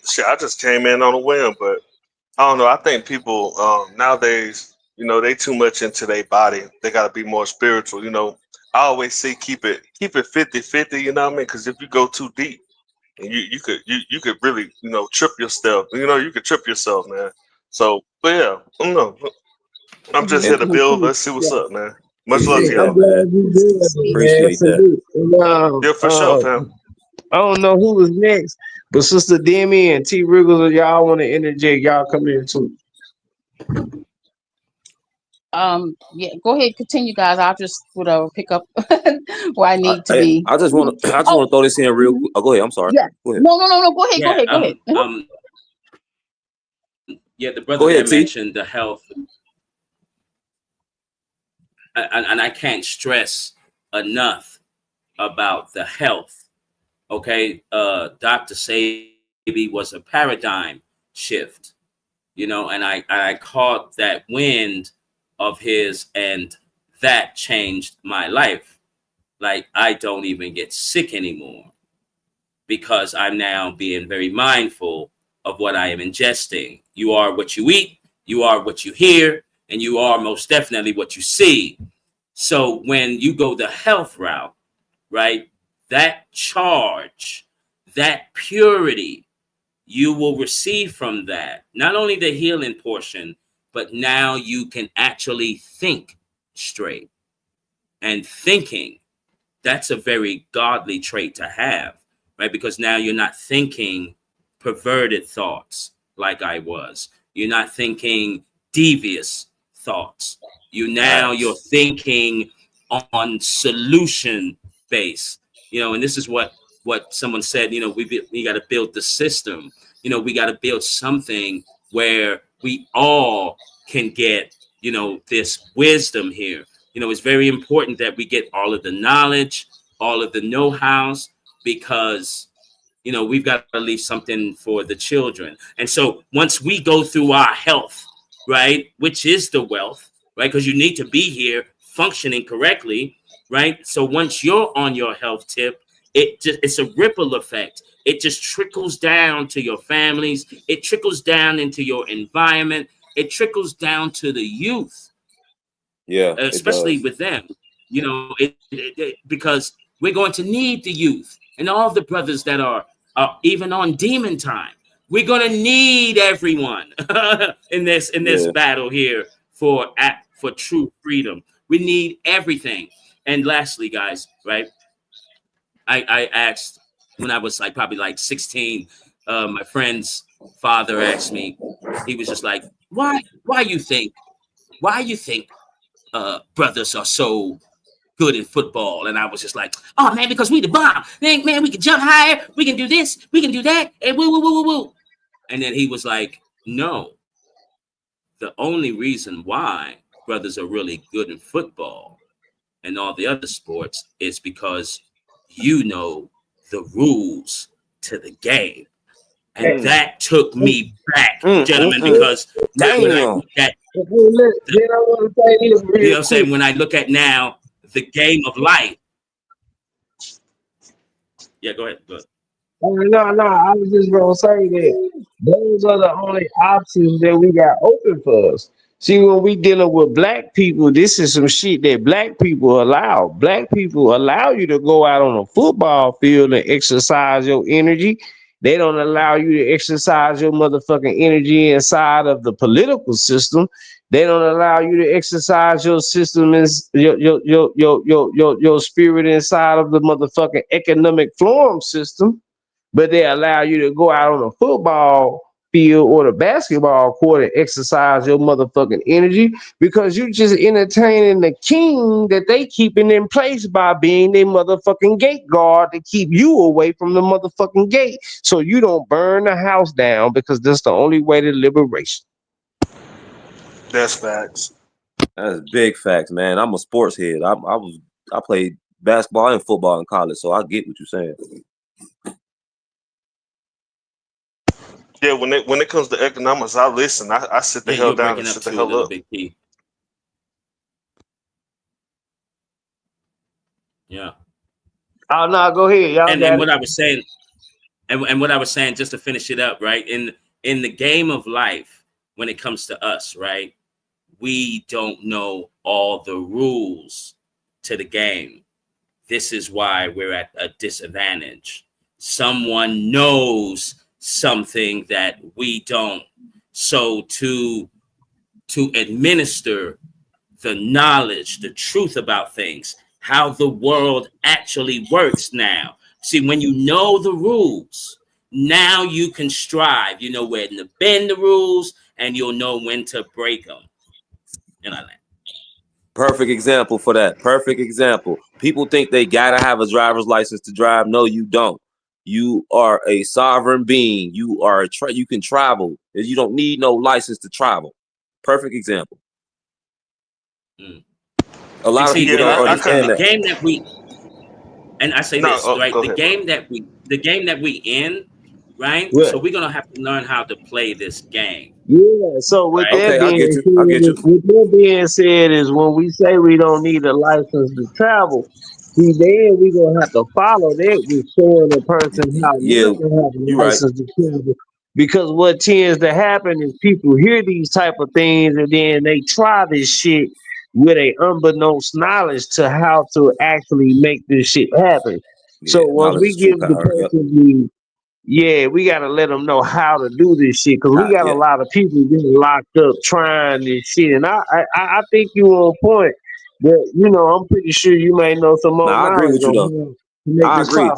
Shit, I just came in on a whim, but I don't know. I think people nowadays, they too much into their body. They got to be more spiritual. I always say keep it 50-50. You know what I mean? Because if you go too deep, and you could really trip yourself. You could trip yourself, man. So, but yeah, I don't know. I'm just And here to build. Let's see what's up, man. Much love to appreciate I'm that, y'all. man. glad you did it, man. Appreciate that. Salute. And, Yeah, for sure, fam. I don't know who was next, but Sister Demi and T Wriggles, y'all want to interject, y'all come in too. Yeah, go ahead, continue, guys. I'll just pick up where I need to be. I just want to I just Oh, want to throw this in real mhm. quick. Oh, go ahead. I'm sorry. Yeah. Go ahead. No. Go ahead. Go Yeah, ahead. Go ahead. yeah. The brother Go there ahead, T. mentioned the health, and I can't stress enough about the health. Okay, Dr. Sabi was a paradigm shift, and I caught that wind of his, and that changed my life. Like, I don't even get sick anymore because I'm now being very mindful of what I am ingesting. You are what you eat, you are what you hear, and you are most definitely what you see. So when you go the health route, right, that charge, that purity, you will receive from that, not only the healing portion, but now you can actually think straight. And thinking, that's a very godly trait to have, right? Because now you're not thinking perverted thoughts like I was. You're not thinking devious thoughts. You're Facts. thinking on solution base, and this is what someone said, we got to build the system, we got to build something where we all can get, this wisdom here. It's very important that we get all of the knowledge, all of the know-hows, because we've got to leave something for the children. And so once we go through our health, right, which is the wealth, right, because you need to be here functioning correctly, right? So once you're on your health tip, it's a ripple effect. It just trickles down to your families. It trickles down into your environment. It trickles down to the youth, Yeah, it especially does. with them, because we're going to need the youth and all the brothers that are even on demon time. We're going to need everyone in this Yeah. battle here for true freedom. We need everything. And lastly, guys, right? I asked when I was like probably like 16. My friend's father asked me. He was just like, "Why you think brothers are so good in football?" And I was just like, "Oh man, because we the bomb. Man, we can jump higher. We can do this. We can do that. And woo woo woo woo woo." And then he was like, "No, the only reason why brothers are really good in football and all the other sports is because you know the rules to the game." And that took me back, gentlemen, because when I Damn. look at, Then I want to say this real I'm quick. saying, when I look at now the game of life. Yeah, go ahead. Go ahead. No. I was just gonna say that those are the only options that we got open for us. See, when we dealing with black people, this is some shit that black people allow. Black people allow you to go out on a football field and exercise your energy. They don't allow you to exercise your motherfucking energy inside of the political system. They don't allow you to exercise your system is your spirit inside of the motherfucking economic forum system, but they allow you to go out on a football field or the basketball court and exercise your motherfucking energy because you just entertaining the king that they keeping in place by being their motherfucking gate guard to keep you away from the motherfucking gate so you don't burn the house down because that's the only way to liberation. That's facts. That's big facts, man. I'm a sports head. I played basketball and football in college, so I get what you're saying. Yeah, when it comes to economics, I listen. I sit the Yeah, hell you're down and breaking up sit the too a hell little up. bit, Key. Yeah. Oh no, go ahead. Y'all And got what it. I was saying, and what I was saying, just to finish it up, right? In the game of life, when it comes to us, right? We don't know all the rules to the game. This is why we're at a disadvantage. Someone knows something that we don't. So to administer the knowledge, the truth about things, how the world actually works now. See, when you know the rules, now you can strive. You know when to bend the rules, and you'll know when to break them. And I land. Perfect example for that. Perfect example. People think they gotta have a driver's license to drive. No, you don't. You are a sovereign being. You are you can travel. You don't need no license to travel. Perfect example. Mm. A lot of See, people Yeah, and don't I in kind understand the of that. game that we, and I say no. this, right? Go ahead, bro. The game that we in, right? What? So we're gonna have to learn how to play this game, Yeah, so with right? that Okay, I being get you. said, I get you. with that being said, is when we say we don't need a license to travel, see, then we gonna have to follow that with showing a person how Yeah, not to have a you're right. license to travel. Because what tends to happen is people hear these type of things and then they try this shit with a unbeknownst knowledge to how to actually make this shit happen. So Yeah, once knowledge we is true give the power. Yep. person the yeah, we gotta let them know how to do this shit because we got a Yeah. lot of people getting locked up trying this shit, and I think you on point. That I'm pretty sure you may know some more Now I agree knowledge with you on though. how to make I this agree.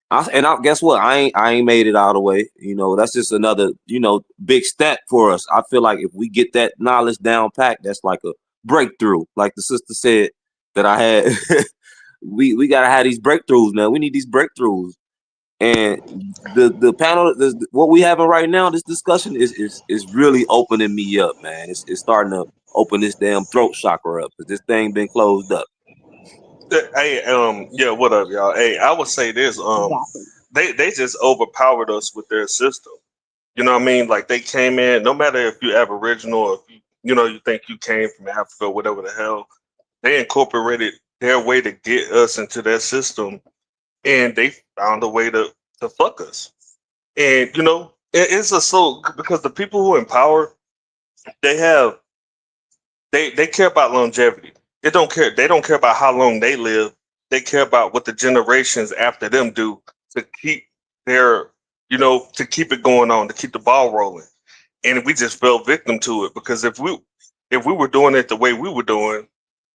possible. Guess what? I ain't made it all the way. That's just another big step for us. I feel like if we get that knowledge down packed, that's like a breakthrough. Like the sister said that I had we gotta have these breakthroughs, man. We need these breakthroughs. And the panel, what we having right now, this discussion is really opening me up, man. It's starting to open this damn throat chakra up because this thing been closed up. Hey, yeah, what up, y'all? Hey, I would say this, Exactly. they just overpowered us with their system. You know what I mean? Like they came in, no matter if you Aboriginal or if you think you came from Africa, whatever the hell, they incorporated their way to get us into their system, and they found a way to fuck us. And it's a so because the people who in power, they have they care about longevity. They don't care about how long they live. They care about what the generations after them do to keep their to keep it going on, to keep the ball rolling. And we just fell victim to it because if we were doing it the way we were doing,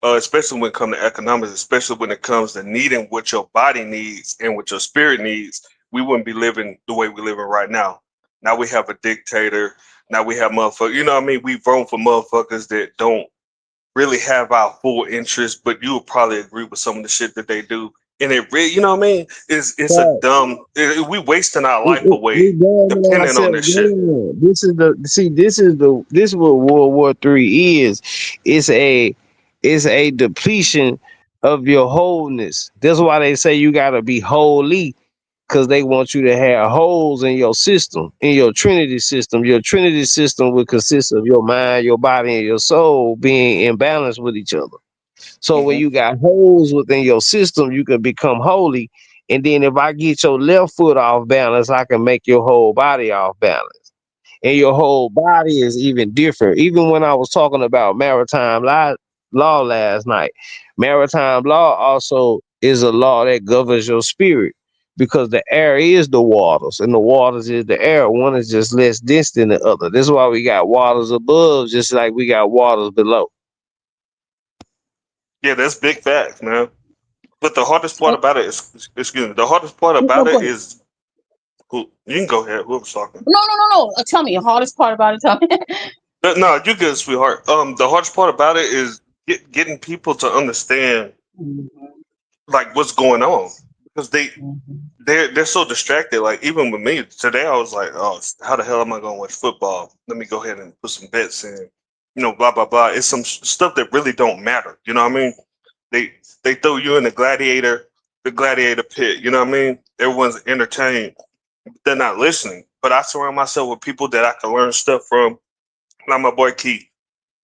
especially when it comes to economics, especially when it comes to needing what your body needs and what your spirit needs, we wouldn't be living the way we're living right now. Now we have a dictator. Now we have motherfuckers. You know what I mean? We vote for motherfuckers that don't really have our full interest, but you would probably agree with some of the shit that they do. And it really, you know what I mean? It's a dumb. We wasting our life We away damn depending on ourselves this shit. down. This is what World War III is. It's a depletion of your wholeness. That's why they say you gotta be holy, because they want you to have holes in your system, in your Trinity system. Your Trinity system would consist of your mind, your body, and your soul being in balance with each other. So when Hmm. you got holes within your system, you can become holy. And then if I get your left foot off balance, I can make your whole body off balance. And your whole body is even different. Even when I was talking about law last night, maritime law also is a law that governs your spirit, because the air is the waters and the waters is the air. One is just less dense than the other. This is why we got waters above, just like we got waters below. Yeah, that's big facts, man. But the hardest part Oh, about it is, excuse me, the hardest part no, about go it ahead. is who you can go ahead. Whoever's talking. No, no, no, no. Tell me. The hardest part about it. Tell me. No, you good, sweetheart. The hardest part about it is getting people to understand Mhm, like what's going on because mhm, they're so distracted. Like even with me today, I was like, oh, how the hell am I going to watch football? Let me go ahead and put some bets in. Blah blah blah. It's some stuff that really don't matter. You know what I mean? They they throw you in the gladiator pit. You know what I mean? Everyone's entertained. They're not listening. But I surround myself with people that I can learn stuff from. Like my boy Keith.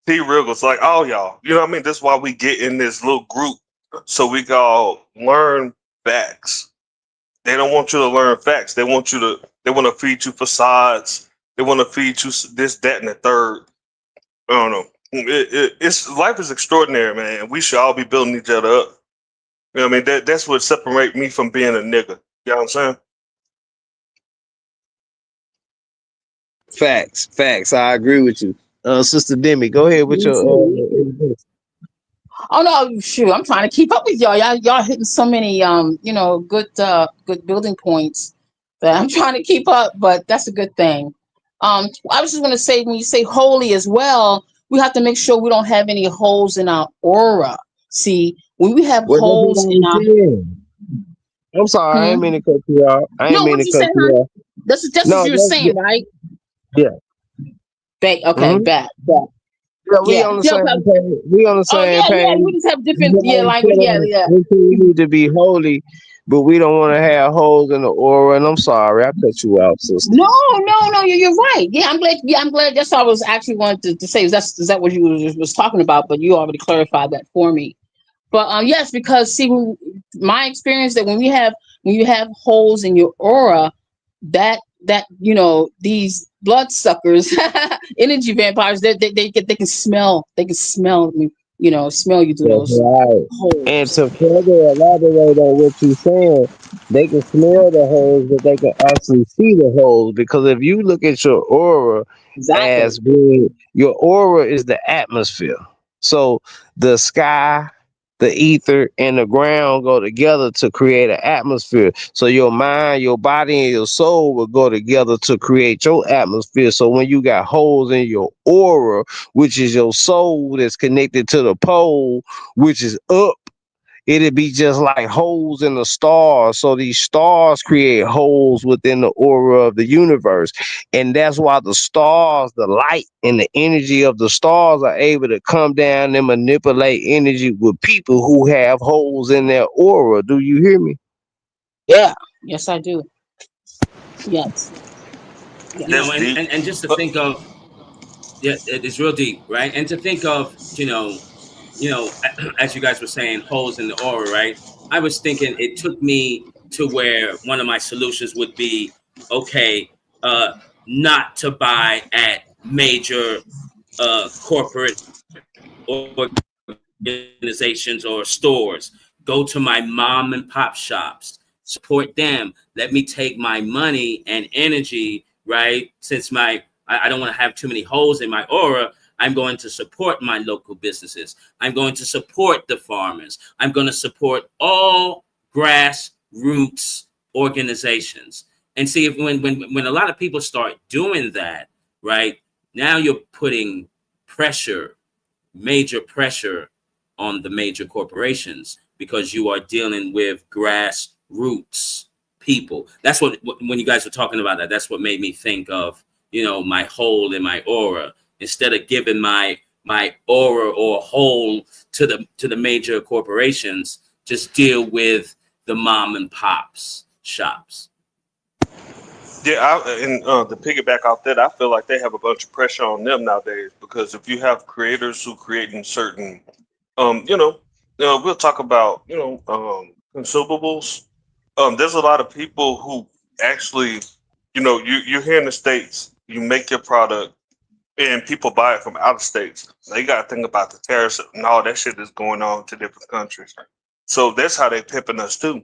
T Riggles, like all y'all. You know what I mean? That's why we get in this little group so we can all learn facts. They don't want you to learn facts. They want to feed you facades. They want to feed you this, that, and the third. I don't know. It's life is extraordinary, man. We should all be building each other up. You know what I mean? That's what separate me from being a nigga. You know what I'm saying? Facts, facts. I agree with you. Sister Demi, go ahead with me your too. Me too. Oh no, shoot! I'm trying to keep up with y'all. Y'all hitting so many good building points that I'm trying to keep up. But that's a good thing. I was just going to say, when you say holy as well, we have to make sure we don't have any holes in our aura. See, when we have Well, that's what holes I in was our saying. I'm sorry, I hmm? ain't mean to cut you off. I ain't No, mean what to you cut saying, you hon? off. That's what No, you were saying, right? yeah. Okay, Hmm. back, back. Yeah, we Yeah, on the yeah. same page. We on the Oh same yeah, yeah. page. We just have You different already language. Yeah, said yeah. we need to be holy, but we don't want to have holes in the aura. And I'm sorry, I cut you off, sister. No, no, no. You're right. Yeah, I'm glad. Yeah, I'm glad. That's what I was actually wanted to say. Is that what you was talking about? But you already clarified that for me. But yes, because see, my experience that when you have holes in your aura, that these bloodsuckers, energy vampires, they can smell smell you through That's those right. And holes. to further elaborate on what you're saying, they can smell the holes, but they can actually see the holes. Because if you look at your aura Exactly. as being, your aura is the atmosphere. So the sky, the ether, and the ground go together to create an atmosphere. So your mind, your body, and your soul will go together to create your atmosphere. So when you got holes in your aura, which is your soul that's connected to the pole, which is up, it'd be just like holes in the stars. So these stars create holes within the aura of the universe. And that's why the stars, the light and the energy of the stars are able to come down and manipulate energy with people who have holes in their aura. Do you hear me? Yeah. Yes, I do. Yes. You know, That's Yes. deep. and just to Uh, think of, yeah, it's real deep, right? And to think of, as you guys were saying, holes in the aura, right? I was thinking it took me to where one of my solutions would be, okay, uh, not to buy at major corporate organizations or stores. Go to my mom and pop shops, support them. Let me take my money and energy, right? Since I don't want to have too many holes in my aura. I'm going to support my local businesses. I'm going to support the farmers. I'm going to support all grassroots organizations. And see, if when a lot of people start doing that, right, now you're putting pressure, major pressure on the major corporations because you are dealing with grassroots people. That's what when you guys were talking about that, that's what made me think of, my hole in my aura. Instead of giving my aura or hole to the major corporations, just deal with the mom and pops shops. Yeah, and to piggyback off that, I feel like they have a bunch of pressure on them nowadays because if you have creators who creating certain, um, you know, we'll talk about consumables. There's a lot of people who actually, you're here in the states, you make your product, and people buy it from out of states. So you got to think about the tariffs and all that shit that's going on to different countries. So that's how they pimping us too.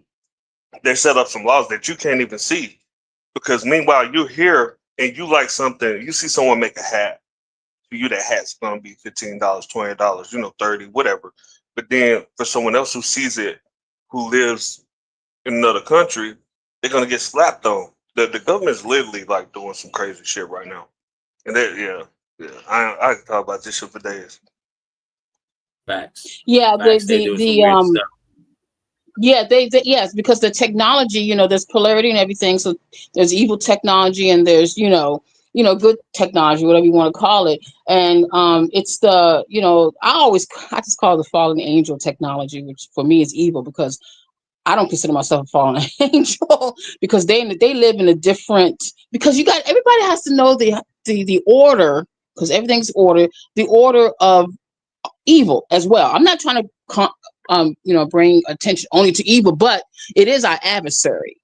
They set up some laws that you can't even see because meanwhile you're here and you like something, you see someone make a hat. For you, that hat's gonna be $15, $20, 30, whatever. But then for someone else who sees it, who lives in another country, they're gonna get slapped on. The government's literally like doing some crazy shit right now. And that, yeah. I can talk about this shit for days. Facts. Yeah. Facts. They're doing some weird stuff. Yeah, yes, because the technology, there's polarity and everything. So there's evil technology and there's, good technology, whatever you want to call it. And it's I just call it the fallen angel technology, which for me is evil because I don't consider myself a fallen angel because they live in a different, because everybody has to know the order, because everything's order, the order of evil as well. I'm not trying to bring attention only to evil, but it is our adversary.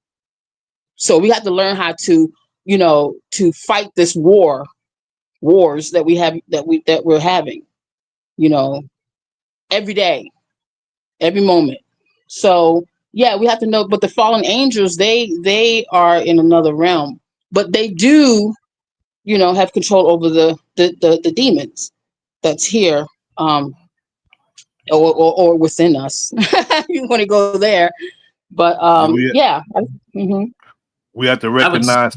So we have to learn how to fight this wars that we have that we're having, you know, every day, every moment. So yeah, we have to know. But the fallen angels, they are in another realm, but they do, have control over the demons that's here. Or within us. You want to go there, but Yeah, yeah. Mhm. we have to I would. recognize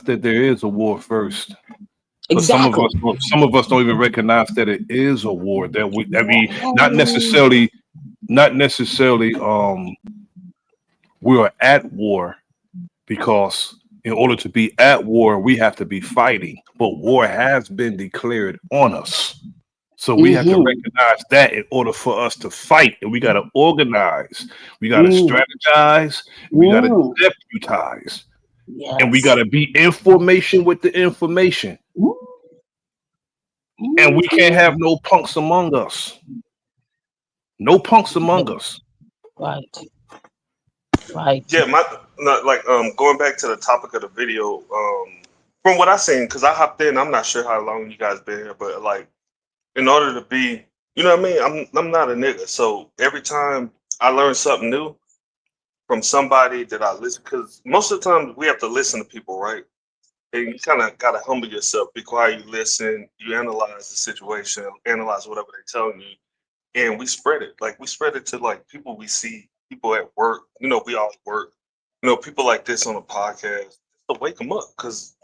that there is a war first. But Exactly. some of us don't even recognize that it is a war. Not necessarily we are at war because in order to be at war, we have to be fighting. But war has been declared on us. So we have to Hmm. recognize that in order for us to fight, and we got to organize, we got to Mm. strategize, we got to Mm. deputize, and we got Yes. to be in formation with the information. Mm. And we can't Mm. have no punks among us. No punks among us. Right. Right. Yeah, like going back to the topic of the video, from what I seen, because I hopped in, I'm not sure how long you guys been here, but like in order to be, you know what I mean? I'm not a nigga, so every time I learn something new from somebody that I listen, because most of the time we have to listen to people, right? And you kind of gotta humble yourself, be quiet, you listen, you analyze the situation, analyze whatever they're telling you, and we spread it. Like we spread it to like people we see, people at work. We all work. People like this on a podcast just to wake them up because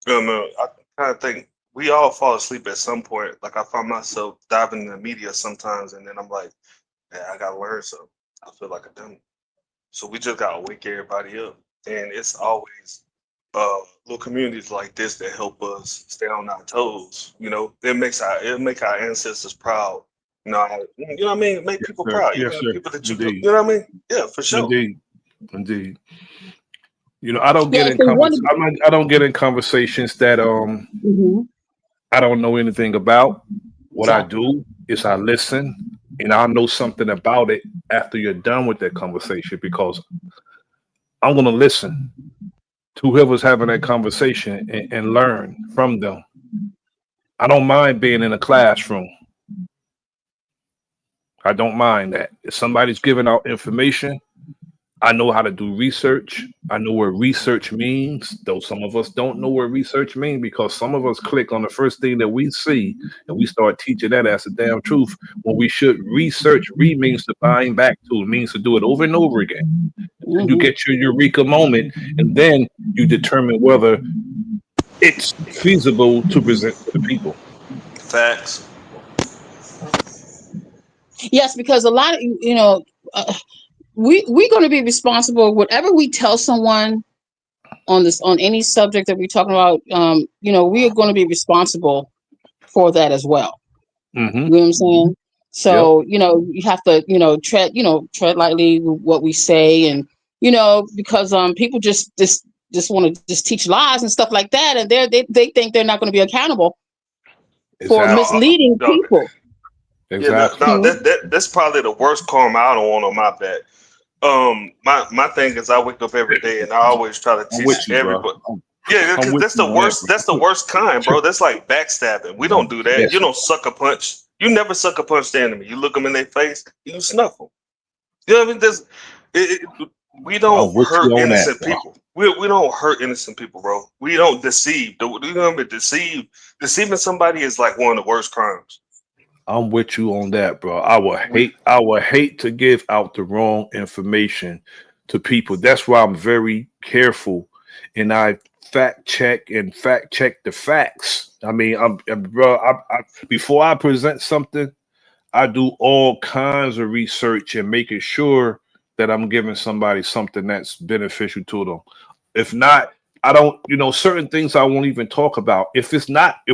I kind of think we all fall asleep at some point. Like I find myself diving in the media sometimes, and then I'm like, I gotta learn something. I feel like a dummy. So we just gotta wake everybody up, and it's always little communities like this that help us stay on our toes. You know, it make our ancestors proud. You know what I mean. Make Yes, people sir. proud. Yes, Even the sir. people that you go, Indeed. you know what I mean. Yeah, for sure. Indeed. Indeed. You know, I don't get Yeah, in so one. I don't get in conversations that Mhm. I don't know anything about. What I Exactly. do is I listen and I'll know something about it after you're done with that conversation because I'm gonna listen to whoever's having that conversation and learn from them. I don't mind being in a classroom. I don't mind that. If somebody's giving out information, I know how to do research. I know what research means, though some of us don't know what research means because some of us click on the first thing that we see and we start teaching that as the damn truth. When we should research, means to bind back to, it means to do it over and over again. Until you Mhm. get your eureka moment, and then you determine whether it's feasible to present to the people. Facts. Yes, because a lot of uh, we're going to be responsible whatever we tell someone on this on any subject that we're talking about. We are going to be responsible for that as well. Hmm. You know what I'm saying? Yep. So you have to tread lightly with what we say, and because people just want to just teach lies and stuff like that, and they think they're not going to be accountable for Exactly. No, misleading no, people. yeah, Exactly. no, Hmm. that's probably the worst karma I don't want on my back. My thing is I wake up every day and I always try to I'm teach with you, bro. everybody. Yeah, I'm because with that's you the on that, worst. That's the worst kind, bro. That's like backstabbing. We bro. don't do that. You Yes. don't sucker punch. You never sucker punch the enemy. You look them in their face. You snuff them. You know what I mean? We don't I'm with you hurt on that, innocent bro. people. We don't hurt innocent people, bro. We don't deceive. You know what I mean? Deceiving somebody is like one of the worst crimes. I'm with you on that, bro. We I would hate to give out the wrong information to people. That's why I'm very careful and I fact check the facts. I mean, bro, before I present something, I do all kinds of research and making sure that I'm giving somebody something that's beneficial to them. If not, I don't, certain things I won't even talk about. If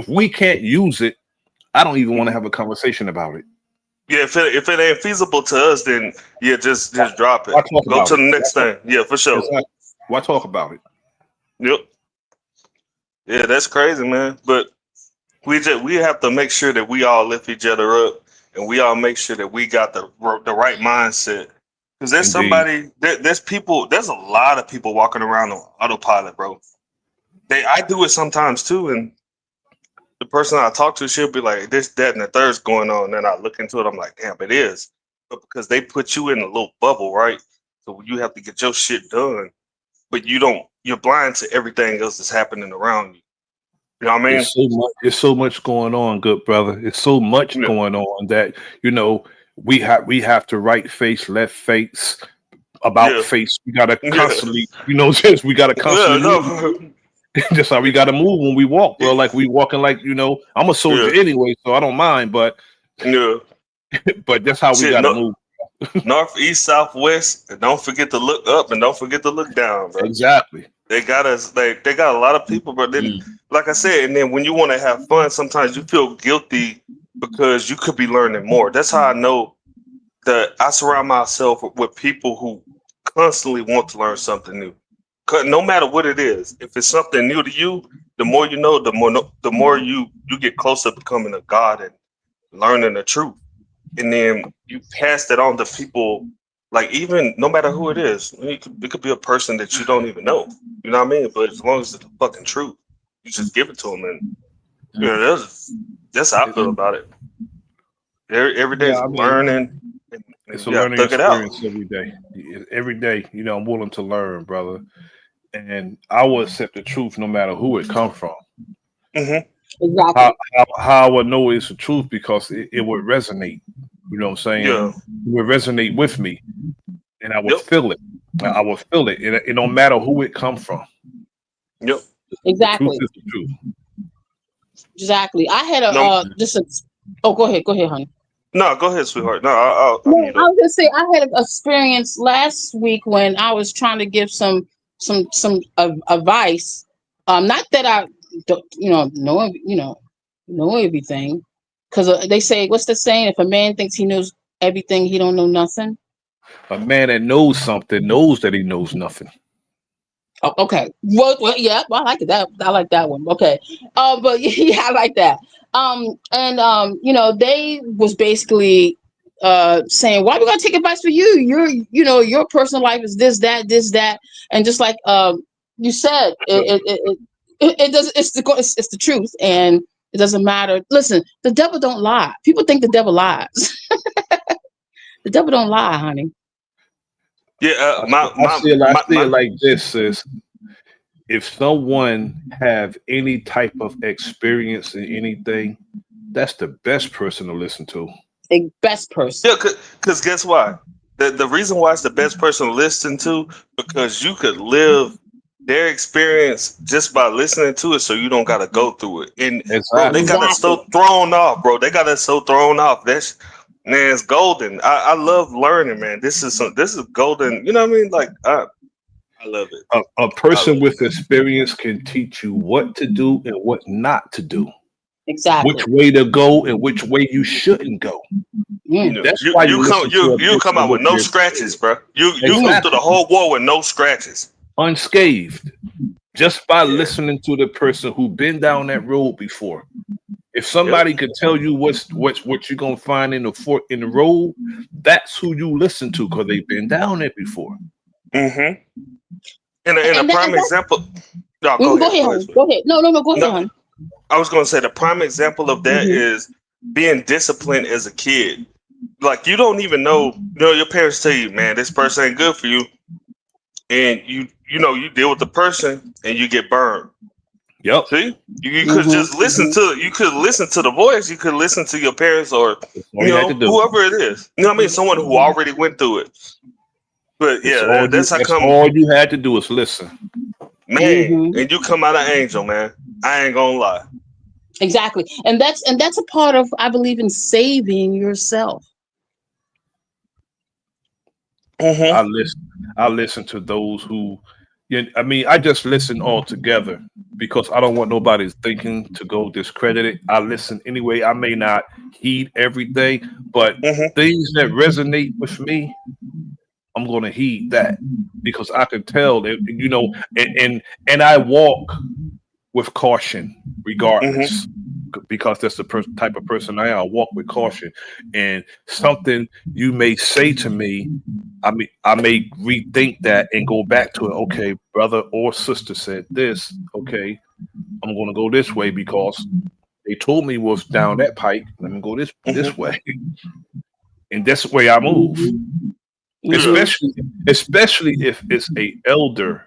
we can't use it, I don't even want to Mhm. have a conversation about it. Yeah, if it ain't feasible to us, then yeah, Why, just drop it. why talk Go about to it? the next thing. Yeah, for sure. Exactly. Why talk about it? Yep. Yeah, that's crazy, man. But we have to make sure that we all lift each other up, and we all make sure that we got the right mindset. Because Indeed. there's people, there's a lot of people walking around on autopilot, bro. I do it sometimes too, and the person I talk to, she'll be like, this, that, and the third's going on. And then I look into it, I'm like, damn, it is. But because they put you in a little bubble, right? So you have to get your shit done, but you're blind to everything else that's happening around you. You know what I mean? It's so much going on, good brother. It's so much Yeah. going on that we have to right face, left face, about Yeah. face. We gotta Yeah. constantly, just we gotta Yeah. constantly move. No. Just how we gotta move when we walk, bro. Like we walking like, I'm a soldier Yeah. anyway, so I don't mind, but Yeah. that's how we Shit. gotta No. move. North, east, south, west. And don't forget to look up and don't forget to look down, bro. Exactly. They got us. They got a lot of people, but then, Mm. like I said, and then when you want to have fun, sometimes you feel guilty because you could be learning more. That's how I know that I surround myself with people who constantly want to learn something new. No matter what it is, if it's something new to you, the more you know, the more you get closer to becoming a god and learning the truth. And then you pass that on to people, like even no matter who it is. It could be a person that you don't even know. You know what I mean? But as long as it's the fucking truth, you just give it to them, and that's how I feel It- about it. Every day yeah, is I mean, learning, and it's a you gotta learning thug it out. experience every day. Every day, I'm willing to learn, brother. And I will accept the truth no matter who it come from. Hmm. How, Exactly. how I would know it's the truth because it would resonate. You know what I'm saying? Yeah. It would resonate with me, and I would Yep. feel it. I would feel it. It don't matter who it come from. Yep. The truth Exactly. is the truth. Exactly. I had a No. just a. Oh, go ahead. Go ahead, honey. No, go ahead, sweetheart. No, I'll No, mute I up. was gonna say I had an experience last week when I was trying to give some advice. Not that I don't, know everything, because they say, what's the saying? If a man thinks he knows everything, he don't know nothing. A man that knows something knows that he knows nothing. Oh, okay. Yeah, I like it. I like that one. Okay. But yeah, I like that. And they was basically saying, why we gonna take advice for you? Your personal life is this, that, and just like you said, it does. It's the truth, and it doesn't matter. Listen, the devil don't lie. People think the devil lies. The devil don't lie, honey. Yeah, I, I I see it my like this: is if someone have any type of experience in anything, that's the best person to listen to. The best person. yeah, because guess why? The reason why it's the best person to listen to because you could live their experience just by listening to it, so you don't got to go through it. And bro, they Exactly. got us Exactly. so thrown off, bro. They got us so thrown off. That's man, it's golden. I love learning, man. This is golden. You know what I mean? Like I love it. A I love person it. with experience can teach you what to do and what not to do, which Exactly. way to go and which way you shouldn't go. Mm. Yeah, That's you why you you come listen to a you come person out with with no their scratches, experience. bro. You go through the Exactly. whole war with no scratches. Unscathed. Just by Yeah. listening to the person who been down that road before. If Yep. somebody could tell you what you're gonna find in the road, that's who you listen to because they've been down there before. Mm-hmm. And a And prime that's example. No, go go ahead. ahead, Go ahead, hon. sweet. Go ahead. No, go ahead, No, hon. I was gonna say the prime example of that Hmm. is being disciplined as a kid. Like you don't even know. Your parents tell you, man, this person ain't good for you, and you deal with the person and you get burned. Yep. See, you could Hmm. just listen to the voice. You could listen to your parents or That's all you had to do. whoever it is. You know what I mean? Someone who already went through it. But yeah, that's how That's come, all you had to do is listen. man. Hmm. And you come out an angel, man. I ain't gonna lie. Exactly. And that's a part of, I believe, in saving yourself. Hmm. I listen to those who, yeah, I mean, I just listen altogether because I don't want nobody's thinking to go discredit it. I listen anyway. I may not heed everything, but Hmm. things that resonate with me, I'm going to heed that because I can tell that, and I walk with caution Hmm. regardless because that's the type of person I am. I walk with caution, and something you may say to me, I may rethink that and go back to it. Okay, brother or sister said this. Okay, I'm going to go this way because they told me was down that pike. Let me go this Hmm. way, and that's the way I move. Yeah. Hmm. Especially if it's a elder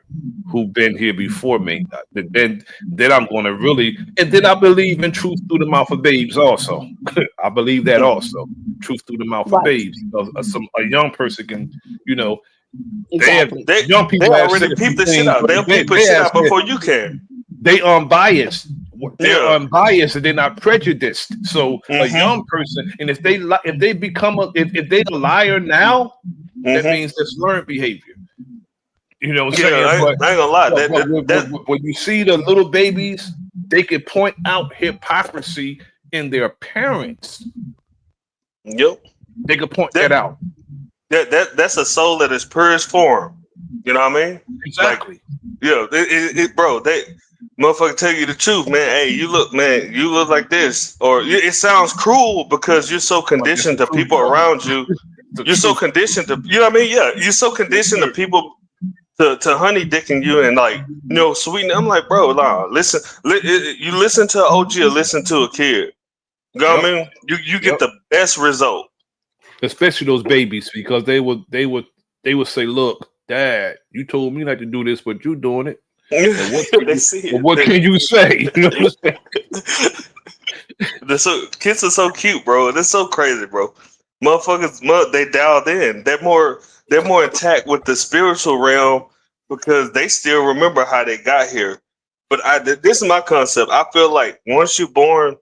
who been here before me. Then I'm going to really, and then I believe in truth through the mouth of babes also. I believe that also, truth through the mouth of Right. babes. Because a young person can, you know, they have Exactly. young They people have said already some peeped the shit things, out. but They'll peep the they shit have out said before you can. they unbiased. They're Yeah. unbiased and they're not prejudiced. So a Hmm. young person, and if they become if they a liar now, that Hmm. means that's learned behavior. You know what I'm Yeah. saying? I ain't gonna lie. When you see the little babies, they can point out hypocrisy in their parents. Yep. They can point That that out. that's a soul at its purest form. You know what I mean? Like, Exactly. yeah, bro. They motherfucker tell you the truth, man. Hey, you look like this, or it sounds cruel because you're so But that's conditioned the to truth, people though. around you. The You're so truth. conditioned to, you know what I mean? Yeah, you're so conditioned to people to honey dicking you and like sweeten. I'm like, bro, nah, listen. You listen to an OG or listen to a kid. You know what Yep. I mean? You get Yep. the best result. Especially those babies, because they would say, "Look, Dad, you told me not to do this, but you doing it." And They see what it. can you say? You know what I'm saying? Kids are so cute, bro. They're so crazy, bro. Motherfuckers, they dialed in. They're more intact with the spiritual realm because they still remember how they got here. But this is my concept. I feel like once you're born,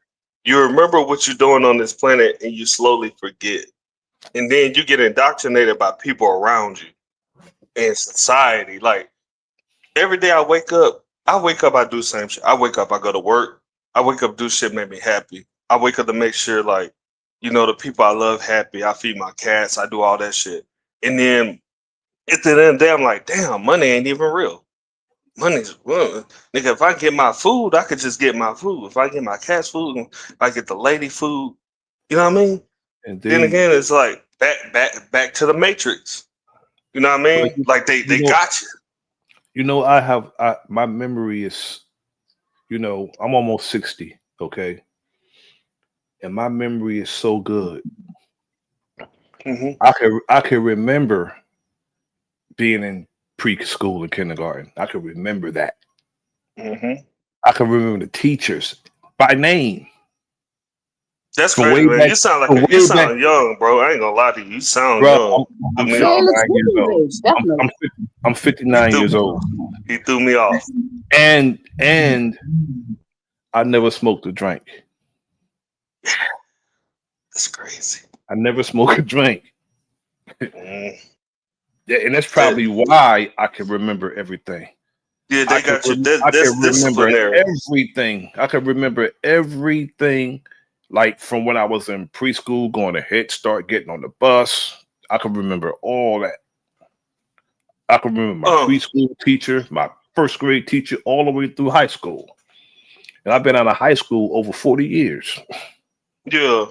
You remember what you're doing on this planet, and you slowly forget, and then you get indoctrinated by people around you and society. Like every day I wake up, I do the same shit. I wake up, I go to work. I wake up, do shit make me happy. I wake up to make sure, like, the people I love happy. I feed my cats. I do all that shit. And then at the end of the day, I'm like, damn, money ain't even real. Money's nigga. If I get my food, I could just get my food. If I get my cat's food, if I get the lady food, you know what I mean? Then Indeed. again, it's like back to the Matrix. You know what I But mean? Like they you know, got you. My memory is, I'm almost 60, okay? And my memory is so good. Hmm. I can remember being in preschool and kindergarten. I can remember that. Hmm. I can remember the teachers by name That's from crazy, way man. back, You way back. sound young, bro. I ain't gonna lie to you. You sound Bro, young. Threw I'm me Yeah, it off. looks 59 years good old. his age, definitely. I'm He 59 threw years old, he threw me off. and I never smoked a drink. That's crazy. I never smoked a drink. Mm. Yeah, and that's They, probably why I can remember everything. yeah, they got you. I can That's remember disciplinary. everything. I can remember everything, like from when I was in preschool, going to Head Start, getting on the bus. I can remember all that. I can remember my Um, preschool teacher, my first grade teacher, all the way through high school. And I've been out of high school over 40 years. yeah.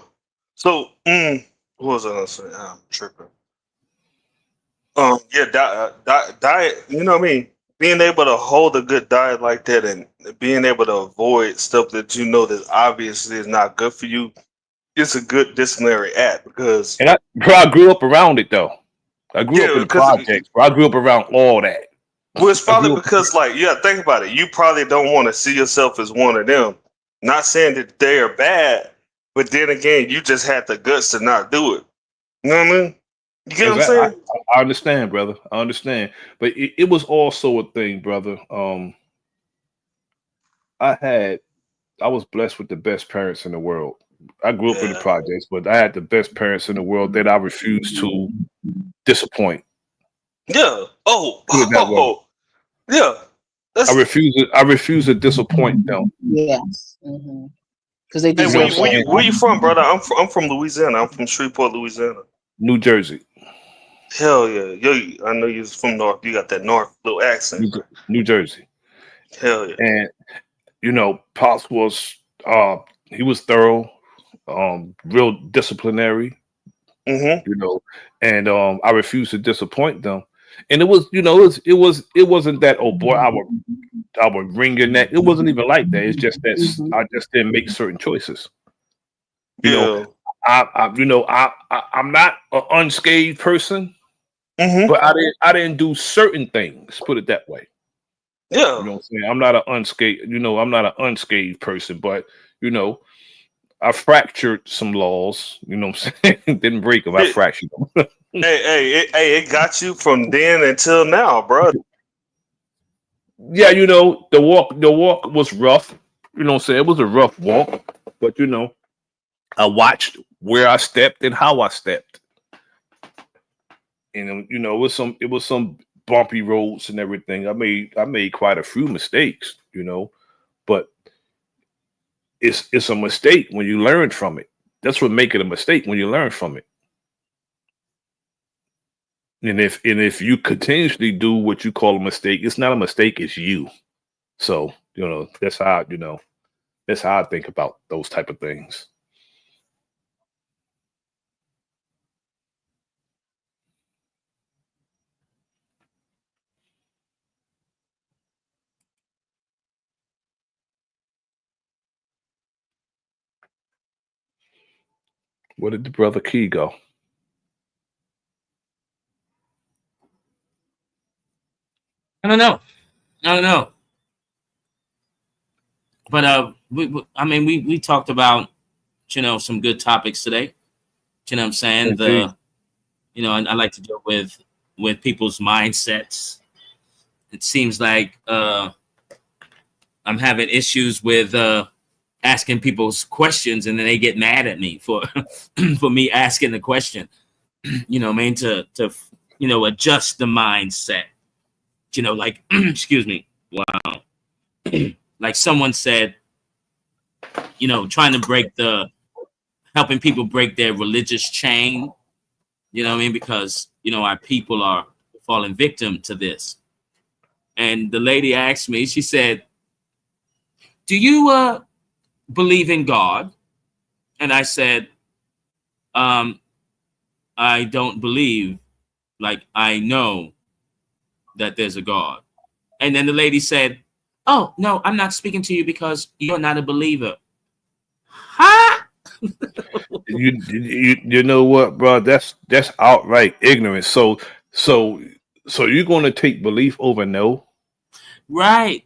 So, what was I gonna say? I'm tripping. Yeah, diet. You know what I mean? Being able to hold a good diet like that, and being able to avoid stuff that that obviously is not good for you, it's a good disciplinary act because And I grew up around it though. I grew up yeah, in the because projects, bro. I grew up around all that. well, it's I probably grew up. because like yeah, think about it. You probably don't want to see yourself as one of them. Not saying that they are bad, but then again, you just had the guts to not do it. You know what I mean? You get what I'm Exactly. saying? I understand, brother. I understand, but it was also a thing, brother. I had I was blessed with the best parents in the world. I grew up in the Yeah. projects, but I had the best parents in the world that I refused to disappoint. Yeah. Oh. Put it that way. Oh. Yeah. That's. I refuse to disappoint them. Yes, because they Hey, You know deserve what I'm better. saying? where you from, brother? I'm from Louisiana. I'm from Shreveport, Louisiana. New Jersey, Hell yeah. Yo, I know you're from North. You got that North little accent. New Jersey, Hell yeah. and Pops was he was thorough, real disciplinary. Mm-hmm. You know, and I refused to disappoint them. And it was, it wasn't that, oh boy, I would wring your neck. It wasn't even like that. It's just that Mhm. I just didn't make certain choices. You know, Yeah. I'm not an unscathed person, Mm-hmm. but I didn't do certain things. Put it that way. You Yeah. know what I'm saying? I'm not an unscathed. I'm not an unscathed person, but you know, I fractured some laws. You know what I'm saying? Didn't break them. I It, fractured them. it got you from then until now, bro. Yeah, the walk was rough. You know what I'm saying? It was a rough walk, but I watched where I stepped and how I stepped. And it was some bumpy roads and everything. I made quite a few mistakes, but it's a mistake when you learn from it. That's what make it a mistake, when you learn from it. And if you continuously do what you call a mistake, it's not a mistake, it's you. So, that's how I think about those type of things. Where did the brother Key go? I don't know. I don't know. But I mean, we talked about some good topics today. You know what I'm saying? Indeed. I like to deal with people's mindsets. It seems like I'm having issues with asking people's questions, and then they get mad at me for for me asking the question. You know, I mean, to adjust the mindset. You know, like excuse me. Wow. Like someone said, you know, trying to helping people break their religious chain. You know what I mean? Because, you know, our people are falling victim to this. And the lady asked me, she said, do you believe in God? And I said, I don't believe, like, I know that there's a God. And then the lady said, oh, no, I'm not speaking to you because you're not a believer. Huh? You know what, bro? That's outright ignorance. So you're going to take belief over no? Right.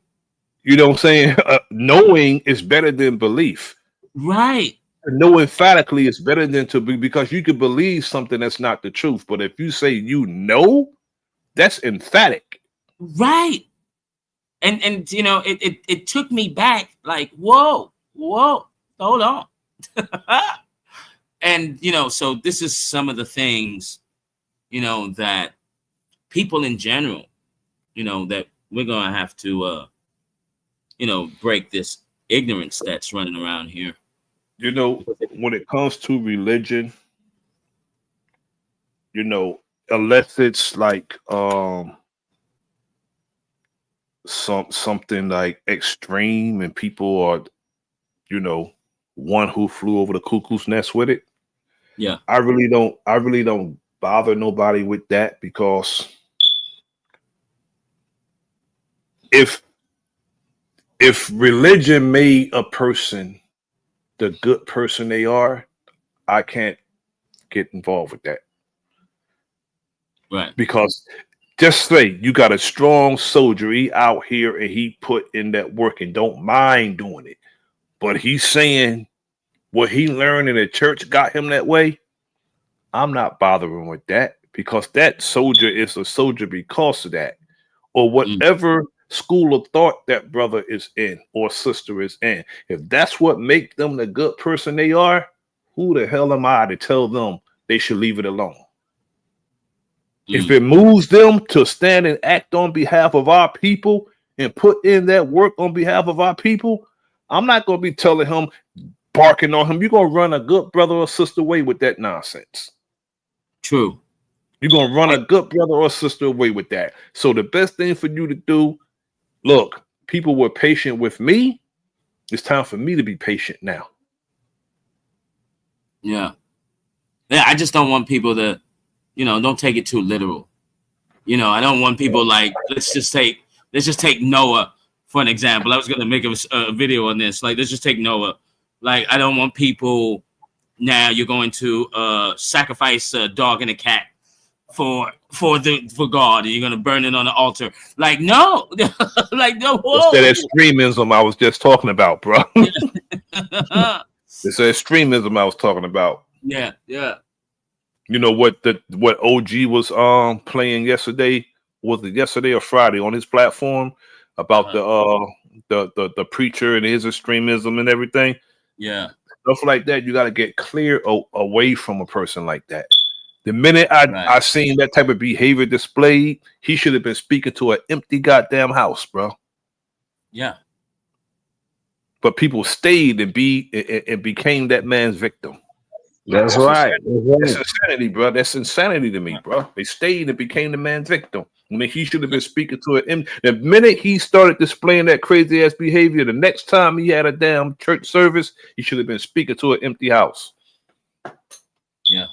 You know what I'm saying? Knowing is better than belief. Right. Know emphatically is better than to be, because you could believe something that's not the truth. But if you say you know, that's emphatic. Right. And you know, it took me back like, whoa, hold on. And you know, so this is some of the things, you know, that people in general, you know, that we're gonna have to you know, break this ignorance that's running around here. You know, when it comes to religion, you know, unless it's like something like extreme and people are, you know, one who flew over the cuckoo's nest with it. Yeah. I really don't bother nobody with that, because if religion made a person the good person they are, I can't get involved with that. Right. Because just say you got a strong soldier, he out here and he put in that work and don't mind doing it. But he's saying what he learned in the church got him that way. I'm not bothering with that, because that soldier is a soldier because of that, or whatever school of thought that brother is in or sister is in. If that's what makes them the good person they are, who the hell am I to tell them they should leave it alone? If it moves them to stand and act on behalf of our people and put in that work on behalf of our people, I'm not going to be telling him, barking on him, you're going to run a good brother or sister away with that nonsense. True. You're going to run a good brother or sister away with that. So the best thing for you to do, look, people were patient with me. It's time for me to be patient now. Yeah. Yeah, I just don't want people to, you know, don't take it too literal. You know, I don't want people like, let's just take Noah for an example. I was going to make a video on this. Like, let's just take Noah. Like, I don't want people, now you're going to sacrifice a dog and a cat for God, and you're going to burn it on the altar. Like, no. Like, no. Whoa. It's that extremism I was just talking about, bro. It's the extremism I was talking about. Yeah, yeah. You know what OG was playing yesterday? Was it yesterday or Friday on his platform about the preacher and his extremism and everything? Yeah. Stuff like that, you got to get clear away from a person like that. The minute I seen that type of behavior displayed, he should have been speaking to an empty goddamn house, bro. Yeah. But people stayed and became that man's victim. That's right. That's insanity, bro. That's insanity to me, bro. They stayed and became the man's victim. I mean, he should have been speaking to it. The minute he started displaying that crazy ass behavior, the next time he had a damn church service, he should have been speaking to an empty house. Yeah.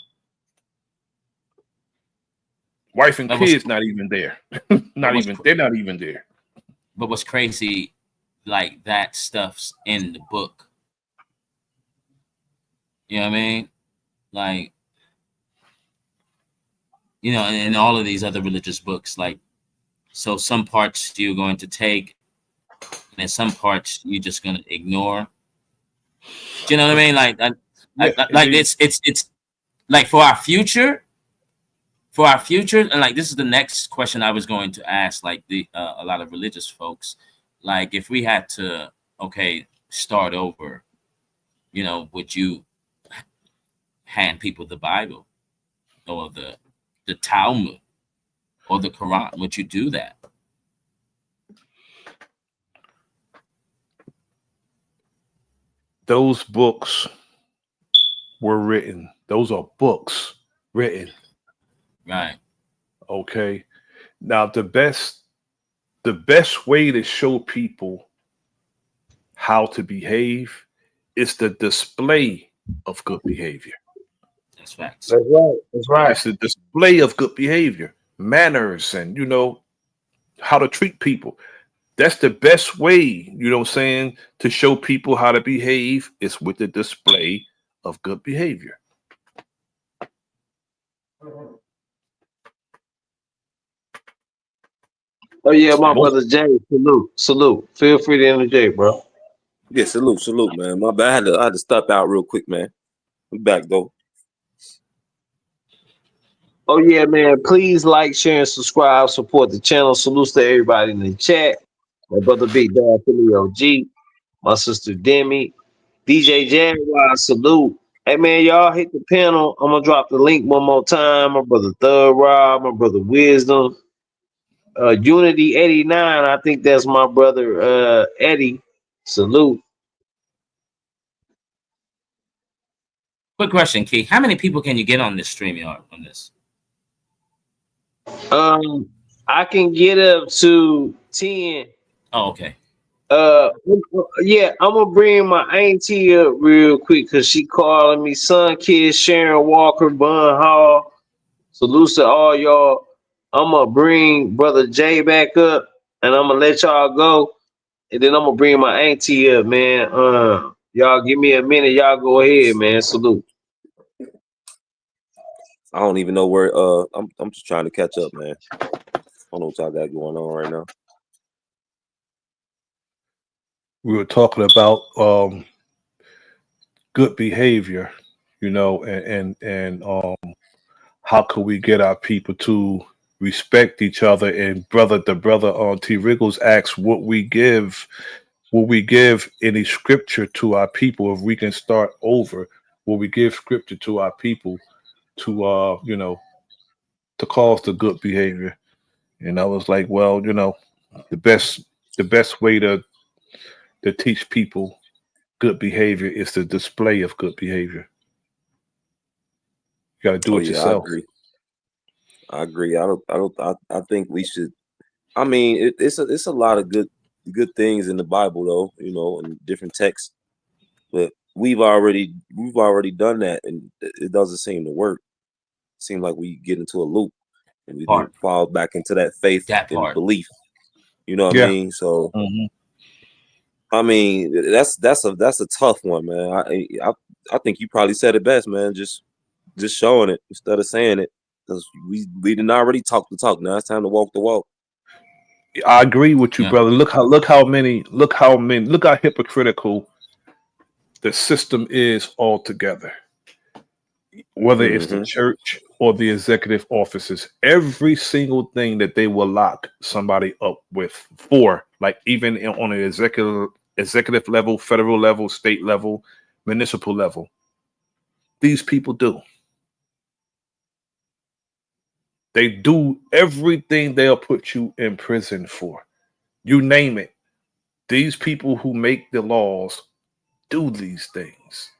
Wife and kids not even there. They're not even there. But what's crazy, like that stuff's in the book. You know what I mean? Like, you know, and all of these other religious books, like, so some parts you're going to take, and some parts you're just going to ignore. Do you know what I mean? Like, like it's like for our future, and like this is the next question I was going to ask, like a lot of religious folks, like if we had to, start over, would you hand people the Bible or the Talmud or the Quran? Would you do that? Those books were written. Those are books written. Right. Okay. Now the best way to show people how to behave is the display of good behavior. That's facts. That's right. That's right. It's the display of good behavior, manners, and how to treat people. That's the best way, what I'm saying, to show people how to behave is with the display of good behavior. Oh yeah, my Most, brother Jay. Salute, salute. Feel free to interject, bro. Yeah, salute, man. My bad. I had to step out real quick, man. I'm back though. Oh yeah, man. Please like, share, and subscribe. Support the channel. Salutes to everybody in the chat. My brother Big Dad Philly OG. My sister Demi. DJ Jaguar. Salute. Hey man, y'all hit the panel. I'm gonna drop the link one more time. My brother Thug Rob. My brother Wisdom. Unity 89. I think that's my brother Eddie. Salute. Quick question, Key. How many people can you get on this StreamYard on this? I can get up to 10. Oh, okay. Yeah, I'm gonna bring my auntie up real quick because she calling me son, kid, Sharon Walker, Bun Hall. Salute to all y'all. I'm gonna bring brother Jay back up, and I'm gonna let y'all go, and then I'm gonna bring my auntie up, man. Y'all give me a minute. Y'all go ahead, man. Salute. I don't even know where. I'm just trying to catch up, man. I don't know what y'all got going on right now. we were talking about good behavior, and how could we get our people to respect each other? And the brother on T Wriggles asks, will we give any scripture to our people if we can start over? Will we give scripture to our people to to cause the good behavior? And I was like, well, the best way to teach people good behavior is the display of good behavior. You got to do Oh it yeah, I yourself. agree. I agree. I think we should. I mean, it's a lot of good things in the Bible, though. In different texts. But we've already done that, and it doesn't seem to work. It seems like we get into a loop, and we Part. fall back into that faith That and part. belief. You know what I Yeah. mean? So Mhm. I mean, that's a tough one, man. I think you probably said it best, man. Just showing it instead of saying it, because we didn't already talk the talk. Now it's time to walk the walk. I agree with you, Yeah. brother. Look how hypocritical the system is altogether. Whether it's the Hmm. church or the executive offices, every single thing that they will lock somebody up with for, like even on an executive level, federal level, state level, municipal level, these people do. They do everything they'll put you in prison for. You name it. These people who make the laws do these things.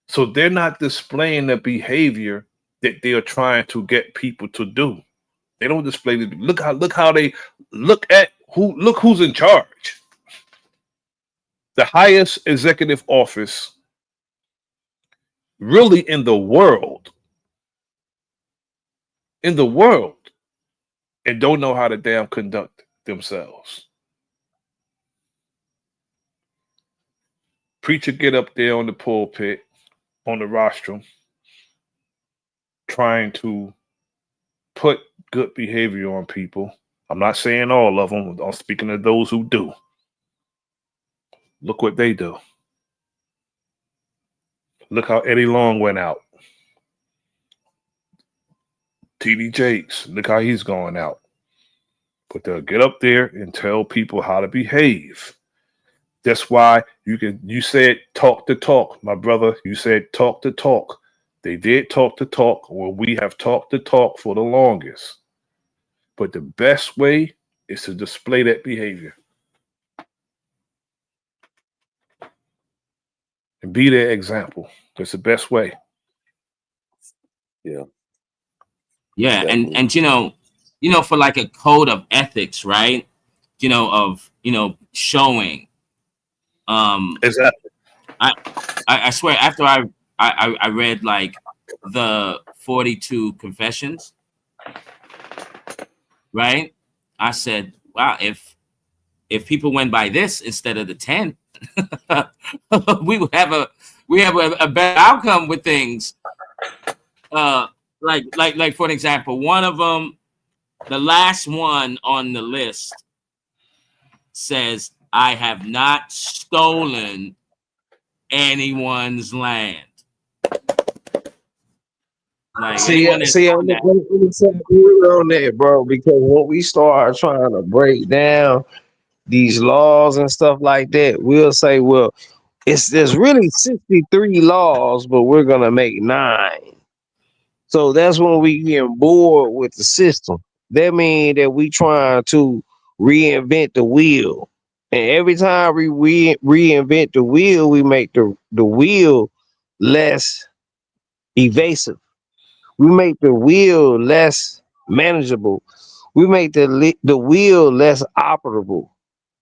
So they're not displaying the behavior that they are trying to get people to do. They don't display the look how they look who's in charge. The highest executive office really in the world, and don't know how to damn conduct themselves. Preacher get up there on the pulpit, on the rostrum, trying to put good behavior on people. I'm not saying all of them. I'm speaking of those who do. Look what they do. Look how Eddie Long went out. TD Jakes, look how he's going out. But they'll get up there and tell people how to behave. That's why you said talk the talk, my brother. You said talk the talk. They did talk the talk, or we have talked the talk for the longest. But the best way is to display that behavior and be their example. That's the best way. Yeah, Yeah, definitely. and for like a code of ethics, right? Of showing. Exactly. I I swear after I read like the 42 confessions, right? I said, wow, if people went by this instead of the 10, we would have a better outcome with things. Uh, like for an example, one of them, the last one on the list says, "I have not stolen anyone's land." Like See, anyone that's see, doing that. I'm on that, bro. Because when we start trying to break down these laws and stuff like that, we'll say, well, there's really 63 laws, but we're gonna make 9. So that's when we get bored with the system. That means that we trying to reinvent the wheel. And every time we reinvent the wheel, we make the wheel less evasive. We make the wheel less manageable. We make the wheel less operable.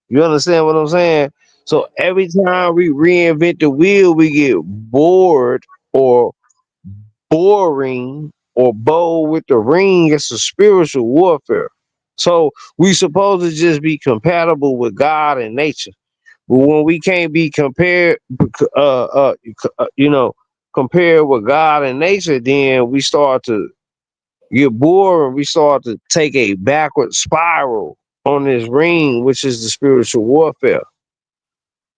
You understand what I'm saying? So every time we reinvent the wheel, we get bored or boring or bow with the ring. It's a spiritual warfare. So we supposed to just be compatible with God and nature. But when we can't be compared with God and nature, then we start to get bored and we start to take a backward spiral on this ring, which is the spiritual warfare.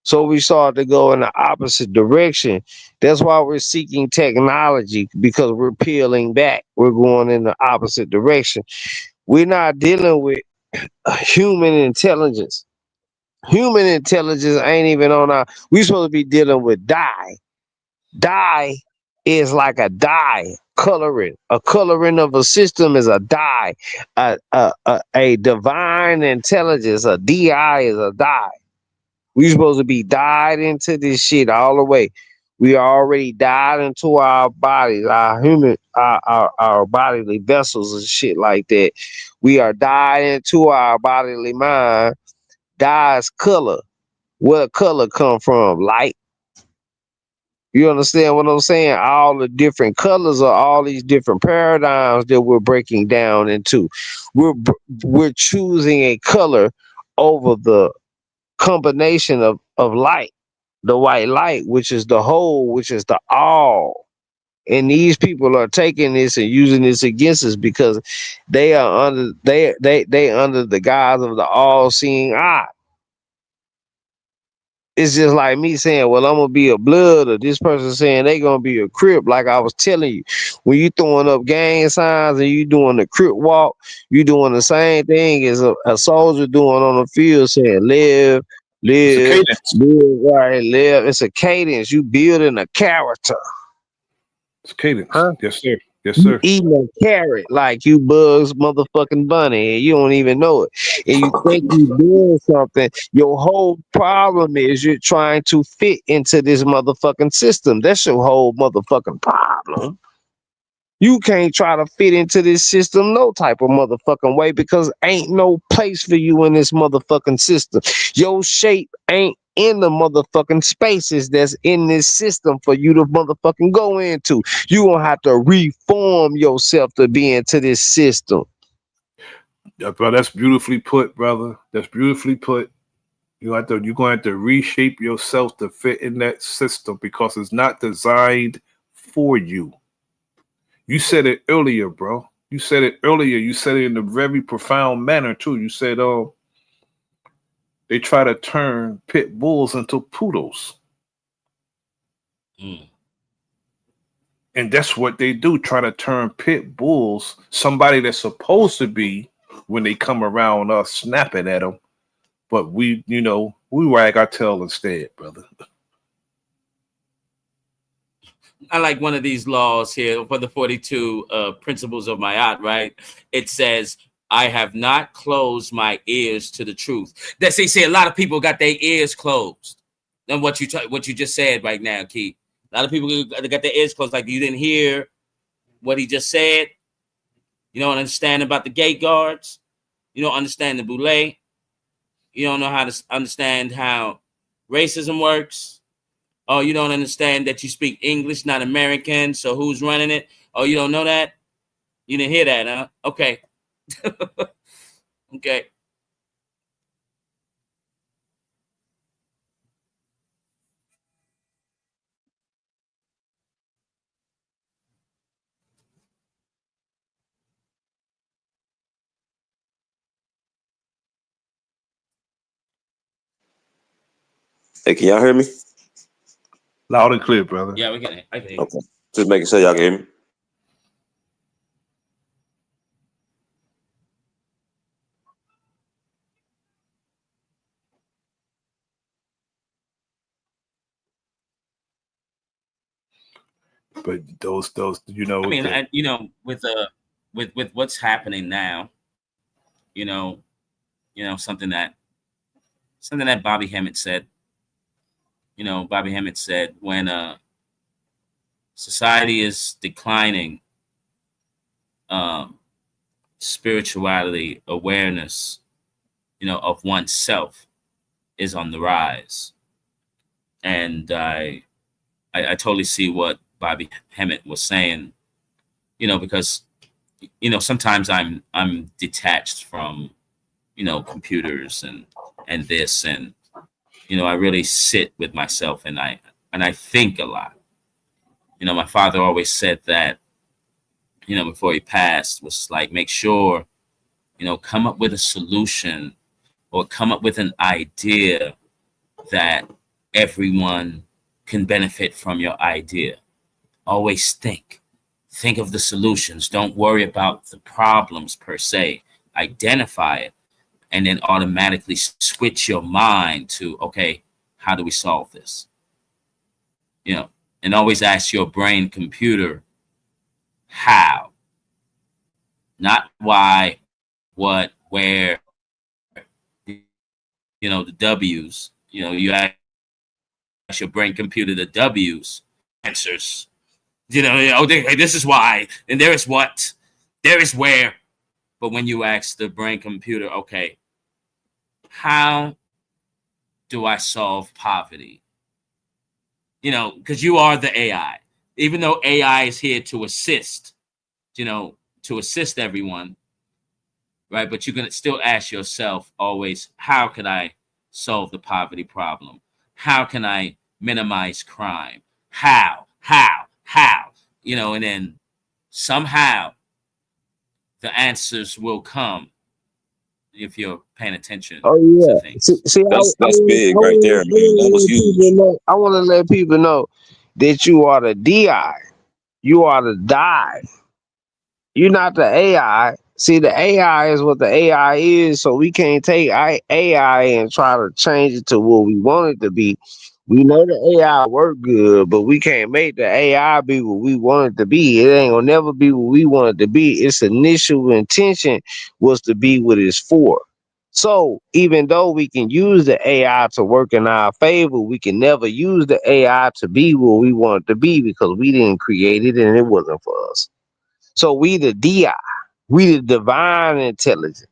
So we start to go in the opposite direction. That's why we're seeking technology because we're peeling back. We're going in the opposite direction. We're not dealing with human intelligence. Human intelligence ain't even on our. We're supposed to be dealing with dye. Dye is like a dye coloring. A coloring of a system is a dye. A divine intelligence, a DI is a dye. We supposed to be died into this shit all the way. We already died into our bodies, our human, our bodily vessels and shit like that. We are died into our bodily mind. Dye's color. Where color come from? Light. You understand what I'm saying? All the different colors are all these different paradigms that we're breaking down into. We're choosing a color over the combination of light, the white light, which is the whole, which is the all. And these people are taking this and using this against us because they are they under the guise of the all seeing eye. It's just like me saying, well, I'm gonna be a blood, or this person saying they gonna be a crip. Like I was telling you, when you throwing up gang signs and you doing the crip walk, you doing the same thing as a soldier doing on the field, saying live, It's a live, cadence. live, right, live. It's a cadence. You building a character. It's a cadence. Huh? Yes, sir. Yes, You sir. eating a carrot like you Bugs motherfucking Bunny and you don't even know it. And you think you doing something. Your whole problem is you're trying to fit into this motherfucking system. That's your whole motherfucking problem. You can't try to fit into this system no type of motherfucking way because ain't no place for you in this motherfucking system. Your shape ain't in the motherfucking spaces that's in this system for you to motherfucking go into. You gonna have to reform yourself to be into this system. Yeah, bro, that's beautifully put, brother. That's beautifully put. You're going to have to reshape yourself to fit in that system because it's not designed for you. You said it earlier, bro. You said it earlier. You said it in a very profound manner too. You said, "Oh, they try to turn pit bulls into poodles," Mm. and that's what they do. Try to turn pit bulls, somebody that's supposed to be when they come around us snapping at them, but we, we wag our tail instead, brother. I like one of these laws here for the 42 principles of Mayat, right? It says, I have not closed my ears to the truth. That's they say a lot of people got their ears closed. And what you just said right now, Keith. A lot of people got their ears closed, like you didn't hear what he just said. You don't understand about the gate guards. You don't understand the Boule. You don't know how to understand how racism works. Oh, you don't understand that you speak English, not American. So who's running it? Oh, you don't know that? You didn't hear that, huh? Okay. Okay. Hey, can y'all hear me? Loud and clear, brother. Yeah, we can. I can. Okay. Just making sure y'all can hear me. But those, I mean, with what's happening now, you know, something that Bobby Hemmett said. Bobby Hemmett said when society is declining, um, spirituality, awareness, of oneself is on the rise. And I totally see what Bobby Hemmett was saying, because, sometimes I'm detached from, computers and this, and, I really sit with myself and I think a lot. My father always said that, before he passed, was like, make sure, come up with a solution or come up with an idea that everyone can benefit from your idea. Always think of the solutions. Don't worry about the problems per se. Identify it and then automatically switch your mind to, okay, how do we solve this? And always ask your brain computer how, not why, what, where, the W's. You ask your brain computer the W's answers. This is why, and there is what, there is where. But when you ask the brain computer, okay, how do I solve poverty? Because you are the AI. Even though AI is here to assist, to assist everyone, right? But you can still ask yourself always, how can I solve the poverty problem? How can I minimize crime? How? And then somehow the answers will come if you're paying attention Oh to yeah. See, things. see That's big right there, man. That was huge. I want to let people know that you are the DI. You are the die. You're not the AI. See, the AI is what the AI is, so we can't take AI and try to change it to what we want it to be. We know the AI work good, but we can't make the AI be what we want it to be. It ain't gonna never be what we want it to be. Its initial intention was to be what it's for. So even though we can use the AI to work in our favor, we can never use the AI to be what we want it to be because we didn't create it and it wasn't for us. So we the DI, we the divine intelligence.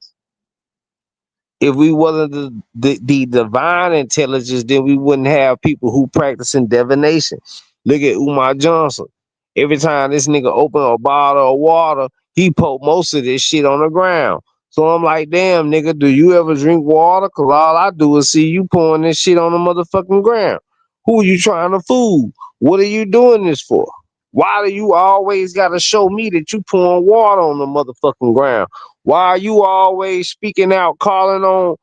If we wasn't the divine intelligence, then we wouldn't have people who practicing divination. Look at Umar Johnson. Every time this nigga open a bottle of water, he poke most of this shit on the ground. So I'm like, damn, nigga, do you ever drink water? Cause all I do is see you pouring this shit on the motherfucking ground. Who are you trying to fool? What are you doing this for? Why do you always gotta show me that you pouring water on the motherfucking ground? Why are you always speaking out, calling on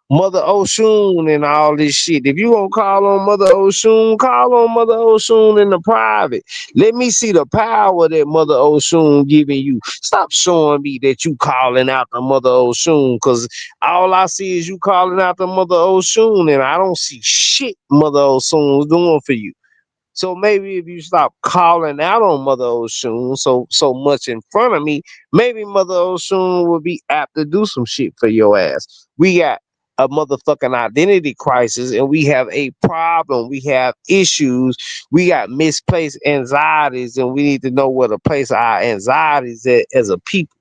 Mother Oshun and all this shit. If you gonna call on Mother Oshun, call on Mother Oshun in the private. Let me see the power that Mother Oshun giving you. Stop showing me that you calling out the Mother Oshun, because all I see is you calling out the Mother Oshun, and I don't see shit Mother Oshun's doing for you. So maybe if you stop calling out on Mother Oshun so much in front of me, maybe Mother Oshun will be apt to do some shit for your ass. We got a motherfucking identity crisis, and we have a problem. We have issues. We got misplaced anxieties, and we need to know where to place our anxieties at as a people.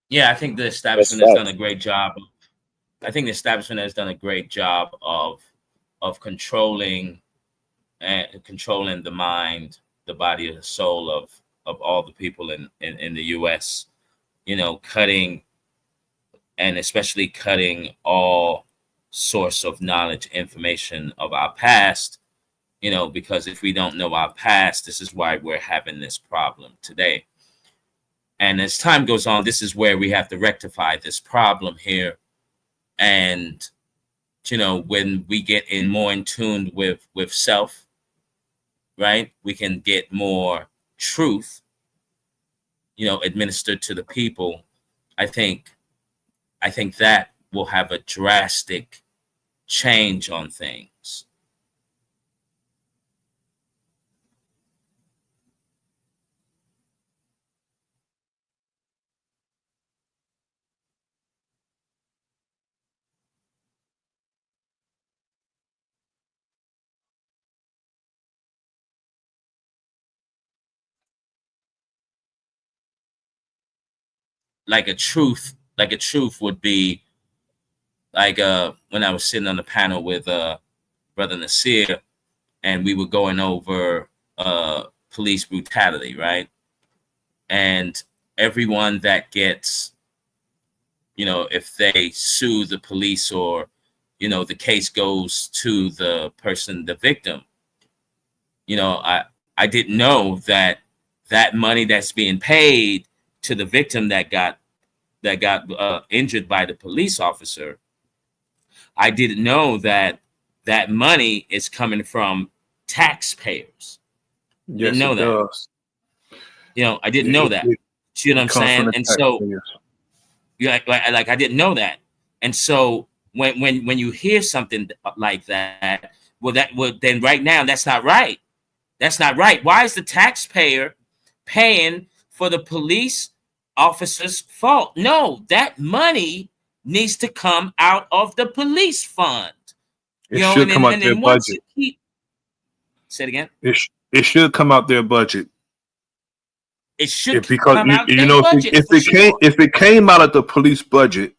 Yeah, I think the That's establishment has fact. done a great job. I think the establishment has done a great job of controlling the mind, the body, and the soul of all the people in the U.S. Cutting, and especially cutting all source of knowledge, information of our past. Because if we don't know our past, this is why we're having this problem today. And as time goes on, this is where we have to rectify this problem here. And when we get more in tune with self, right, we can get more truth, administered to the people. I think that will have a drastic change on things. Like a truth would be like when I was sitting on the panel with Brother Nasir, and we were going over police brutality, right? And everyone that gets, if they sue the police, or the case goes to the person, the victim, I didn't know that money that's being paid to the victim that got injured by the police officer, I didn't know that money is coming from taxpayers. Didn't Yes, know it that. does. I didn't know It, that. it, See what it I'm comes from saying? the And so, taxpayers. like I didn't know that. And so when you hear something like that, then right now that's not right. That's not right. Why is the taxpayer paying for the police officer's fault? No, that money needs to come out of the police fund. It should come out And their then once budget. it keep say it again. It should come out their budget. It should Because come out you their know budget for sure. if it came out of the police budget,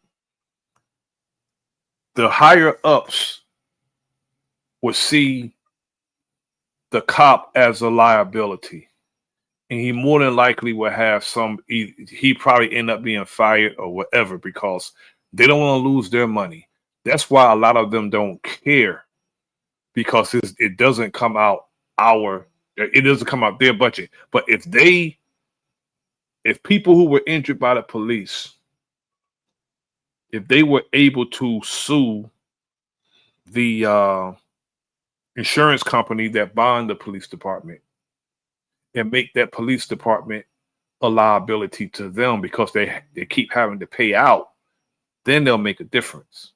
the higher ups would see the cop as a liability, and he more than likely will have he probably end up being fired or whatever, because they don't want to lose their money. That's why a lot of them don't care, because it doesn't come out it doesn't come out their budget. But if people who were injured by the police, if they were able to sue the insurance company that bond the police department, and make that police department a liability to them because they keep having to pay out, then they'll make a difference.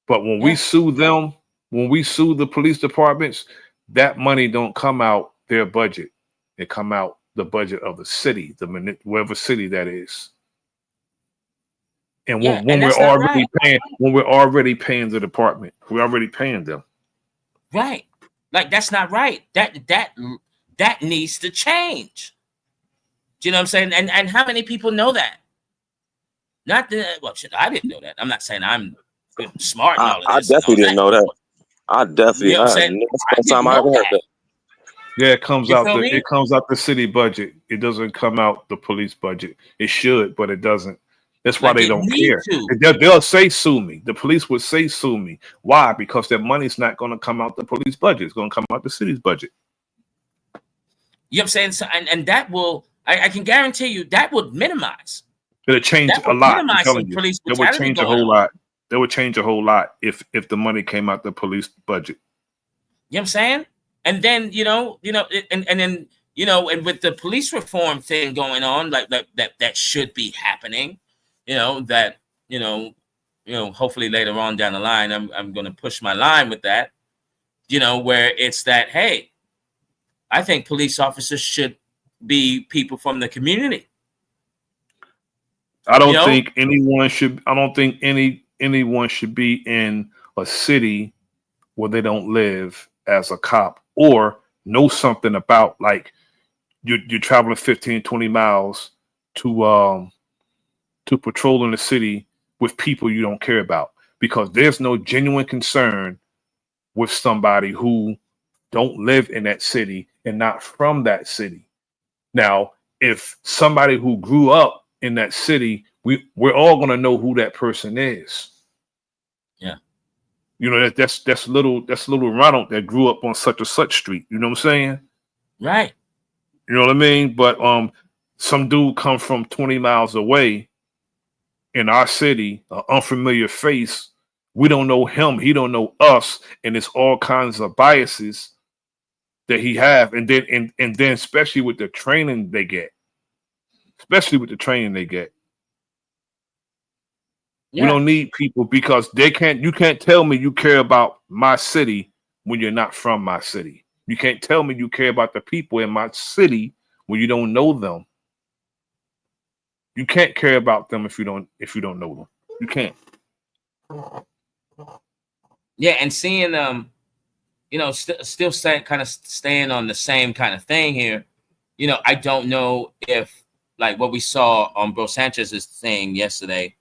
But when we Yeah. sue them, when we sue the police departments, that money don't come out their budget. It come out the budget of the city, whatever city that is. And Yeah. when And we're that's not right. already paying the department, we're already paying them. Right. Like that's not right. That needs to change. Do you know what I'm saying? And how many people know that? Not that, well, shit, I didn't know that. I'm not saying I'm good and smart and all of I this and definitely all didn't that. know that. I You definitely, know what I'm I, saying? that's I the first didn't time I ever know heard that. that. Yeah, it comes You out feel me? the city budget. It doesn't come out the police budget. It should, but it doesn't. That's why Like they it don't need care. to. They'll say sue me. The police would say sue me. Why? Because their money's not going to come out the police budget. It's going to come out the city's budget. You know what I'm saying? So, and that will I can guarantee you that would minimize. It'll change That a would lot. I'm minimize some telling you, police it would brutality change a going whole on. lot. That would change a whole lot if the money came out the police budget. You know what I'm saying? And then and then and with the police reform thing going on, like that should be happening. That hopefully later on down the line, I'm going to push my line with that. Where it's that, hey, I think police officers should be people from the community. I don't think anyone should. I don't think anyone should be in a city where they don't live as a cop or know something about, like you're traveling 15, 20 miles to patrol in the city with people you don't care about, because there's no genuine concern with somebody who don't live in that city and not from that city. Now, if somebody who grew up in that city, we're all gonna know who that person is. Yeah. That's little Ronald that grew up on such and such street. You know what I'm saying? Right. You know what I mean? But some dude come from 20 miles away in our city, an unfamiliar face. We don't know him. He don't know us, and it's all kinds of biases that he have, and then especially with the training they get, Yeah. We don't need people, because you can't tell me you care about my city when you're not from my city. You can't tell me you care about the people in my city when you don't know them. You can't care about them if you don't know them. You can't. Yeah, and seeing still kind of staying on the same kind of thing here. I don't know if, like what we saw on Bro Sanchez's thing yesterday,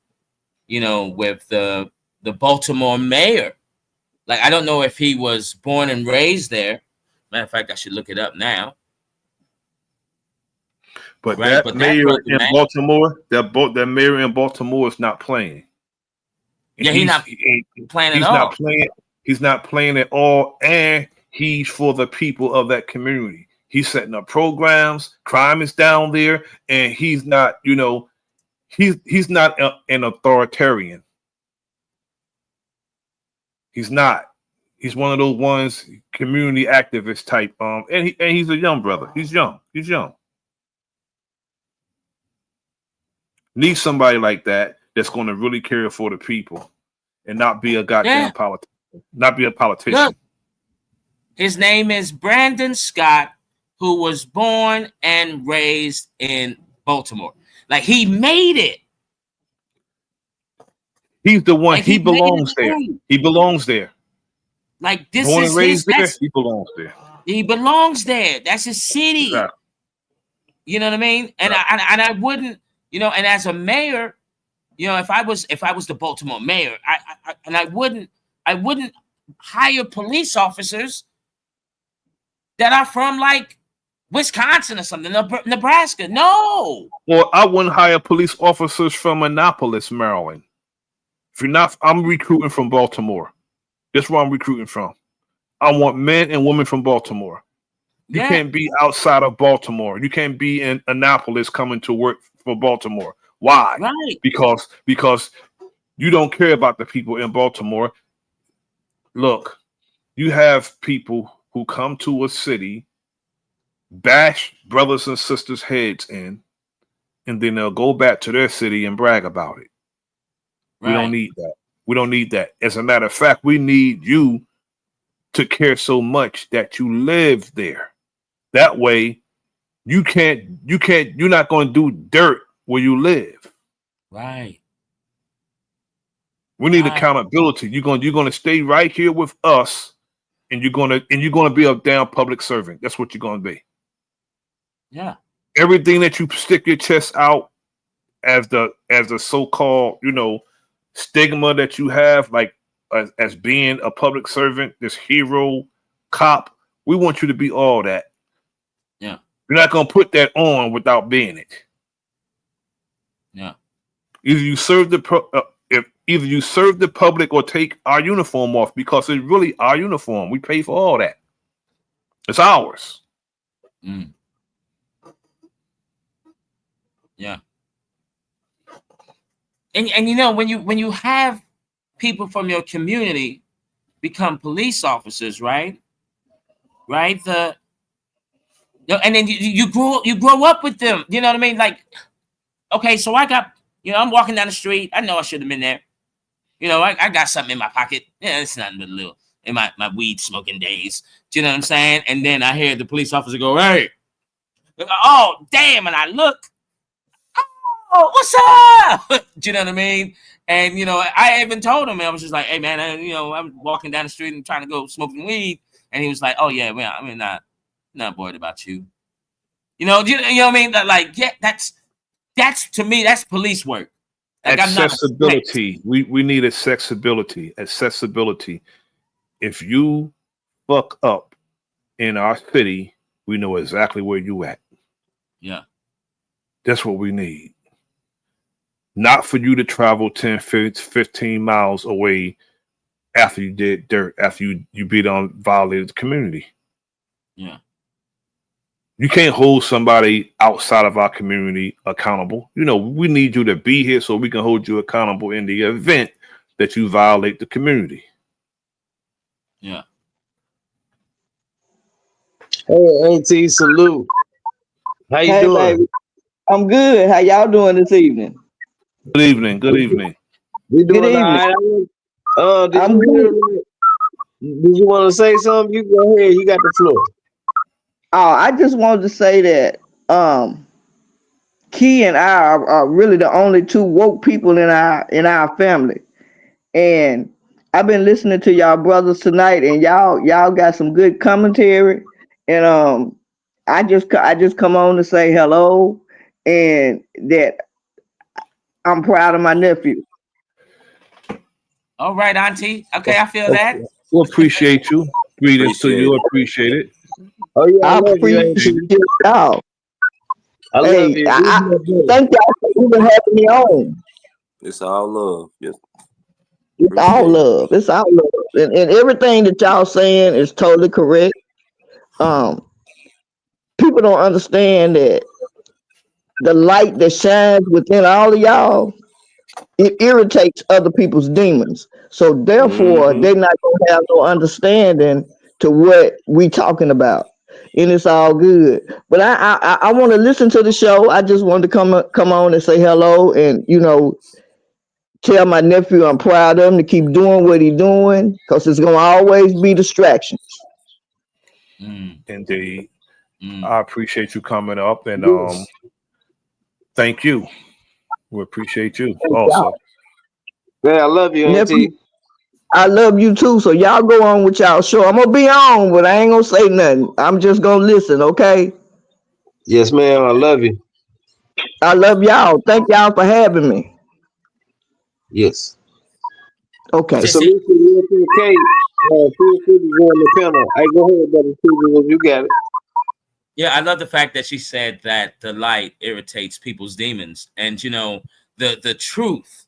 with the Baltimore mayor. Like, I don't know if he was born and raised there. Matter of fact, I should look it up now. But right? that mayor in Baltimore, that mayor in Baltimore is not playing. And he's not playing at all. He's not playing at all, and he's for the people of that community. He's setting up programs. Crime is down there, and he's not, he's not an authoritarian. He's not. He's one of those ones, community activist type. And he's a young brother. He's young. Need somebody like that that's going to really care for the people and not be a goddamn politician. Not be a politician. Look, his name is Brandon Scott, who was born and raised in Baltimore. Like, he made it. He's the one. Like, he belongs there. He belongs there. Like, this born is and raised his. There, he belongs there. He belongs there. That's his city. Exactly. You know what I mean? And I wouldn't, and as a mayor, if I was the Baltimore mayor, I wouldn't hire police officers that are from, like, Wisconsin or something, Nebraska. No. Or I wouldn't hire police officers from Annapolis, Maryland. If you're not, I'm recruiting from Baltimore. That's where I'm recruiting from. I want men and women from Baltimore. You can't be outside of Baltimore. You can't be in Annapolis coming to work for Baltimore. Why? Right. Because you don't care about the people in Baltimore. Look, you have people who come to a city, bash brothers and sisters' heads in, and then they'll go back to their city and brag about it. Right. We don't need that. We don't need that. As a matter of fact, we need you to care so much that you live there. That way, you're not going to do dirt where you live. Right. We need accountability. You're going to stay right here with us, and you're going to be a damn public servant. That's what you're going to be. Yeah. Everything that you stick your chest out as the so-called, stigma that you have, like as being a public servant, this hero, cop, we want you to be all that. Yeah. You're not going to put that on without being it. Yeah. Either you serve the public or take our uniform off, because it's really our uniform. We pay for all that. It's ours. Mm. Yeah. And you know, when you have people from your community become police officers, right? Right? And then you grow up with them. You know what I mean? Like, okay, so I got, I'm walking down the street. I know I should have been there. I got something in my pocket. Yeah, it's nothing but a little in my weed smoking days. Do you know what I'm saying? And then I hear the police officer go, "Hey, oh damn!" And I look, "Oh, what's up?" Do you know what I mean? And I even told him, I was just like, "Hey man, I'm walking down the street and trying to go smoking weed," and he was like, "Oh yeah, man, I mean, not worried about you." You know what I mean? Like, yeah, that's to me, that's police work. Like, Accessibility. We need accessibility. Accessibility. If you fuck up in our city, we know exactly where you at. Yeah. That's what we need. Not for you to travel 10, 15 miles away after you did dirt, after you beat on violated the community. Yeah. You can't hold somebody outside of our community accountable. We need you to be here so we can hold you accountable in the event that you violate the community. Yeah. Hey, AT, salute. How you doing? Baby. I'm good. How y'all doing this evening? Good evening. Good evening. We doing Good evening. all right. I'm good. Did you want to say something? You go ahead. You got the floor. Oh, I just wanted to say that Key and I are really the only two woke people in our family. And I've been listening to y'all brothers tonight, and y'all got some good commentary. And I just come on to say hello, and that I'm proud of my nephew. All right, Auntie. Okay, I feel that. We'll appreciate you. Greetings to you. Appreciate it. Oh yeah, I I love you, appreciate AT. y'all. I love Hey, you. I thank y'all for even having me on. It's all love. Yes. It's all love. It's all love. And everything that y'all saying is totally correct. Um, People don't understand that the light that shines within all of y'all, it irritates other people's demons. So therefore, they're not gonna have no understanding to what we talking about. And it's all good. But I want to listen to the show. I just wanted to come on and say hello and tell my nephew I'm proud of him to keep doing what he's doing because it's gonna always be distractions. Indeed. I appreciate you coming up and thank you. We appreciate you also. Yeah, I love you, Nephew, AT. I love you too. So y'all go on with y'all show. I'm gonna be on, but I ain't gonna say nothing. I'm just gonna listen, okay? Yes, ma'am. I love you. I love y'all. Thank y'all for having me. Yes. Okay. So, Mr. K, feel free to go on the panel. I go ahead, brother. You got it. Yeah, I love the fact that she said that the light irritates people's demons. And the truth,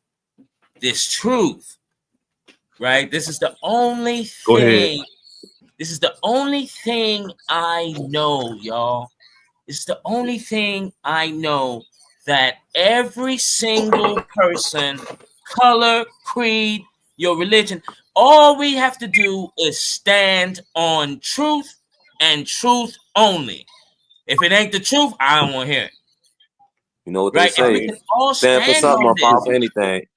this truth, right? This is the only Go ahead. thing. This is the only thing I know, y'all. This is the only thing I know that every single person, color, creed, your religion, all we have to do is stand on truth and truth only. If it ain't the truth, I don't want to hear it. You know what Right? they If we say? can all Stand for stand something on or fall this. for anything.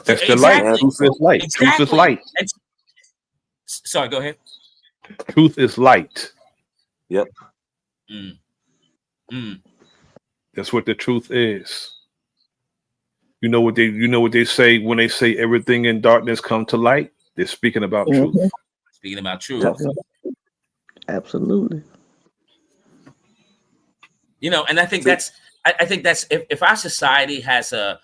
That's the light. Exactly. Truth is light. Truth is light. Sorry, go ahead. Truth is light. Yep. That's what the truth is. You know what they say when they say everything in darkness come to light? They're speaking about truth. Speaking about truth. Yep. Absolutely. And I think that's if our society has a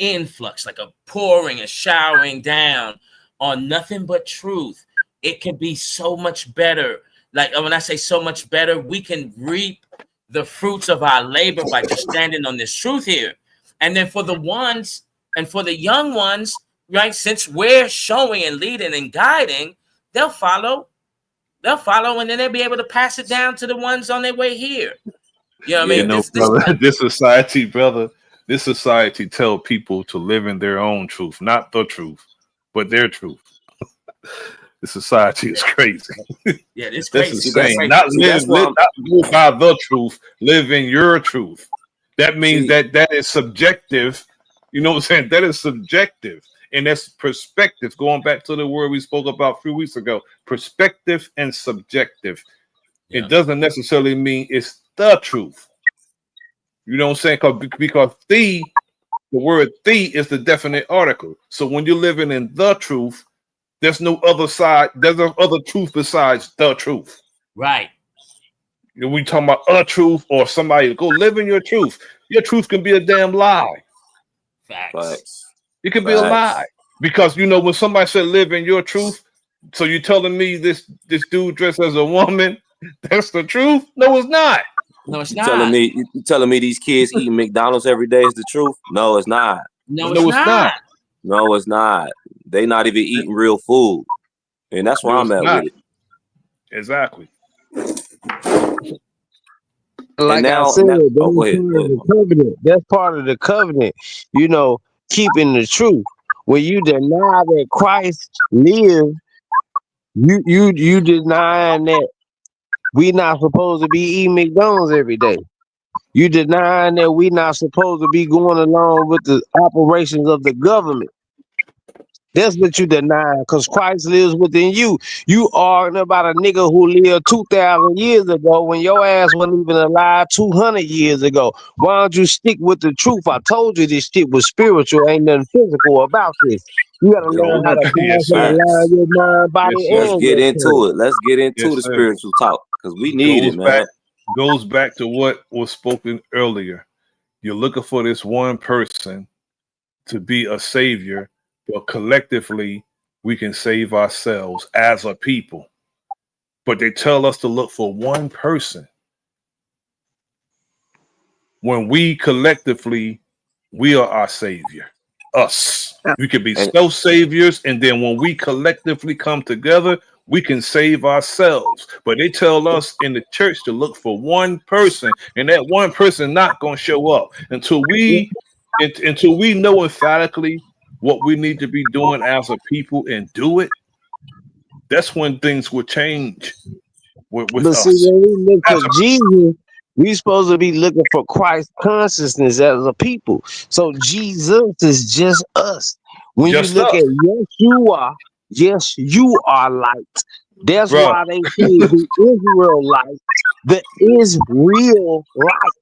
influx, like a pouring, a showering down on nothing but truth, it can be so much better. Like when I say so much better, we can reap the fruits of our labor by just standing on this truth here. And then for the ones and for the young ones, right, since we're showing and leading and guiding, they'll follow, and then they'll be able to pass it down to the ones on their way here. Yeah, I Yeah. mean, You know, this brother, this society, brother, this society tell people to live in their own truth, not the truth, but their truth. The society is crazy. yeah, it's That's crazy. See, It's insane. that's crazy. why I'm Not live by the truth, live in your truth. That means see. that is subjective. You know what I'm saying? That is subjective. And that's perspective. Going back to the word we spoke about a few weeks ago, perspective and subjective. Yeah, It doesn't necessarily mean it's the truth. You know what I'm saying? Because the word "the" is the definite article. So when you're living in the truth, there's no other side. There's no other truth besides the truth. right. You know, we talking about a truth or somebody go live in your truth. Your truth can be a damn lie. Facts. Facts. It can be a lie Facts. because you know when somebody said live in your truth. So you telling me this dude dressed as a woman? That's the truth? No, it's not. No, it's You telling not. me you telling me these kids eating McDonald's every day is the truth? No, it's not. No, it's No, it's not. not. No, it's not. They not even eating real food. And that's where No, I'm it's at not. with it. Exactly. And Like I now, said, that's oh, go part ahead. Go of ahead, the bro. covenant. That's part of the covenant. You know, keeping the truth. When you deny that Christ lived, you denying that we not supposed to be eating McDonald's every day. You denying that we not supposed to be going along with the operations of the government. That's what you denying, because Christ lives within you. You arguing about a nigga who lived 2,000 years ago when your ass wasn't even alive 200 years ago. Why don't you stick with the truth? I told you this shit was spiritual. Ain't nothing physical about this. You got to learn Yo, how to Yes, balance and sir. align facts. your mind, body, Yes, Let's sir. and get your soul. into it. Let's get into Yes, the sir. spiritual talk because we need it, Goes back man. goes back to what was spoken earlier. You're looking for this one person to be a savior, but collectively we can save ourselves as a people. But they tell us to look for one person when we collectively we are our savior. Us. We could be And self-saviors, and then when we collectively come together, we can save ourselves. But they tell us in the church to look for one person, and that one person not gonna show up until we know emphatically what we need to be doing as a people and do it. That's when things will change with But see, us when we look as for a Jesus, we supposed to be looking for Christ consciousness as a people. So Jesus is just us. When you just look us, at yes, you are light. That's bro. why they say the Israelite, the Israel light.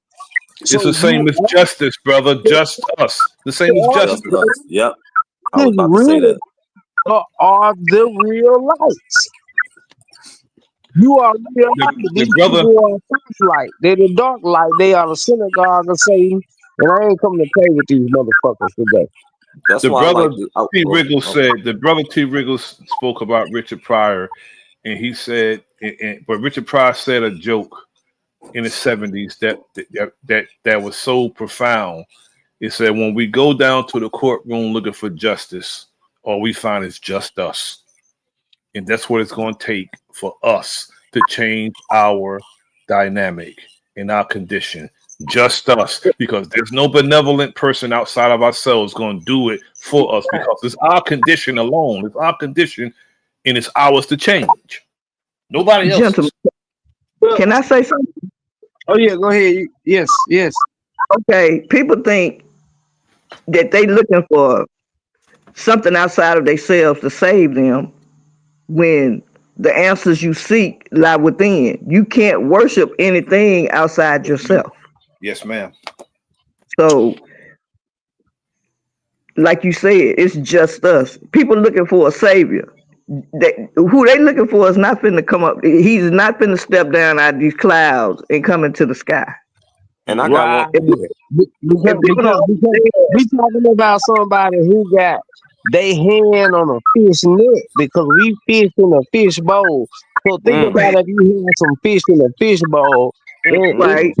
It's So the you same as justice, brother. Just us. The same as are just justice. us. Yep. I the was about to say real that. are the real lights. You are real light. The These brother people are false light. They're the dark light. They are the synagogue of Satan. And I ain't coming to play with these motherfuckers today. That's The why I brother like to. Oh, T. go ahead. Wriggles Okay. said the brother T. Wriggles spoke about Richard Pryor, and he said, but Richard Pryor said a joke in the '70s that was so profound. He said, "When we go down to the courtroom looking for justice, all we find is just us, and that's what it's going to take for us to change our dynamic and our condition." Just us, because there's no benevolent person outside of ourselves going to do it for us, because it's our condition alone. It's our condition, and it's ours to change. Nobody Gentlemen, else's. can I say something? Oh yeah, go ahead. Yes, yes. Okay, people think that they looking for something outside of themselves to save them when the answers you seek lie within. You can't worship anything outside yourself. Yes, ma'am. So, like you said, it's just us. People looking for a savior. Who they looking for is not finna come up. He's not finna step down out of these clouds and come into the sky. And I got one. Right. If, Because if people don't understand, we talking about somebody who got they hand on a fish net because we fish in a fish bowl. So think Mm, about if you had some fish in a fish bowl And Right.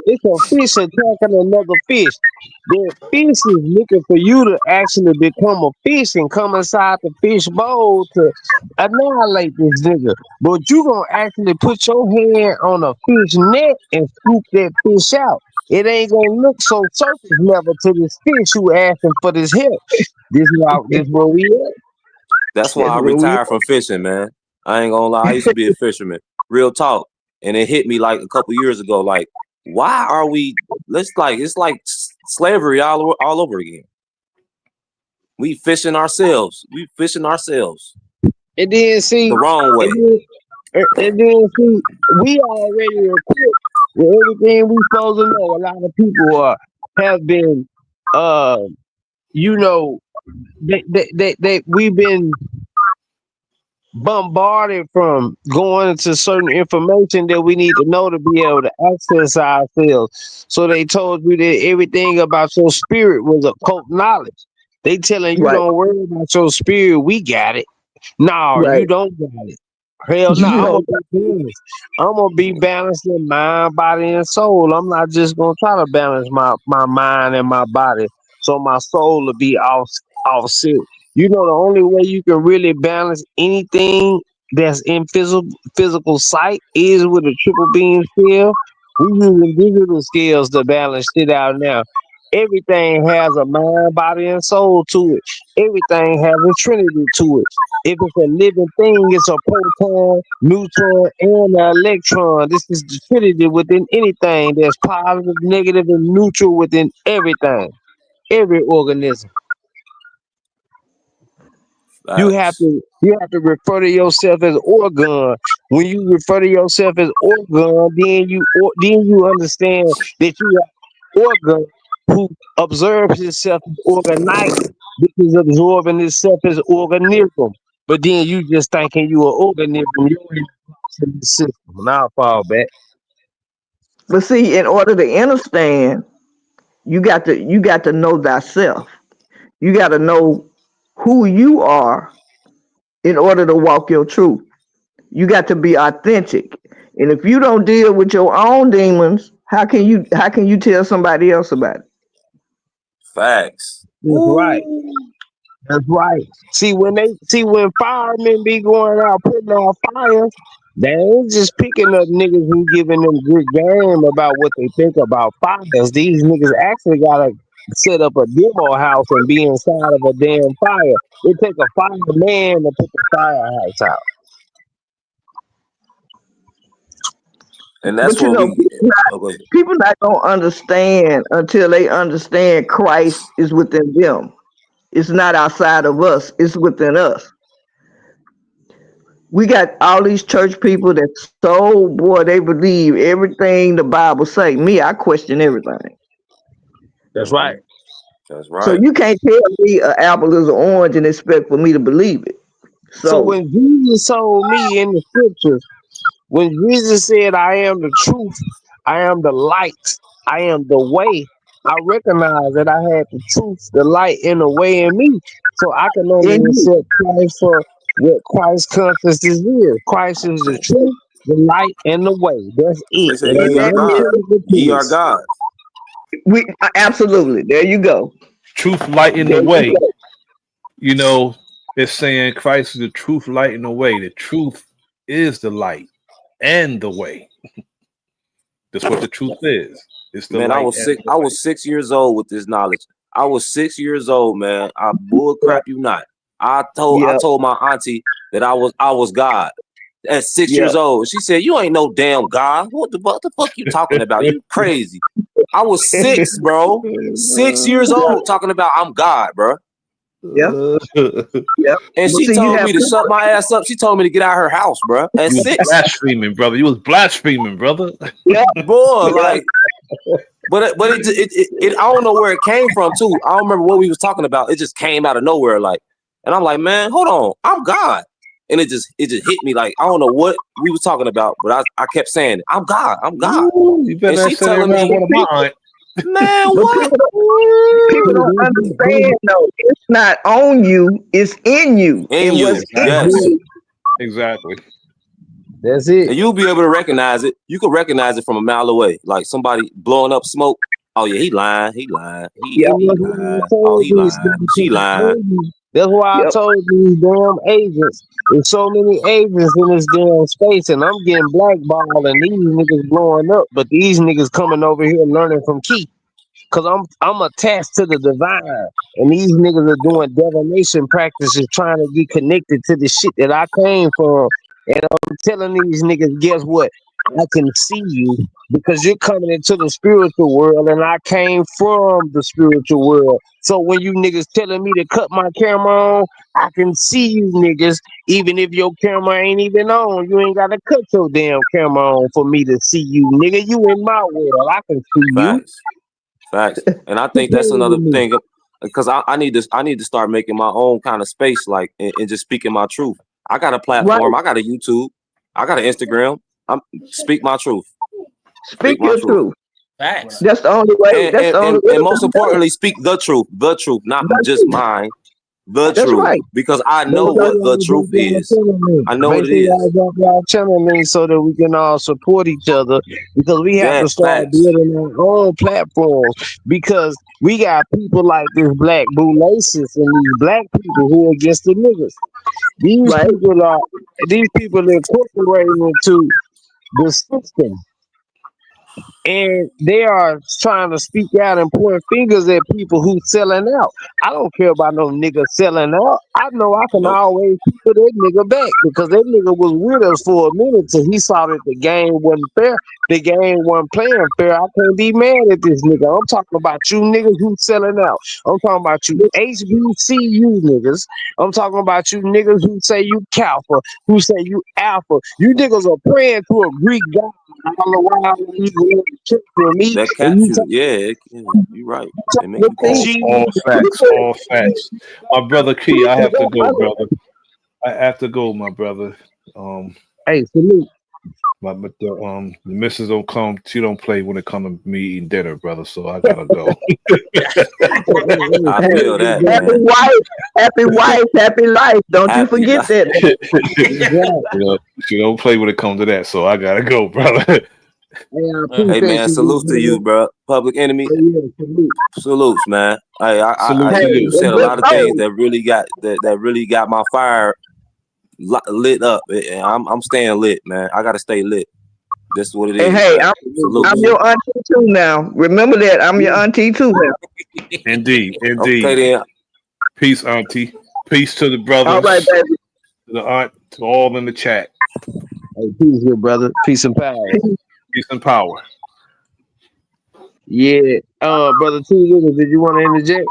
it's a fish attacking another fish. The fish is looking for you to actually become a fish and come inside the fish bowl to annihilate this nigga. But you gonna actually put your hand on a fish net and scoop that fish out. It ain't gonna look so surface level to this fish who asking for this help. This where we at. That's why That's I where we. retired from fishing, man. I ain't gonna lie. I used to be a fisherman. Real talk. And it hit me like a couple years ago. Like, why are we? It's like slavery all over again. We fishing ourselves. We fishing ourselves And then see, the wrong way. and then see, we already equipped with everything we supposed to know. A lot of people have been, uh, you know, we've been bombarded from going into certain information that we need to know to be able to access ourselves. So they told you that everything about your spirit was occult knowledge. They telling you Right. don't worry about your spirit. We got it. No, you Right. don't got it. Hell no, You I'm know. gonna be balanced. I'm gonna be balanced in mind, body, and soul. I'm not just gonna try to balance my mind and my body so my soul will be offset. You know, the only way you can really balance anything that's in physical sight is with a triple beam scale. We using digital scales to balance shit out now. Everything has a mind, body, and soul to it. Everything has a trinity to it. If it's a living thing, it's a proton, neutron, and an electron. This is the trinity within anything. There's positive, negative, and neutral within everything. Every organism. Facts. You have to refer to yourself as organ. When you refer to yourself as organ, then you understand that you are organ who observes himself as organite, which is absorbing itself as organism. But then you just thinking you an organism, you ain't in the system. Now I fall back. But see, in order to understand, you got to know thyself. You got to know who you are in order to walk your truth. You got to be authentic. And if you don't deal with your own demons, how can you tell somebody else about it? Facts. That's right. That's right. When firemen be going out putting out fires, they ain't just picking up niggas who giving them good game about what they think about fires. These niggas actually gotta set up a demo house and be inside of a damn fire. It take a fireman to put the firehouse out. And that's But you what know, we. Oh, go ahead. people not gonna understand until they understand Christ is within them. It's not outside of us, it's within us. We got all these church people that so boy they believe everything the Bible say. Me, I question everything. That's right. That's So right. you can't tell me an apple is an orange and expect for me to believe it. So So when Jesus told me in the scriptures, when Jesus said, I am the truth, I am the light, I am the way, I recognize that I had the truth, the light, and the way in me. So I can only in you, accept Christ for what Christ's consciousness is. Christ is the truth, the light, and the way. That's it. They say It and ain't ye are that nothing God. is critical Ye to are this. God. we absolutely. There you go. Truth, light in There the you way. go. You know, it's saying Christ is the truth, light in the way. The truth is the light and the way. That's what the truth is. It's the Man, I light was and six. the I way. was 6 years old with this knowledge. I was 6 years old, man. I bull Right. crap you not. I Yep. told my auntie that I was God at 6 years Yep. old. She said, "You ain't no damn God. What the fuck you talking about? You crazy." I was six, bro. 6 years Yep. old talking about I'm God, bro. Yep. Yep. And But she see, you told have me to shut my ass up. She told me to get out of her house, bro. At You was six, blaspheming, brother. You was blaspheming, brother. yep. boy, Yep. like. But I don't know where it came from too. I don't remember what we was talking about. It just came out of nowhere, like, and I'm like, man, hold on, I'm God, and it just hit me like I don't know what we was talking about, but I kept saying it. I'm God, I'm God, Ooh, you better and not she say that telling around me, one of my aunt. man, But what? people don't understand though. It's not on you, it's in you. In And what's you, in Exactly. yes, you, Exactly. That's it. And you'll be able to recognize it. You can recognize it from a mile away. Like somebody blowing up smoke. Oh yeah, he lying. He lying. Yep. And He that's why I lying. Oh, told he these lying. She lying. That's why I Yep. told these damn agents. There's so many agents in this damn space, and I'm getting blackballed, and these niggas blowing up, but these niggas coming over here learning from Keith. Cause I'm attached to the divine, and these niggas are doing divination practices, trying to get connected to the shit that I came from. And I'm telling these niggas, guess what? I can see you because you're coming into the spiritual world, and I came from the spiritual world. So when you niggas telling me to cut my camera on, I can see you niggas, even if your camera ain't even on. You ain't gotta cut your damn camera on for me to see you, nigga. You in my world, I can see you. Facts. Facts. And I Quit think that's playing another with me. thing because I need to start making my own kind of space, like and just speaking my truth. I got a Right. platform. I got a YouTube. I got an Instagram. I'm speak my truth. Speak Speak my your truth. truth. Facts. That's the only way. And That's the and, only and, way and to most come down. importantly, speak the truth. The truth, not That's just true. mine. The That's truth. right. Because I Make know sure what the y'all truth drop y'all is. channel link. I know Make what it sure is. y'all drop y'all channel link so that we can all support each other, because we have to Yes, start facts. building our own platforms, because we got people like this black Boulacious and these black people who are against the niggas. These Right. people are incorporating into the system, and they are trying to speak out and point fingers at people who selling out. I don't care about no nigga selling out. I know I can Nope. always put that nigga back, because that nigga was with us for a minute till he saw that the game wasn't fair. The game wasn't playing fair. I can't be mad at this nigga. I'm talking about you niggas who selling out. I'm talking about you HBCU niggas. I'm talking about you niggas who say you Kappa, who say you Alpha. You niggas are praying to a Greek god all the while you going to church with me, That and caps you. Yeah, you're right. It make you cap. All facts, all facts. My brother Key, I have to go, brother. I have to go, my brother. Um, Hey, salute. the missus don't come. She don't play when it comes to me eating dinner, brother. So I gotta go. I Hey, feel that, happy man. wife, happy life. Don't you Happy forget life. that. You know, she don't play when it comes to that. So I gotta go, brother. Hey, I Hey appreciate man, you, salutes to big you, bro. Public enemy, brother. Yeah, salute. salutes, man. Hey, Salute Hey, to you you. said a good lot of things soul. that really got my fire lit up. And I'm staying lit, man. I gotta stay lit. This is what it And is, hey, man. I'm Salutes. your auntie too now. Remember that. I'm your auntie too now. Indeed, Okay indeed. then. Peace, auntie. Peace to the All right, brothers, baby. to the aunt, to all in the chat. Hey, peace, good brother. Peace and power. Peace and power. Yeah. Brother T, did you want to interject?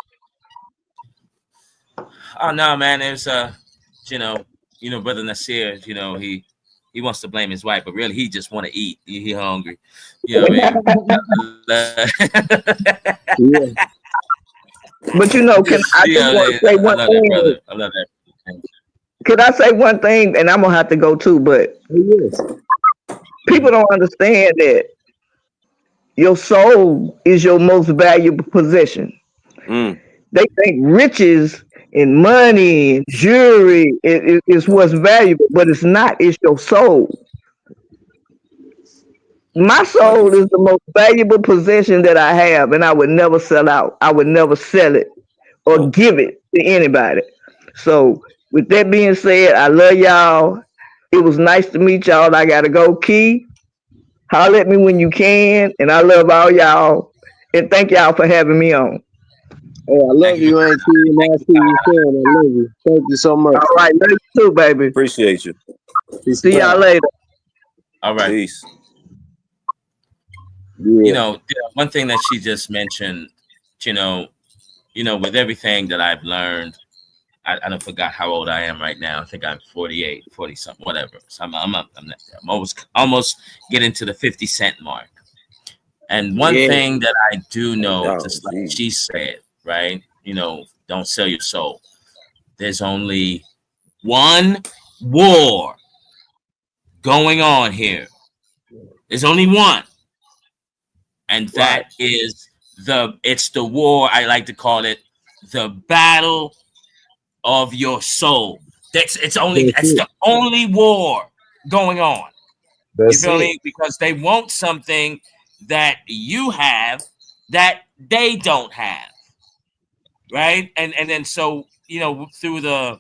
Oh no, man. It was you know, brother Nasir. He wants to blame his wife, but really he just want to eat. He hungry. You know what I mean? Yeah. But can I just want to say I one love that thing? brother. I love that. Can I say one thing? And I'm gonna have to go too. But Yes. people don't understand that your soul is your most valuable possession. Mm. They think riches and money and jewelry is what's valuable, but it's not. It's your soul. My Like soul it's is the most valuable possession that I have, and I would never sell out. I would never sell it or nope. give it to anybody. So, with that being said, I love y'all. It was nice to meet y'all. I gotta go. Key, holler at me when you can, and I love all y'all. And thank y'all for having me on. Hey, I Thank love you, you, Auntie, and I see you soon. I love you. Thank you so much. All right, love you too, baby. Appreciate you. Peace and See y'all power. later. all right. Peace. Yeah. One thing that she just mentioned. You know, with everything that I've learned, I don't forgot how old I am right now. I think I'm 48, 40 something, whatever. So I'm almost getting to the 50 cent mark. And one Yeah. thing that I do know, Oh, just like geez. she said, right? Don't sell your soul. There's only one war going on here. There's only one, and Right. that is it's the war. I like to call it the battle of your soul. That's That's it's it. the only war going on. You That's feel it. me? Because they want something that you have that they don't have, right? And then so through the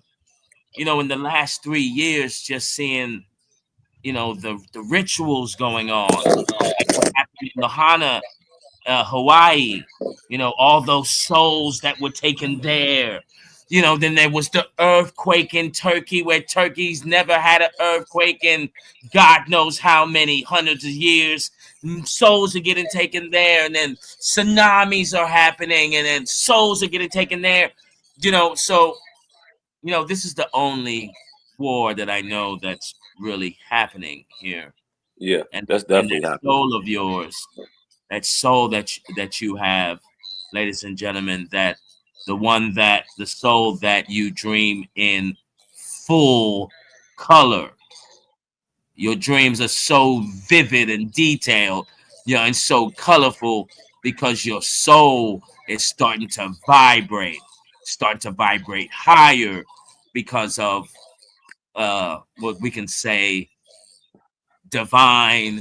in the last 3 years, just seeing the rituals going on, like what happened in Lahana, Hawaii, all those souls that were taken there. Then there was the earthquake in Turkey, where Turkey's never had an earthquake in God knows how many hundreds of years. Souls are getting taken there, and then tsunamis are happening, and then souls are getting taken there. So this is the only war that I know that's really happening here, Yeah, and that's and definitely that happening. soul of yours, that soul that you have, ladies and gentlemen, the soul that you dream in full color. Your dreams are so vivid and detailed, and so colorful because your soul is starting to vibrate higher because of what we can say divine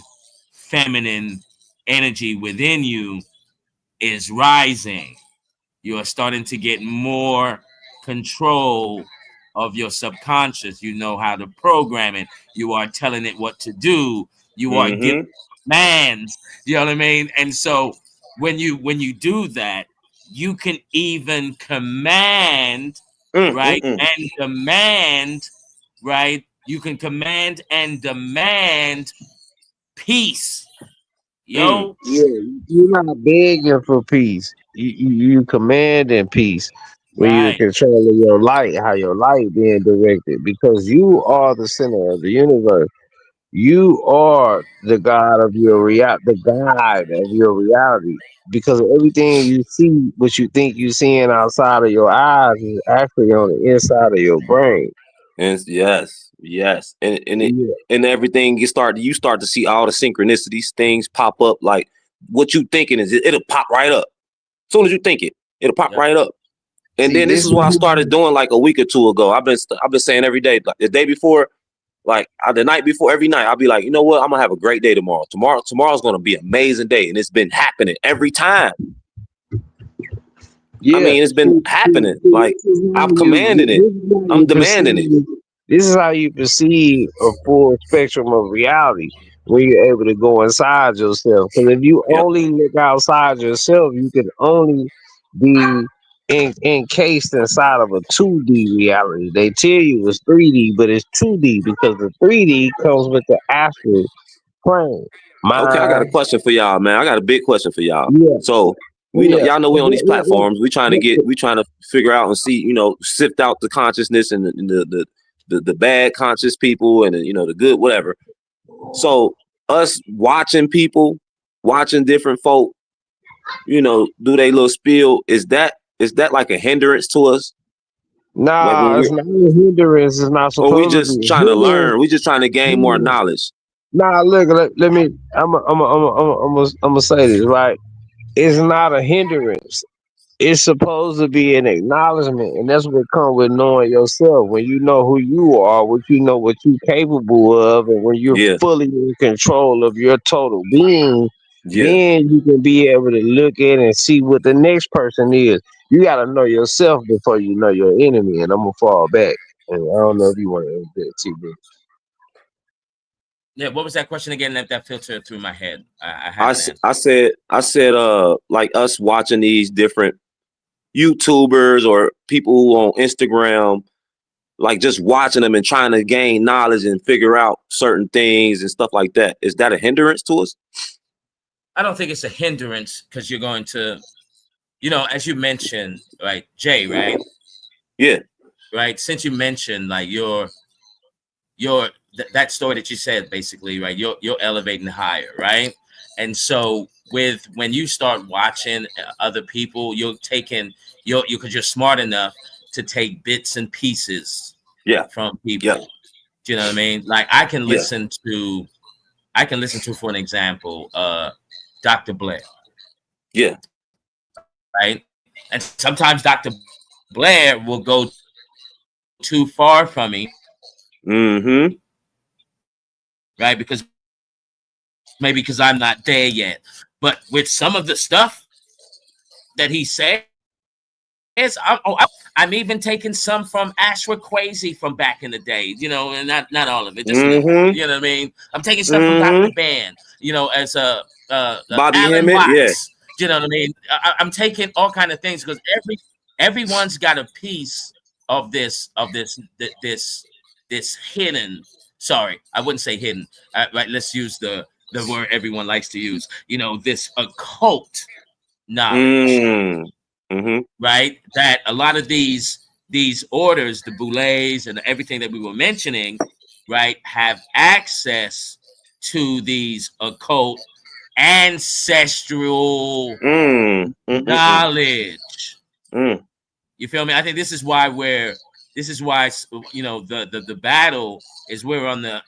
feminine energy within you is rising. You are starting to get more control of your subconscious. You know how to program it. You are telling it what to do. You are giving Mm-hmm. commands. You know what I mean? And so when you do that, you can even command, right? Mm-mm-mm. And demand, right? You can command and demand peace. Mm. Yo, Yeah, you're not begging for peace. You commanding peace when you're in right. control of your light, how your light being directed, because you are the center of the universe. You are the God of your the guide of your reality. Because everything you see, what you think you seeing outside of your eyes, is actually on the inside of your brain. And yes, yes, and it Yeah, and everything you start to see all the synchronicities, things pop up like what you thinking is it'll pop right up. As soon as you think it, it'll pop Yep. right up. And see, then this this is is what I started doing like a week or two ago. I've been saying every day, like the day before, like the night before, every night I'll be like, you know what, I'm gonna have a great day tomorrow. Tomorrow's gonna be an amazing day, and it's been happening every time. I yeah. mean, it's been happening. Like I've commanded it. This is how I'm you demanding it. perceive. This is how you perceive a full spectrum of reality when you're able to go inside yourself. Because if you Yep. only look outside yourself, you can only be encased inside of a 2D reality. They tell you it's 3D, but it's 2D because the 3D comes with the astral plane, Okay, I got a mind. question for y'all, man. I got a big question for y'all. Yeah, So we know yeah. y'all know we on these platforms. What- We trying to figure out and see, sift out the consciousness and the bad conscious people and the good whatever. So us watching people, watching different folk, do they little spiel? Is that like a hindrance to us? Like when Nah, we're it's not a hindrance. It's not or we supposed to be just a trying to hindrance. learn? We just trying to gain more Hmm. knowledge. Nah, look, let me. I'm gonna say this right. It's not a hindrance. It's supposed to be an acknowledgement, and that's what comes with knowing yourself. When you know who you are, what you know, what you're capable of, and when you're Yeah, fully in control of your total being, yeah. then you can be able to look at and see what the next person is. You got to know yourself before you know your enemy. And I'm gonna fall back. And I don't know if you want to end that, TV. Yeah, what was that question again? That filtered through my head. I I, have an s- answer. I said like us watching these different YouTubers or people who on Instagram, like just watching them and trying to gain knowledge and figure out certain things and stuff like that. Is that a hindrance to us? I don't think it's a hindrance because you're going to, as you mentioned, right, Jay, right, Yeah, right. Since you mentioned like that story that you said, basically, right, you're elevating higher, right, and so when you start watching other people, you're taking you because you're smart enough to take bits and pieces yeah, from yeah, people. Do you know what I mean? Like yeah, for an example, Dr. Blair, yeah. right? And sometimes Dr. Blair will go too far from me, Mm-hmm. right? Because maybe because I'm not there yet. But with some of the stuff that he says, I'm even taking some from Ashra Kwesi from back in the day, and not all of it, just a little bit. Mm-hmm. You know what I mean? I'm taking stuff from Mm-hmm. Dr. Band, as Bobby Alan Hemmett, yeah. Watts. You know what I mean? I'm taking all kind of things because everyone's got a piece of this hidden. Sorry, I wouldn't say hidden. Right, let's use the word everyone likes to use. This occult knowledge, Mm-hmm. right? That a lot of these orders, the Boules and everything that we were mentioning, right, have access to these occult ancestral Mm. Mm-mm-mm. knowledge. Mm. You feel me? I think this is why the battle is we're on the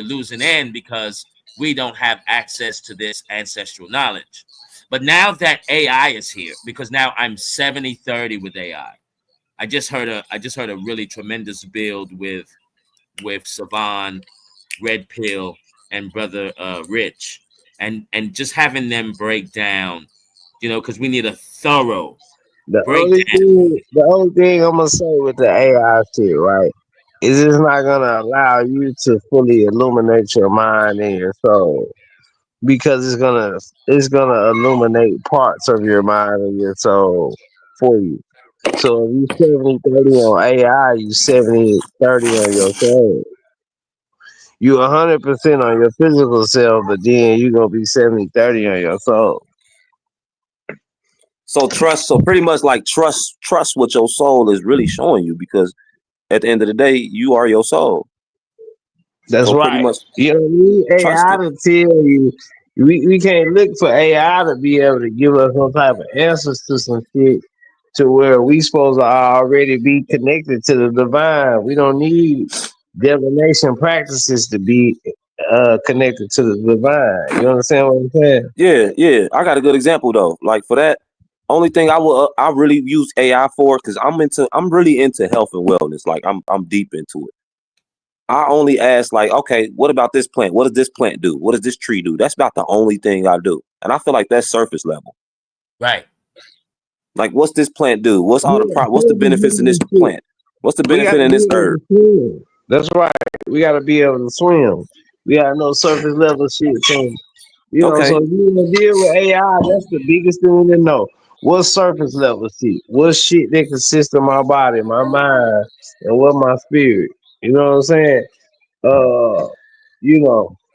losing end because we don't have access to this ancestral knowledge. But now that AI is here, because now I'm 70-30 with AI. I just heard a really tremendous build with Savan, Red Pill, and Brother Rich, and just having them break down, because we need a thorough breakdown. The only thing I'm gonna say with the AI shit, right, is it's not gonna allow you to fully illuminate your mind and your soul because it's gonna illuminate parts of your mind and your soul for you. So if you 70-30 on AI, you 70-30 on your soul. You 100% on your physical self, but then you gonna be 70-30 on your soul. So pretty much like trust what your soul is really showing you, because at the end of the day, you are your soul. That's So pretty right. much You know what I mean? trust AI it. to tell you, we can't look for AI to be able to give us some type of answers to some shit to where we supposed to already be connected to the divine. We don't need divination practices to be connected to the divine. You understand what I'm saying? Yeah, yeah. I got a good example though. Like for that, only thing I really use AI for, because I'm really into health and wellness. Like I'm deep into it. I only ask like, okay, what about this plant? What does this plant do? What does this tree do? That's about the only thing I do. And I feel like that's surface level. Right. Like, what's this plant do? Yeah, What's the benefits in this plant? What's the we got benefit to in be this able herb? to swim. That's right. We got to be able to swim. We got to know surface level shit. So so Okay. if you want to deal with AI, that's the biggest thing to know. What surface level shit? What shit that consists of my body, my mind, and what my spirit? You know what I'm saying? Uh,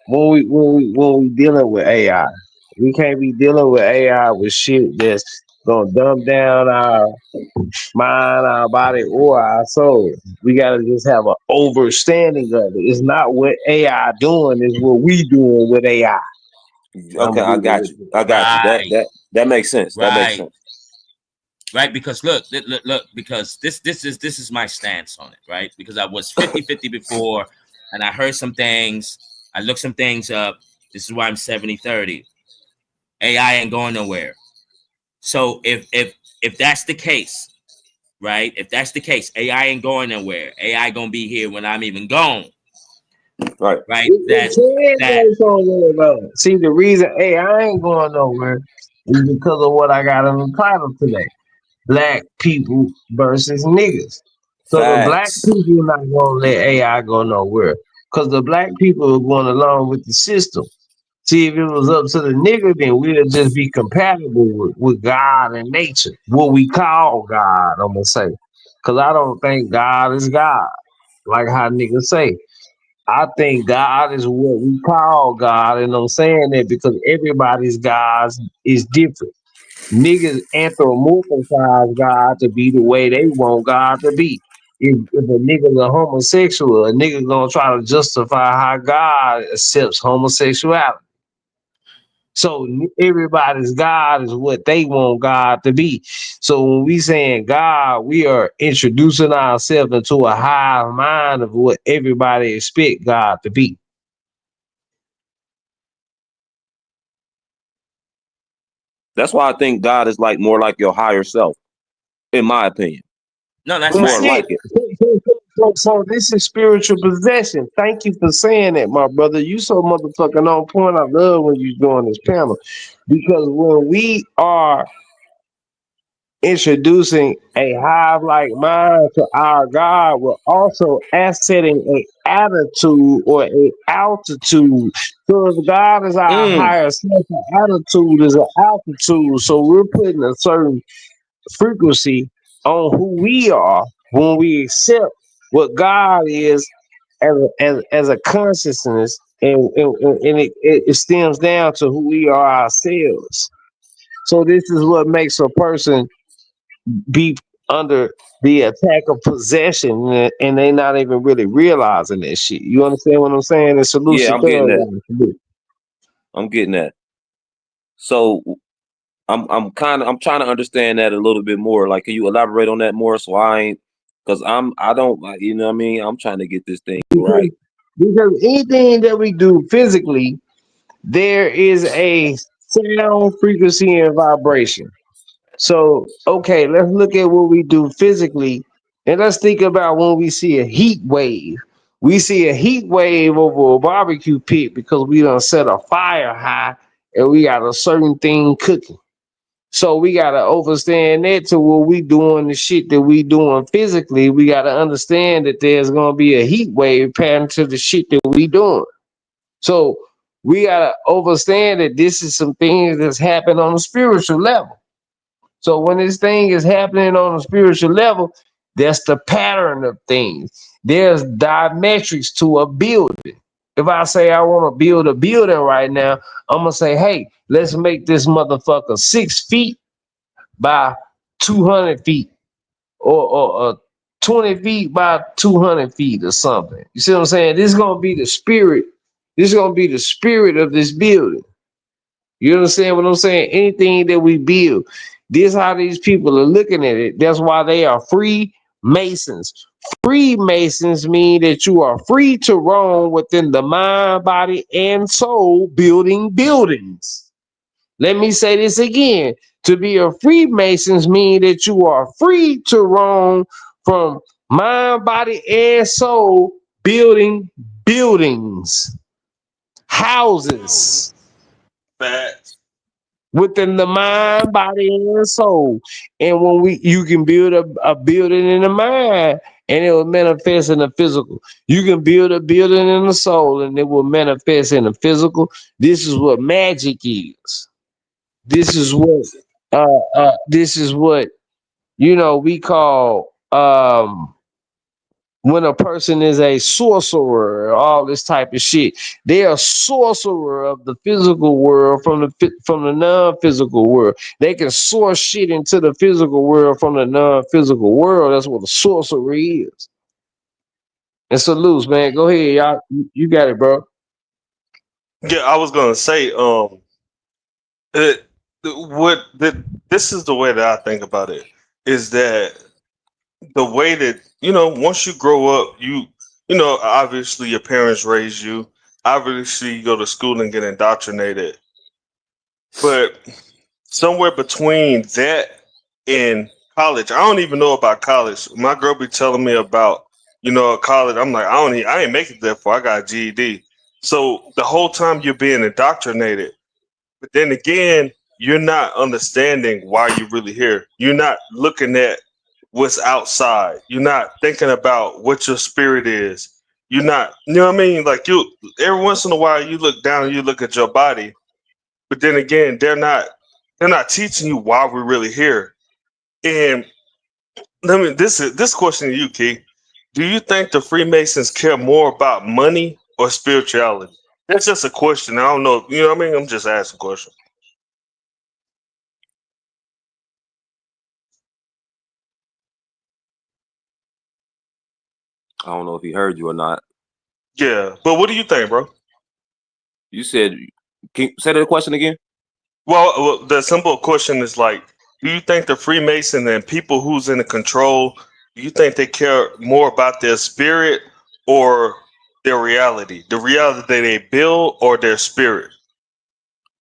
when we dealing with AI, we can't be dealing with AI with shit that's gonna dumb down our mind, our body, or our soul. We gotta just have an overstanding of it. It's not what AI doing; it's what we doing with AI. I'm Okay, gonna I leave it got with you. that. I got you. That Right. that that makes sense. That makes Right. sense. Right, because look, because this is my stance on it, right? Because I was 50-50 before, and I heard some things, I looked some things up. This is why I'm 70-30. AI ain't going nowhere. So if that's the case, right? If that's the case, AI ain't going nowhere. AI gonna be here when I'm even gone, Right. right? It can go somewhere though. See, the reason AI ain't going nowhere is because of what I got in the title today. Black people versus niggas. So the black Facts. people not gonna let AI go nowhere. Cause the black people are going along with the system. See, if it was up to the nigga, then we'd just be compatible with God and nature. What we call God, I'm gonna say. Cause I don't think God is God. Like how niggas say. I think God is what we call God, and I'm saying that because everybody's God is different. Niggas anthropomorphize God to be the way they want God to be. If a nigga's a homosexual, a nigga gonna try to justify how God accepts homosexuality. So everybody's God is what they want God to be. So when we saying God, we are introducing ourselves into a higher mind of what everybody expect God to be. That's why I think God is like more like your higher self, in my opinion. No, that's Well, More facts. shit. like it. So this is spiritual possession. Thank you for saying that, my brother. You so motherfucking on point. I love when you doing this panel because when we are introducing a hive like mind to our God, we're also assetting a attitude or a altitude. So if God is our Mm. higher self, the attitude is an altitude. So we're putting a certain frequency on who we are when we accept what God is as a consciousness, and it stems down to who we are ourselves. So this is what makes a person be under the attack of possession, and they not even really realizing that shit. You understand what I'm saying? It's a Yeah, lucid I'm getting that. third. I'm getting that. So I'm trying to understand that a little bit more. Like, can you elaborate on that more? So I ain't, because I don't like, you know what I mean? I'm trying to get this thing because, right. because anything that we do physically, there is a sound frequency and vibration. So, okay, let's look at what we do physically, and let's think about when we see a heat wave. We see a heat wave over a barbecue pit because we done set a fire high and we got a certain thing cooking. So we gotta understand that to what we doing the shit that we doing physically. We gotta understand that there's gonna be a heat wave pattern to the shit that we doing. So we gotta understand that this is some things that's happening on a spiritual level. So when this thing is happening on a spiritual level, that's the pattern of things. There's diametrics to a building. If I say I want to build a building right now, I'm gonna say, hey, let's make this motherfucker 6 feet by 200 feet, or 20 feet by 200 feet, or something. You see what I'm saying? This is gonna be the spirit. This is gonna be the spirit of this building. You understand what I'm saying? Anything that we build, this is how these people are looking at it. That's why they are free masons. Freemasons mean that you are free to roam within the mind, body, and soul, building buildings. Let me say this again. To be a Freemasons mean that you are free to roam from mind, body, and soul, building buildings, houses Facts. within the mind, body, and soul. And when you can build a building in the mind and it will manifest in the physical. You can build a building in the soul and it will manifest in the physical. This is what magic is. This is what this is what we call when a person is a sorcerer, all this type of shit. They are sorcerer of the physical world from the non-physical world. They can source shit into the physical world from the non-physical world. That's what a sorcerer is. And salutes, man. Go ahead, y'all. You got it, bro. Yeah, I was gonna say, it, what the, this is the way that I think about it is that the way that once you grow up, obviously your parents raise you, obviously you go to school and get indoctrinated, but somewhere between that and college, I don't even know about college. My girl be telling me about college. I'm like, I ain't make it there for I got a GED. So the whole time you're being indoctrinated, but then again, you're not understanding why you're really here. You're not looking at what's outside. You're not thinking about what your spirit is. You're not, you know what I mean? Like every once in a while, you look down and you look at your body, but then again, they're not teaching you why we're really here. And this question to you, Key. Do you think the Freemasons care more about money or spirituality? That's just a question. I don't know. You know what I mean? I'm just asking a question. I don't know if he heard you or not. Yeah, but what do you think, bro? You said, can you say the question again? Well, the simple question is like, do you think the Freemason and people who's in the control, do you think they care more about their spirit or their reality? The reality that they build or their spirit?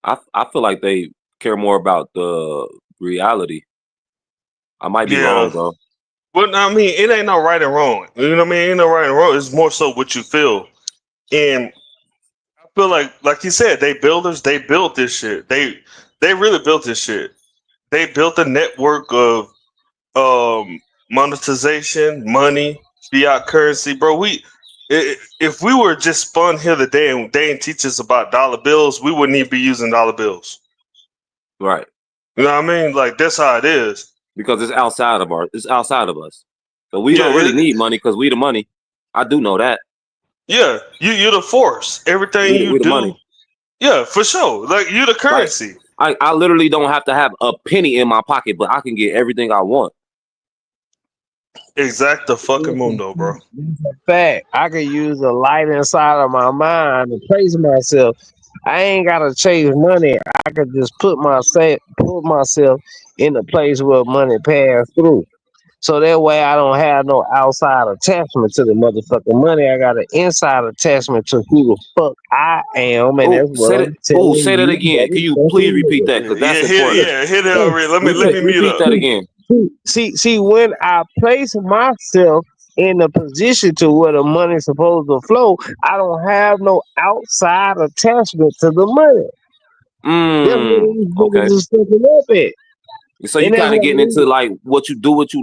I feel like they care more about the reality. I might be Yeah, wrong though. But I mean, it ain't no right and wrong. You know what I mean? Ain't no right and wrong. It's more so what you feel. And I feel like you said, they builders. They built this shit. They really built this shit. They built a network of monetization, money, fiat currency, bro. If we were just spun here today and they didn't teach us about dollar bills, we wouldn't even be using dollar bills. Right. You know what I mean? Like that's how it is. Because it's outside of us. So we Yeah, don't really need money because we the money. I do know that. yeah. You're the force. Everything you We the do, money. yeah, for sure. Like you're the Like currency. I literally don't have to have a penny in my pocket, but I can get everything I want. Exact the fucking mundo, bro. Fact, I could use a light inside of my mind to praise myself. I ain't gotta chase money. I could just put myself in a place where money pass through. So that way I don't have no outside attachment to the motherfucking money. I got an inside attachment to who the fuck I am, and Oh, that's what I'm say telling that you, again. Can you please motherfucking repeat nigga. that? Because that's Yeah, important. hit it already. Let me mute Repeat up. that again. See, when I place myself in a position to where the money's supposed to flow, I don't have no outside attachment to the money. That's what these Okay. niggas is stepping up at. So you And that's kind of what getting into like what you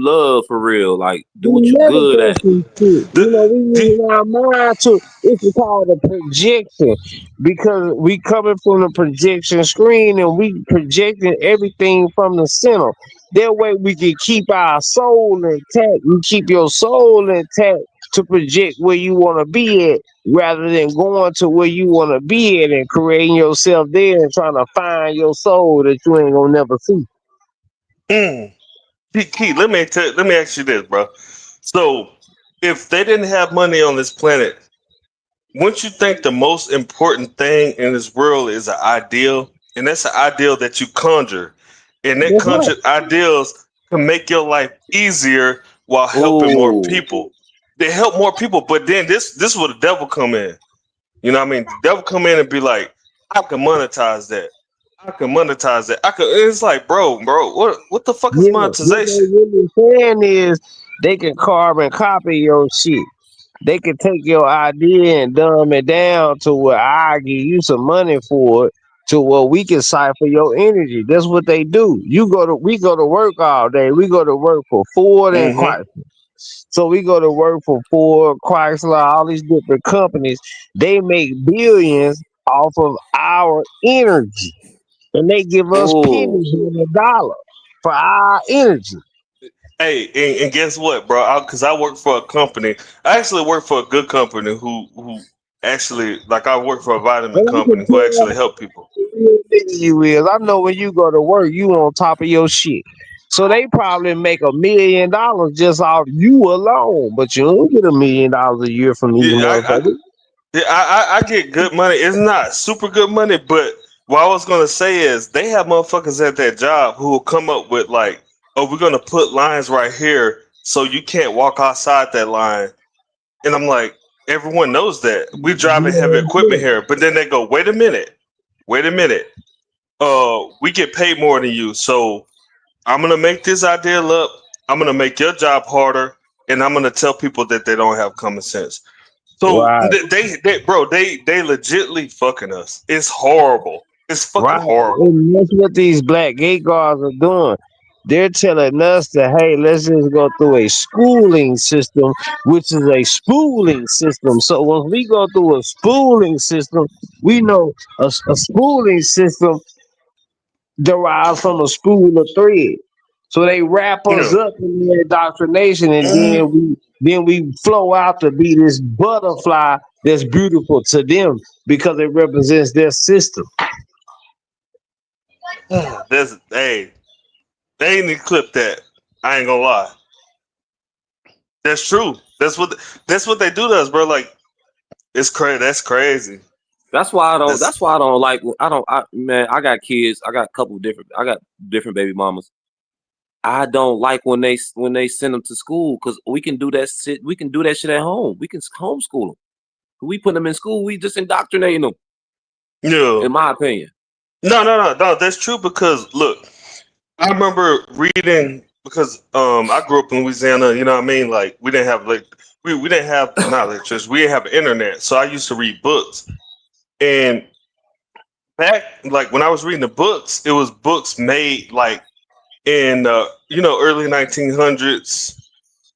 love for real, like do what we you good at. manifesting shit. The, You know, we the, use our mind to, it's called a projection, because we coming from the projection screen and we projecting everything from the center. That way we can keep our soul intact. You keep your soul intact to project where you want to be at, rather than going to where you want to be at and creating yourself there and trying to find your soul that you ain't gonna never see. mm. Key, let me ask you this, bro. So, if they didn't have money on this planet, wouldn't you think the most important thing in this world is an ideal? And that's an ideal that you conjure. And that That's right. conjured ideals can make your life easier while helping more Oh, people. They help more people, but then this is where the devil come in. You know what I mean? The devil come in and be like, I can monetize that. I can monetize that. I could. It's like, bro, what the fuck is Yeah, what they monetization? really saying is they can carbon copy your shit. They can take your idea and dumb it down to where I give you some money for it, to where we can cipher your energy. That's what they do. We go to work all day. We go to work for Ford and Mm-hmm. Chrysler. So we go to work for Ford, Chrysler, all these different companies. They make billions off of our energy, and they give us oh, pennies on the dollar for our energy. Hey, and guess what, bro? Because I work for a company. I actually work for a good company who actually like I work for a vitamin And I can company who tell actually help people. how real nigga you is. I know when you go to work, you on top of your shit. So they probably make $1 million just off you alone, but you don't get $1 million a year from these Yeah, motherfuckers. I get good money. It's not super good money, but what I was gonna say is they have motherfuckers at that job who will come up with like, oh, we're gonna put lines right here so you can't walk outside that line. And I'm like, everyone knows that. We're driving heavy equipment here. But then they go, wait a minute. We get paid more than you. So I'm gonna make this ideal up. I'm gonna make your job harder, and I'm gonna tell people that they don't have common sense. So Right, they legitly fucking us. It's horrible. It's fucking right. horrible. And that's what these black gay guards are doing. They're telling us that, hey, let's just go through a schooling system, which is a spooling system. So when we go through a spooling system, we know a spooling system derives from a school of thread. So they wrap us Yeah. up in their indoctrination, and then we flow out to be this butterfly that's beautiful to them because it represents their system. That's hey, they ain't clip that. I ain't gonna lie. That's true. That's what they do to us, bro. Like it's crazy. That's crazy. that's why I don't. That's That's why I don't like. I don't. Man, I got kids. I got a couple different. I got different baby mamas. I don't like when they send them to school because we can do that shit. We can do that shit at home. We can homeschool them. We put them in school. We just indoctrinating them. yeah. In my opinion. No. That's true because look, I remember reading because I grew up in Louisiana. You know what I mean? Like we didn't have not electricity. We didn't have internet, so I used to read books. And back like when I was reading the books, it was books made like in early 1900s,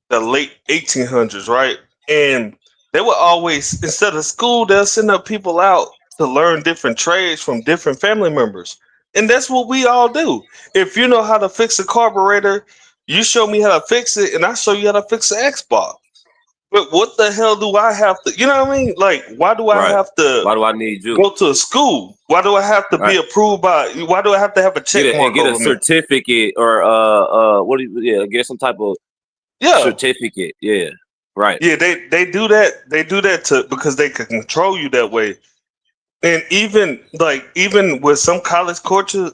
the late 1800s, right? And they would always, instead of school, they'll send up people out to learn different trades from different family members. And that's what we all do. If you know how to fix a carburetor, you show me how to fix it, and I show you how to fix the Xbox. But what the hell do I have to, you know what I mean? Like, why do I Right. have to Why do I need you? go to a school? Why do I have to be Right. approved by, why do I have to have a check mark Get a over me? certificate or what do you, yeah, get some type of Yeah. certificate. Yeah. Right. Yeah, they do that. They do that to because they can control you that way. And even with some college courses,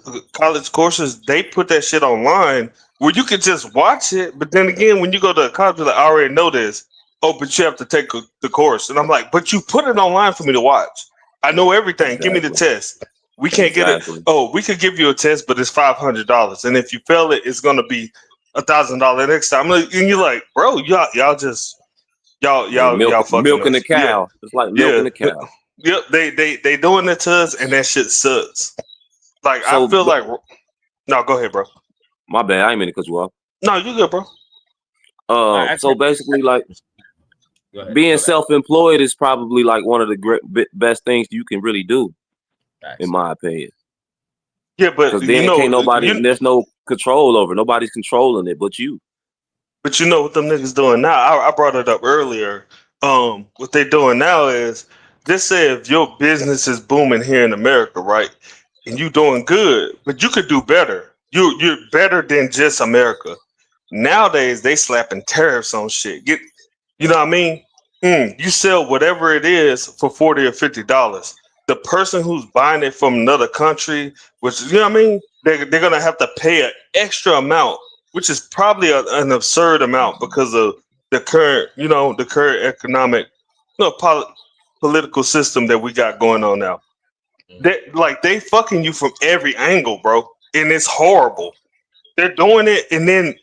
they put that shit online where you can just watch it. But then again, when you go to college, like, I already know this. Oh, but you have to take the course, and I'm like, but you put it online for me to watch. I know everything. Give me the Exactly. test. We can't get it. Exactly. Oh, we could give you a test, but it's $500, and if you fail it, it's gonna be $1,000 next time. And you're like, bro, y'all just They y'all fucking milking the us. Yeah, cow. It's like milking yeah. the cow. Yep, they doing it to us, and that shit sucks. Like I So feel like no, go ahead, bro. my bad. I ain't mean to cut you off. No, you good, bro. So basically, like Go ahead. being self-employed is probably like one of the best things you can really do, Facts. in my opinion. Yeah, but Because then can't nobody. There's no control over it. Nobody's controlling it but you. but you know what them niggas doing now? I brought it up earlier. What they doing now is just say if your business is booming here in America, right, and you doing good, but you could do better. You're better than just America. Nowadays they slapping tariffs on shit. You know what I mean? You sell whatever it is for $40 or $50. The person who's buying it from another country, which you know what I mean, they're gonna have to pay an extra amount, which is probably an absurd amount because of the current economic, political system that we got going on now. They fucking you from every angle, bro, and it's horrible. They're doing it, and then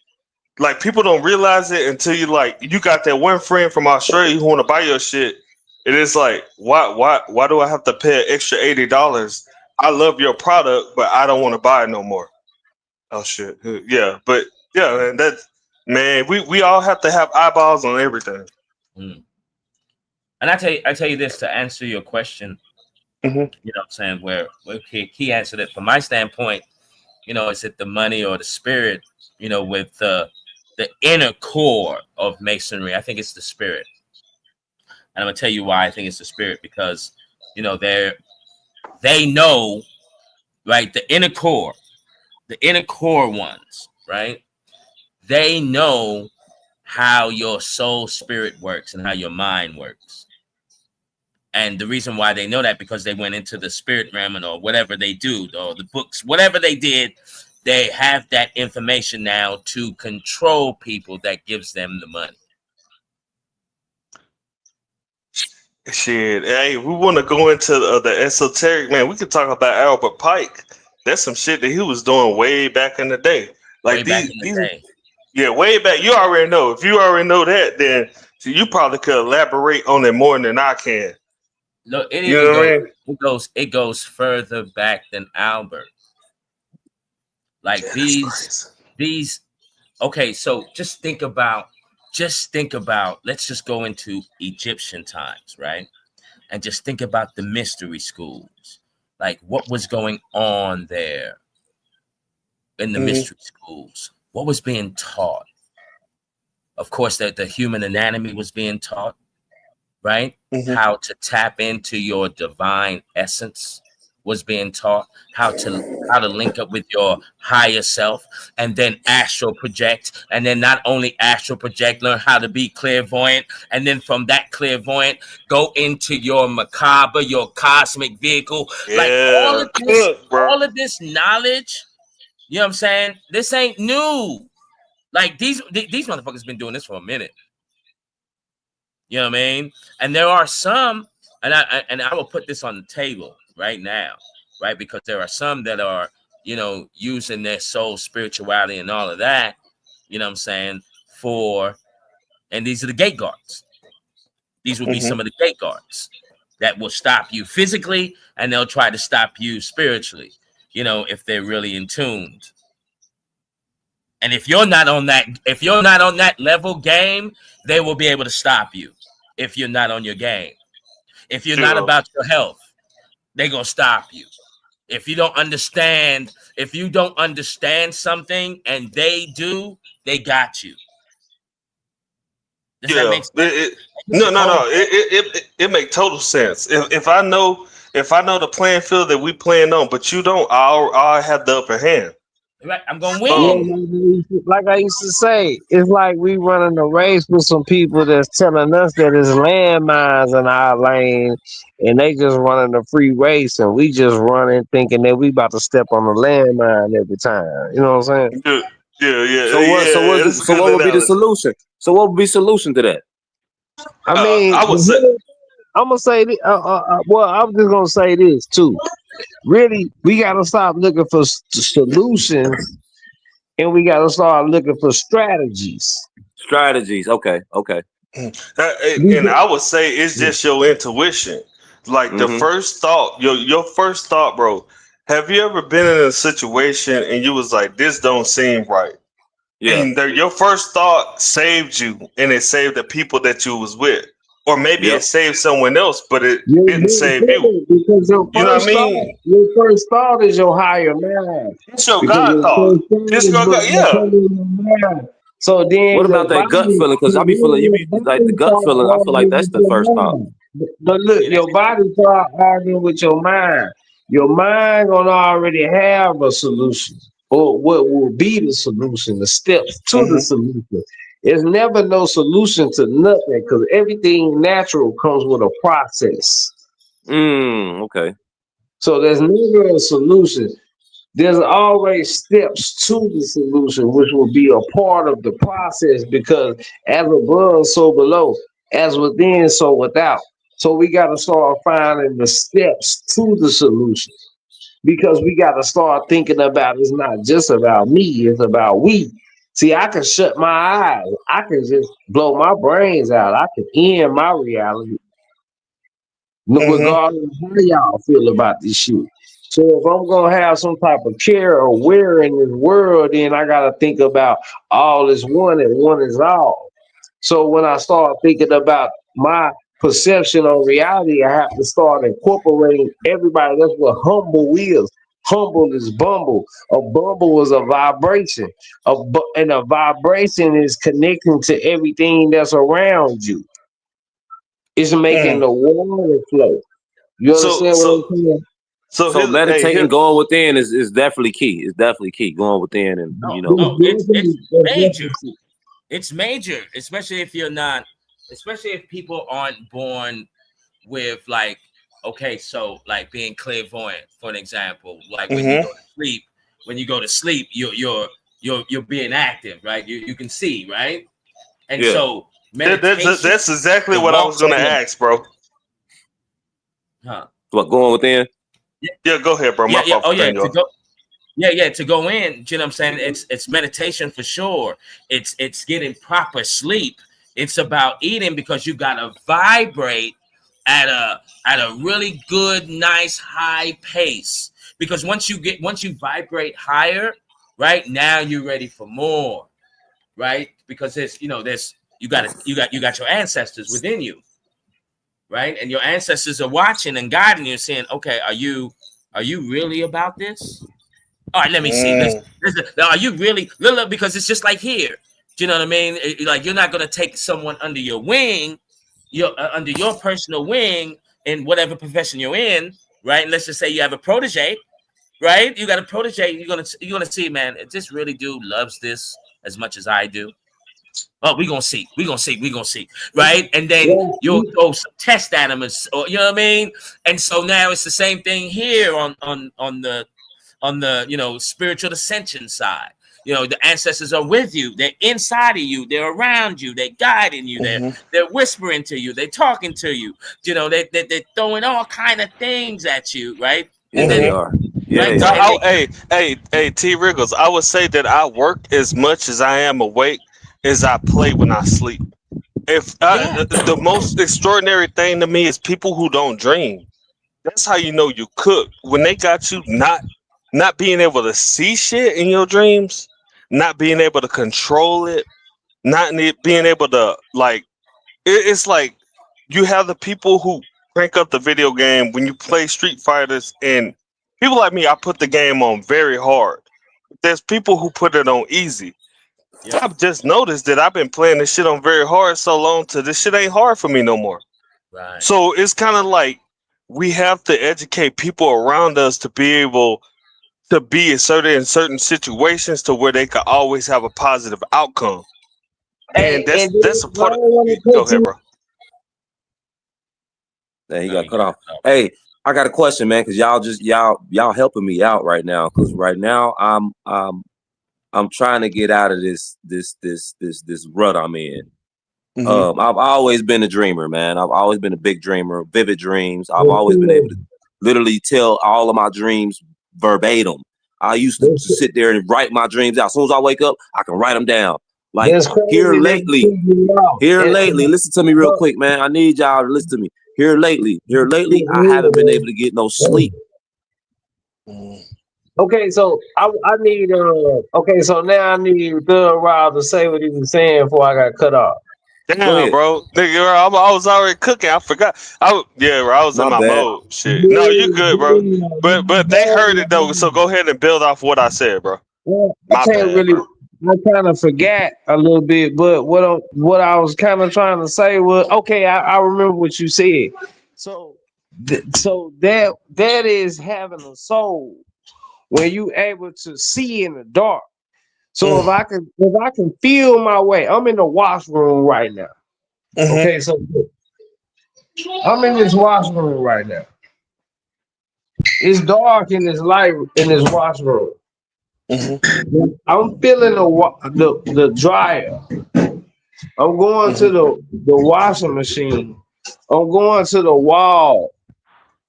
like people don't realize it until you got that one friend from Australia who want to buy your shit, and it's like why do I have to pay an extra $80? I love your product, but I don't want to buy it no more. Oh shit, yeah, but yeah, man, man, we all have to have eyeballs on everything. Mm. And I tell you this to answer your question. Mm-hmm. You know what I'm saying? Where he answered it from my standpoint. Is it the money or the spirit? With the inner core of masonry, I think it's the spirit. And I'm gonna tell you why I think it's the spirit, because they know, right? The inner core ones, right? They know how your soul spirit works and how your mind works. And the reason why they know that, because they went into the spirit realm or whatever they do, or the books, whatever they did, they have that information now to control people that gives them the money. Shit, hey, we want to go into the esoteric, man. We could talk about Albert Pike. That's some shit that he was doing way back in the day. Like Way back in the day. yeah, way back. You already know. If you already know that, then you probably could elaborate on it more than I can. Look, it You even know what I mean? it goes further back than Albert. Like Yeah, that's these. Okay, so just think about. Let's just go into Egyptian times, right? And just think about the mystery schools, like what was going on there in the mystery schools. What was being taught? Of course, that the human anatomy was being taught, right? Mm-hmm. How to tap into your divine essence was being taught. How to link up with your higher self, and then astral project, and then not only astral project, learn how to be clairvoyant, and then from that clairvoyant go into your macabre, your cosmic vehicle. Yeah, Like cook, bro. all of this knowledge, you know what I'm saying? This ain't new. Like these motherfuckers been doing this for a minute. You know what I mean? And there are some, and I will put this on the table right now, right? Because there are some that are, using their soul, spirituality, and all of that You know what I'm saying? And these are the gate guards. These will be some of the gate guards that will stop you physically, and they'll try to stop you spiritually, if they're really in tuned. And if you're not on that level game, they will be able to stop you if you're not on your game. If you're not about your health, they're gonna stop you. If you don't understand something and they do, they got you. Does that make sense? No. It make total sense. If I know the playing field that we playing on, but you don't, I'll have the upper hand. Right, I'm gonna win. Like I used to say, it's like we running a race with some people that's telling us that it's landmines in our lane, and they just running a free race, and we just running thinking that we about to step on a landmine every time. You know what I'm saying? Yeah. So what would be the solution? So what would be solution to that? I mean, I would say, I'm gonna say, well, I'm just gonna say this too. Really, we gotta stop looking for solutions, and we gotta start looking for strategies. Strategies. Okay. and I would say it's just your intuition. Like the first thought, your first thought, bro. Have you ever been in a situation and you was like, "This don't seem right"? Yeah. And your first thought saved you, and it saved the people that you was with, or maybe it saved someone else, but it didn't save you. Because You know what I mean? your first thought is your higher mind. It's your Because God your thought. first thought It's is your God. what's Yeah. coming in your mind. So then What about that gut feeling? Because I be feeling you be like the gut feeling. I feel like that's the first thought. But look, your body start arguing with your mind. Your mind gonna already have a solution, or what will be the solution, the steps to the solution. There's never no solution to nothing because everything natural comes with a process. Okay. So there's never a solution. There's always steps to the solution, which will be a part of the process because as above, so below, as within, so without. So we got to start finding the steps to the solution because we got to start thinking about it's not just about me, it's about we. See, I can shut my eyes, I can just blow my brains out, I can end my reality regardless of how y'all feel about this shit. So if I'm gonna have some type of care or wear in this world, then I gotta think about all is one and one is all. So when I start thinking about my perception on reality, I have to start incorporating everybody. That's what humble is. Humble is bumble. A bumble is a vibration. And a vibration is connecting to everything that's around you. It's making the water flow. You understand what I'm saying? So meditating, going within is definitely key. It's definitely key. Going within and it's major. It's major, especially if people aren't born with like, okay, so like being clairvoyant, for an example, like when you go to sleep, you're being active, right? You can see, right? And so that's exactly what I was gonna ask, bro. Huh? What, going within? Yeah, go ahead, bro. To go in, you know what I'm saying? It's meditation for sure. It's getting proper sleep. It's about eating because you gotta vibrate at a really good, nice, high pace. Because once you vibrate higher, right now you're ready for more, right? Because you got your ancestors within you, right? And your ancestors are watching and guiding you, saying, okay, are you really about this? All right, let me see. Are you really? Look, because it's just like here. Do you know what I mean? Like you're not gonna take someone under your wing, under your personal wing in whatever profession you're in, right? And let's just say you have a protege, right? You got a protege. You're gonna see, man. This really dude loves this as much as I do. Oh, we're gonna see, right? And then you'll throw some test animals, or you know what I mean? And so now it's the same thing here on the spiritual ascension side. The ancestors are with you, they're inside of you, they're around you, they're guiding you, they're whispering to you, they're talking to you, they're throwing all kind of things at you, right? And they are. Like, Yeah. and they, Hey, T. Riggles. I would say that I work as much as I am awake as I play when I sleep. If yeah, the most extraordinary thing to me is people who don't dream. That's how you know you cook when they got you not being able to see shit in your dreams, not being able to control it, being able to like. It's like you have the people who crank up the video game when you play Street Fighters, and people like me. I put the game on very hard. There's people who put it on easy. yep, I've just noticed that I've been playing this shit on very hard so long to this shit ain't hard for me no more. right. So it's kind of like we have to educate people around us to be able to be in certain situations to where they can always have a positive outcome. And Hey, and that's a then I part of. don't want to Go cut ahead, you. bro. There he No, got you cut got off. it. Hey, I got a question, man, because y'all helping me out right now. Because right now I'm trying to get out of this rut I'm in. Hmm. I've always been a dreamer, man. I've always been a big dreamer, vivid dreams. I've always been able to literally tell all of my dreams verbatim. I used to sit there and write my dreams out. As soon as I wake up, I can write them down. Like That's crazy here that lately, you figured it out. listen to me real quick, man. I need y'all to listen to me. Here lately, I haven't been able to get no sleep. Okay, so I need okay, so now I need Thug Rob to say what he was saying before I got cut off. Go Damn, ahead. bro. Nigga, I was already cooking. I forgot. Yeah, bro, I was in My my bad. mode. Shit. No, you good, bro. But they heard it though. So go ahead and build off what I said, bro. Well, I My can't bad, really. bro. I kind of forgot a little bit, but what I was kind of trying to say was okay. I remember what you said. So so that is having a soul where you able to see in the dark. So Mm, if I can feel my way, I'm in the washroom right now. mhm, Okay, so I'm in this washroom right now. It's dark in this light in this washroom. mhm, I'm feeling the dryer. I'm going to mhm, the washing machine. I'm going to the wall.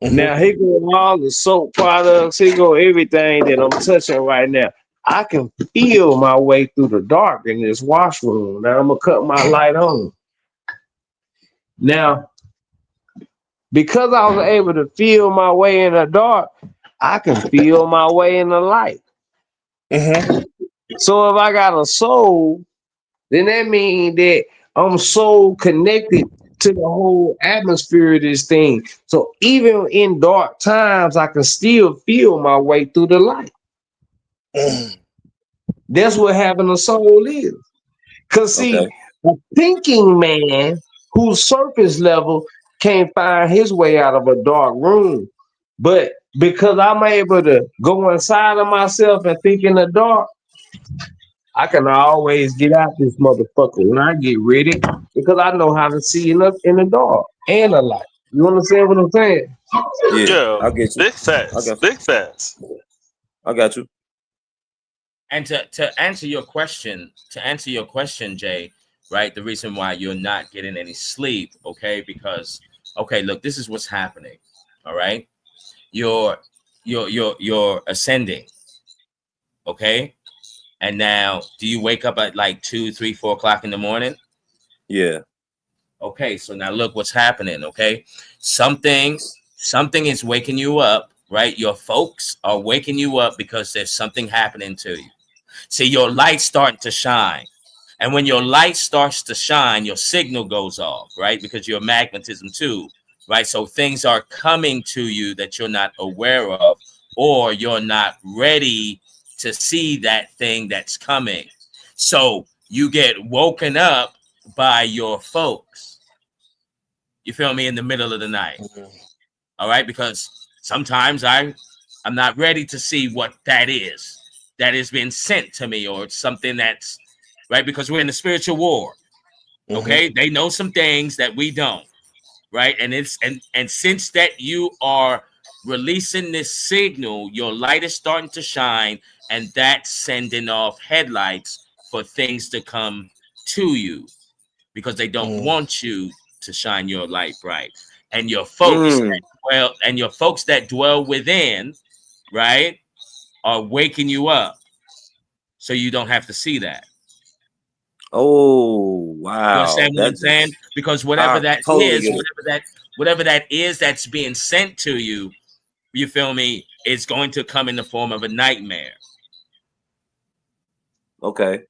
mhm, Now here go all the soap products. Here go everything that I'm touching right now. I can feel my way through the dark in this washroom. Now I'm gonna cut my light on. Now, because I was able to feel my way in the dark, I can feel my way in the light. mhm, So if I got a soul, then that means that I'm so connected to the whole atmosphere of this thing. So even in dark times, I can still feel my way through the light. mhm, That's what having a soul is. Cause see, Okay. a thinking man whose surface level can't find his way out of a dark room. But because I'm able to go inside of myself and think in the dark, I can always get out this motherfucker when I get ready because I know how to see in the dark and the light. You understand what I'm saying? Yeah, yeah, I get you. big I facts, got you. big facts. I got you. And to answer your question, Jay, right? The reason why you're not getting any sleep, okay? Because okay, look, this is what's happening. All right, you're you're ascending, okay? And now, do you wake up at like 2, 3, 4 o'clock in the morning? Yeah. Okay, so now look what's happening. Okay, something something is waking you up, right? Your folks are waking you up because there's something happening to you. See, your light's starting to shine. And when your light starts to shine, your signal goes off, right? Because you're magnetism too, right? So things are coming to you that you're not aware of, or you're not ready to see that thing that's coming. So you get woken up by your folks. You feel me? In the middle of the night. Mhm, All right, because sometimes I'm not ready to see what that is that is being sent to me, or it's something that's right, because we're in a spiritual war. mhm, Okay, they know some things that we don't, right? And it's and since that you are releasing this signal, your light is starting to shine, and that's sending off headlights for things to come to you because they don't mhm, want you to shine your light bright. And your folks Mm. that dwell within, right, are waking you up so you don't have to see that. Oh You wow, understand what I'm that saying? Because I totally get it. whatever that is that's being sent to you, you feel me, is going to come in the form of a nightmare. Okay,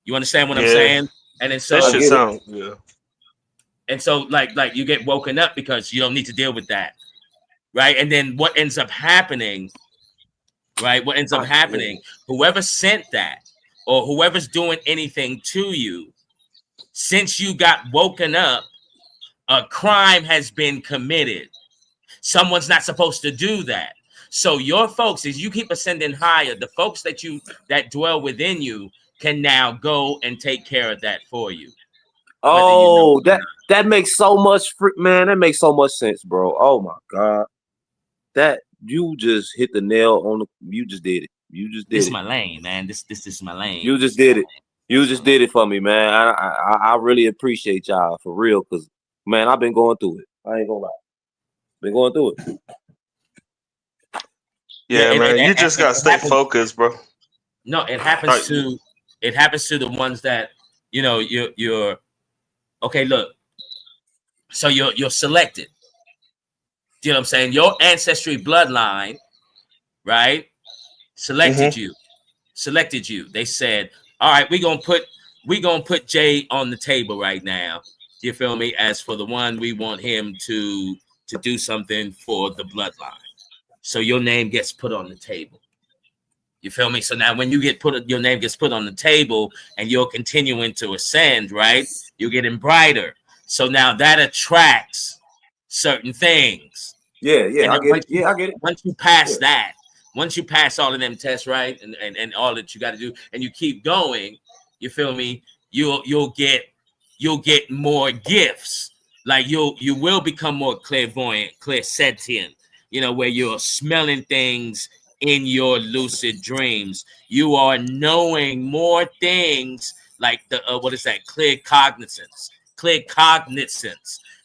You understand what I'm Yeah, saying? And then that I shit so get it. sound yeah. like you get woken up because you don't need to deal with that, right? And then what ends up happening, right? What ends up I get happening? it. Whoever sent that or whoever's doing anything to you, since you got woken up, a crime has been committed. Someone's not supposed to do that. So your folks, as you keep ascending higher, the folks that dwell within you can now go and take care of that for you, whether you know Oh, it or not. that makes so much man. That makes so much sense, bro. Oh my god, that you just hit the nail on the. You just did it. You just This did is it. my lane, man. This is my lane. You just did it. You just did it for me, man. I really appreciate y'all for real, cause man, I've been going through it. I ain't gonna lie, been going through it. Yeah, Yeah, man. You just and gotta stay focused, bro. no, it Like, happens to the ones that you're okay. Look, so you're selected. You know what I'm saying? Your ancestry bloodline, right? Selected mm-hmm. you. Selected you. They said, all right, we gonna put Jay on the table right now. You feel me? As for the one, we want him to do something for the bloodline. So your name gets put on the table. You feel me? So now when your name gets put on the table and you're continuing to ascend, right? You're getting brighter. So now that attracts certain things. Yeah, And I then get it. Yeah, I get it. once you pass Yeah. that, once you pass all of them tests, right? And all that you got to do, and you keep going, you feel me? You'll get more gifts. Like you will become more clairvoyant, clairsentient, where you're smelling things in your lucid dreams. You are knowing more things like the what is that? Clear cognizance, But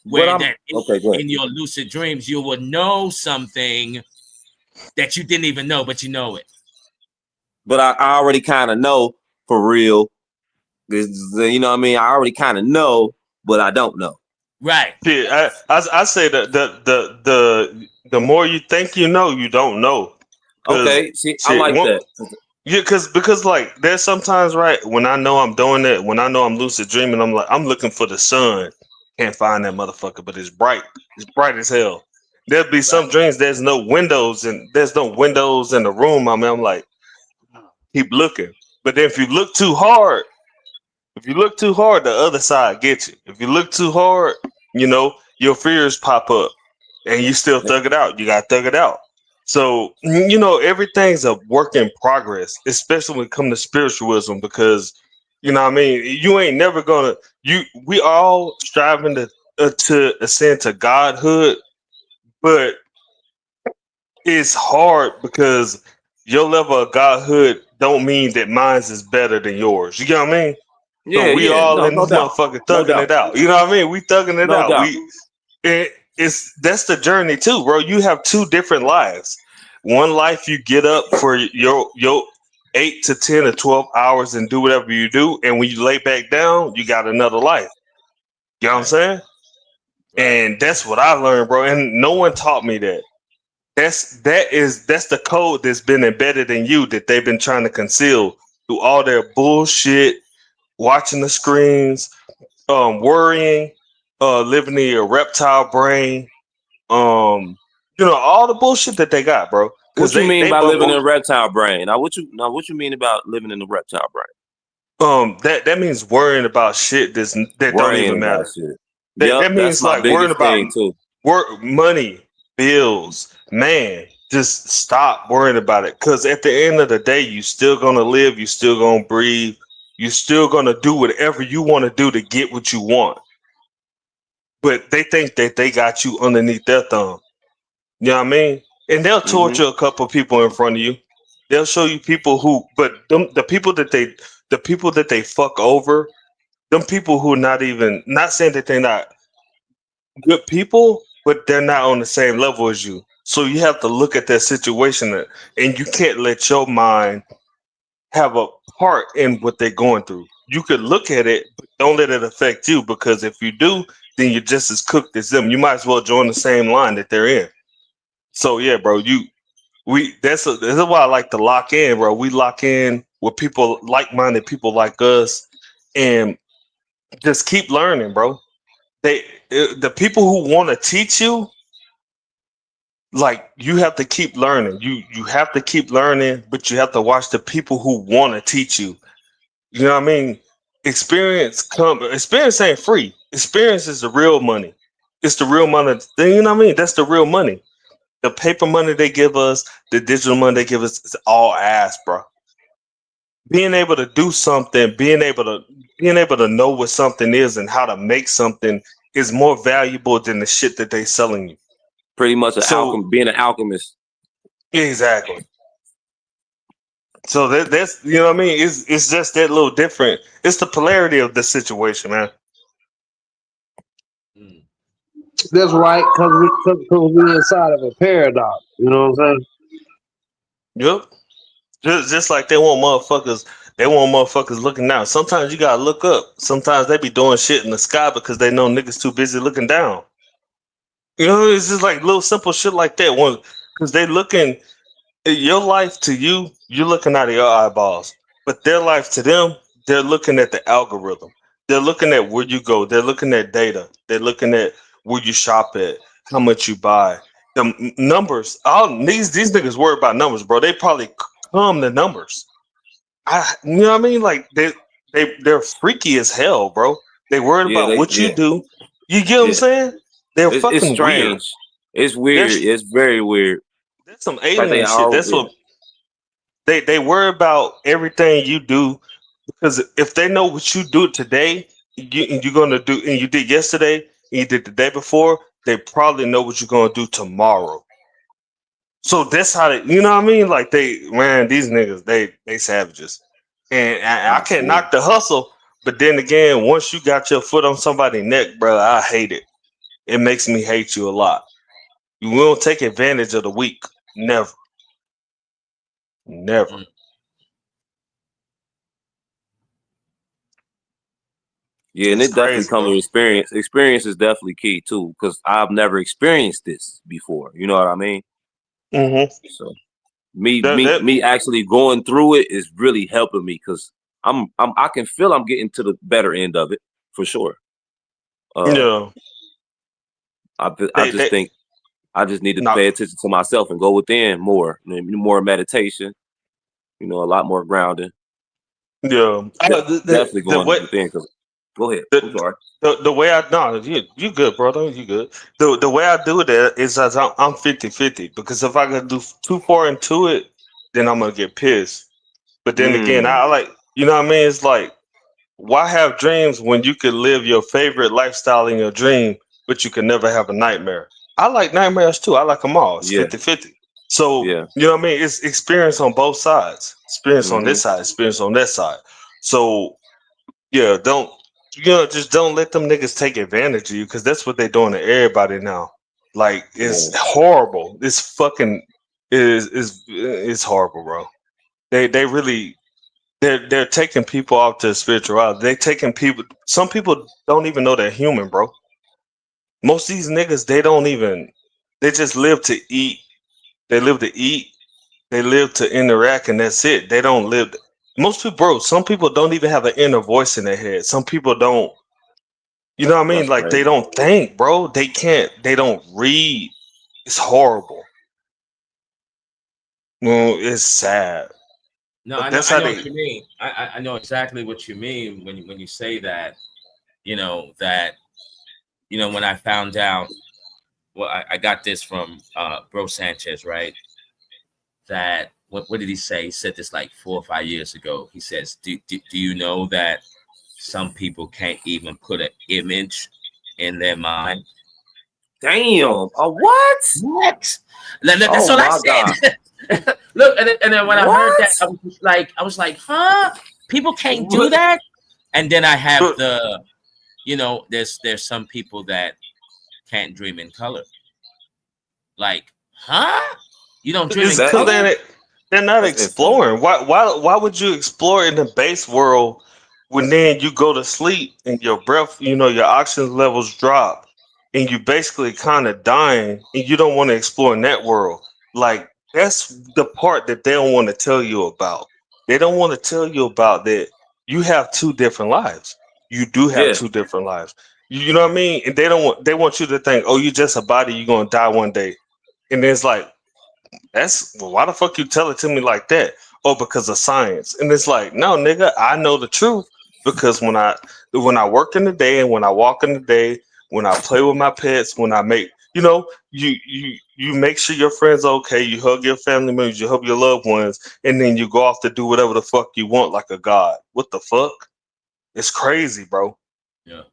where I'm that okay. Go ahead. in your lucid dreams you will know something that you didn't even know, but you know it. But I already kind of know for real. You know what I mean? I already kind of know, but I don't know. Right. Yeah, I say that the more you think you know, you don't know. Cause Okay, see, I shit, like that. yeah, because like there's sometimes right when I know I'm doing it, when I know I'm lucid dreaming, I'm like I'm looking for the sun, can't find that motherfucker, but it's bright as hell. There'll be Right. some dreams there's no windows in the room. I mean, I'm like keep looking, but then if you look too hard, the other side gets you. If you look too hard, your fears pop up and you still thug it out. You got to thug it out. So, everything's a work in progress, especially when it comes to spiritualism, because, what I mean? You ain't never going we all striving to ascend to godhood, but it's hard because your level of godhood don't mean that mine's is better than yours. You get what I mean? So Yeah, we yeah, all no, in no this doubt, motherfucker no thugging doubt, it out. You know what I mean? We thugging it no out. doubt. That's the journey too, bro. You have two different lives. One life you get up for your 8 to 10 or 12 hours and do whatever you do, and when you lay back down, you got another life. You know what I'm Right. saying? Right. And that's what I learned, bro. And no one taught me that. That's the code that's been embedded in you that they've been trying to conceal through all their bullshit, watching the screens, worrying, living in your reptile brain, all the bullshit that they got, bro. Because What you mean they by living bubble. in reptile brain? What you mean about living in the reptile brain? That means worrying about shit that don't Worrying even about matter. shit. That Yep, that's means my like worrying biggest about thing too. work, money, bills. Man, just stop worrying about it. Because at the end of the day, you still gonna live. You still gonna breathe. You still gonna do whatever you want to do to get what you want. But they think that they got you underneath their thumb. You know what I mean? And they'll Hmm. torture a couple people in front of you. They'll show you people the people that they fuck over, them people who not even, not saying that they're not good people, but they're not on the same level as you. So you have to look at that situation, and you can't let your mind have a part in what they're going through. You could look at it, but don't let it affect you, because if you do, then you're just as cooked as them. You might as well join the same line that they're in. So yeah, bro, that's why I like to lock in, bro. We lock in with people, like-minded people like us, and just keep learning, bro. The people who want to teach you, like, you have to keep learning. You have to keep learning, but you have to watch the people who want to teach you. You know what I mean? Experience ain't free. Experience is the real money. It's the real money. You know what I mean? That's the real money. The paper money they give us, the digital money they give us, is all ass, bro. Being able to do something, being able to know what something is and how to make something is more valuable than the shit that they selling you. Pretty much So being an alchemist. exactly. So that's you know what I mean. It's just that little different. It's the polarity of the situation, man. Mm. That's right, because we inside of a paradox. You know what I'm saying? Yep. Just like they want motherfuckers looking down. Sometimes you gotta look up. Sometimes they be doing shit in the sky because they know niggas too busy looking down. You know, it's just like little simple shit like that. One, because they looking your life to you, you're looking out of your eyeballs. But their life to them, they're looking at the algorithm. They're looking at where you go. They're looking at data. They're looking at where you shop at, how much you buy. The numbers. All these niggas worry about numbers, bro. They probably come the numbers. You know what I mean? Like they're freaky as hell, bro. They worried Yeah, about what you do. You get what I'm yeah. saying? They're It's fucking weird. strange. It's There's weird. It's very weird. there's some Like they alien shit. are. That's what they worry about everything you do, because if they know what you do today, and you're gonna do, and you did yesterday, and you did the day before, they probably know what you're gonna do tomorrow. So that's how they, you know what I mean? Like man, these niggas, they savages, and I can't Absolutely. knock the hustle, but then again, once you got your foot on somebody's neck, bro, I hate it. It makes me hate you a lot. You won't take advantage of the weak. Never, never. Mm. Yeah, and It's it definitely crazy, comes bro. with experience. Experience is definitely key too, because I've never experienced this before. You know what I mean? Hmm. So me That, me that, me actually going through it is really helping me because I can feel I'm getting to the better end of it for sure. you Uh, know, I they, just they, think I just need to no, pay attention to myself and go within more, more meditation. You know, a lot more grounding. yeah. Definitely The going way within. Cause go ahead. I'm the, sorry. the way I no, you good, brother. You good. The way I do that is as I'm 50-50, because if I could do too far into it, then I'm gonna get pissed. But then again, Mm, I like, you know what I mean. It's like, why have dreams when you could live your favorite lifestyle in your dream, but you can never have a nightmare? I like nightmares too. I like them all. It's yeah, 50-50. So, yeah. you know what I mean? It's experience on both sides. Experience on Hmm. this side, experience on that side. So, yeah, just don't let them niggas take advantage of you, because that's what they're doing to everybody now. Like, it's Yeah, horrible. This fucking is horrible, bro. They really they're taking people off to spirituality. They taking people. Some people don't even know they're human, bro. Most of these niggas, they don't even. They just live to eat. They live to eat. They live to interact, and that's it. They don't live. Most people, bro. Some people don't even have an inner voice in their head. Some people don't. You know what I mean? that's Like, they crazy. don't think, bro. They can't. They don't read. It's horrible. Well, it's sad, No, but I know, that's I how know what they. you mean. I know exactly what you mean when you say that. You know that. You know when I found out. Well, I got this from Bro Sanchez, right? That what did he say? He said this like 4 or 5 years ago. He says, do you know that some people can't even put an image in their mind? Damn. What? What? That's Oh what I my God. said. Look, and then when I heard What? that, I was like, huh? People can't do But, that. And then I have but the, there's some people that can't dream in color. Like, Huh? You don't dream It's in That because color? they're not that's infinite. exploring. Why would you explore in the base world when then you go to sleep and your breath, your oxygen levels drop and you basically kind of dying and you don't want to explore in that world. Like that's the part that they don't want to tell you about. They don't want to tell you about that you have two different lives. You do have Yeah, two different lives. You know what I mean? And they want you to think, oh, you're just a body, you're gonna die one day. And it's like that's well, why the fuck you tell it to me like that? Oh, because of science. And it's like, no, nigga, I know the truth because when I work in the day and when I walk in the day, when I play with my pets, when I make you make sure your friends are okay, you hug your family members, you hug your loved ones, and then you go off to do whatever the fuck you want like a god. What the fuck? It's crazy, bro. Yeah.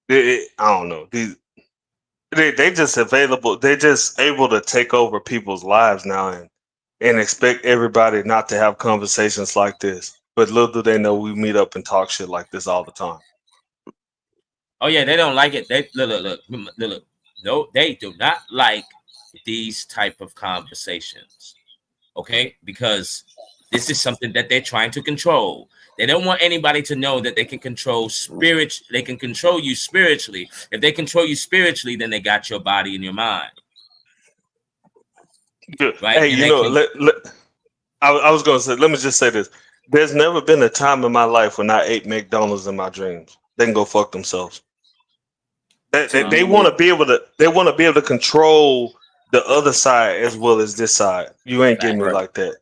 I don't know. They just available. They just able to take over people's lives now and expect everybody not to have conversations like this. But little do they know we meet up and talk shit like this all the time. Oh yeah, they don't like it. They look. No, they do not like these type of conversations. Okay, because this is something that they're trying to control. They don't want anybody to know that they can control spirit. They can control you spiritually. If they control you spiritually, then they got your body and your mind, Good. right? Hey, And they can. I was gonna say. Let me just say this. There's never been a time in my life when I ate McDonald's in my dreams. They can go fuck themselves. They want to be able to. They want to be able to control the other side as well as this side. You ain't getting me Facts. right. like that.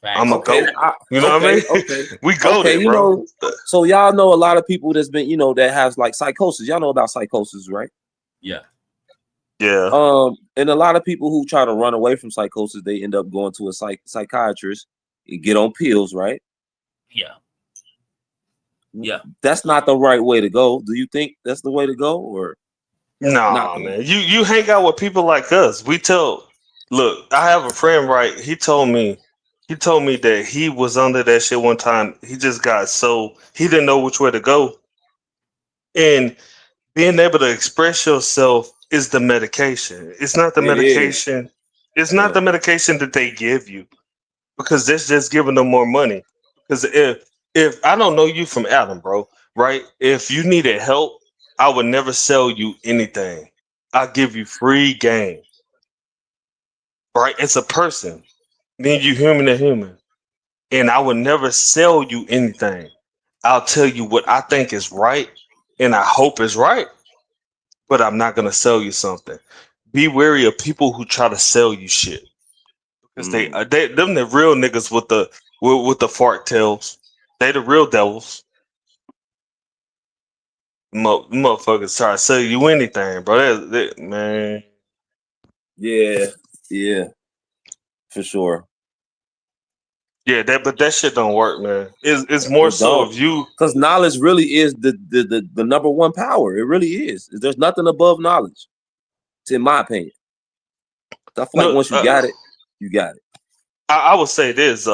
I'm Facts. a Okay, goat. You know what I okay, okay, mean? We okay. goaded, bro. So y'all know a lot of people that's been, that has like psychosis. Y'all know about psychosis, right? Yeah. Yeah. And a lot of people who try to run away from psychosis, they end up going to a psychiatrist and get on pills, right? Yeah. Yeah. That's not the right way to go. Do you think that's the way to go, or not Nah, the way? man. You hang out with people like us. Look, I have a friend, right? He told me that he was under that shit one time. He just got so he didn't know which way to go. And being able to express yourself is the medication. It's not the It is. medication. It's not Yeah. the medication that they give you because that's just giving them more money. Because if I don't know you from Adam, bro, right? If you needed help, I would never sell you anything. I'll give you free game, right? It's a person. Then you human to human. And I would never sell you anything. I'll tell you what I think is right and I hope is right, but I'm not gonna sell you something. Be wary of people who try to sell you shit because Mm. they them the real niggas with the fart tails. They the real devils. Motherfuckers try to sell you anything, bro. Man, Yeah. Yeah. For sure. yeah, but that shit don't work, man. It's more It so don't. of you. Because knowledge really is the number one power. It really is. There's nothing above knowledge. It's in my opinion. I feel like No, once you got it, you got it. I would say this.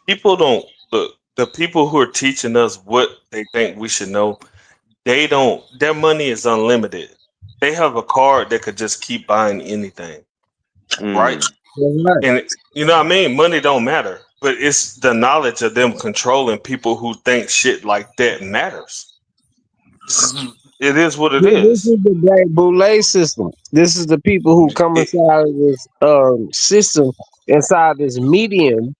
People don't look. The people who are teaching us what they think we should know, they don't. Their money is unlimited. They have a card that could just keep buying anything, right? Mm. That's right. And you know what I mean? Money don't matter, but it's the knowledge of them controlling people who think shit like that matters. It is what it This is. is the black Boule system. This is the people who come It, inside of this system, inside this medium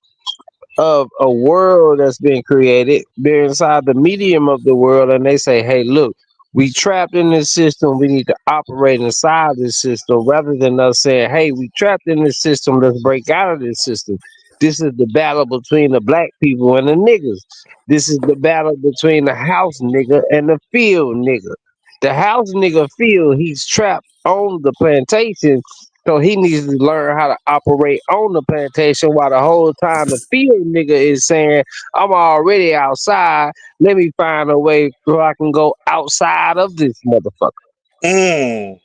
of a world that's been created. They're inside the medium of the world, and they say, "Hey, look, we trapped in this system. We need to operate inside this system, rather than us saying, "Hey, we trapped in this system. Let's break out of this system." This is the battle between the black people and the niggas. This is the battle between the house nigga and the field nigga. The house nigga feel he's trapped on the plantation, so he needs to learn how to operate on the plantation while the whole time the field nigga is saying, I'm already outside. Let me find a way so I can go outside of this motherfucker. mm,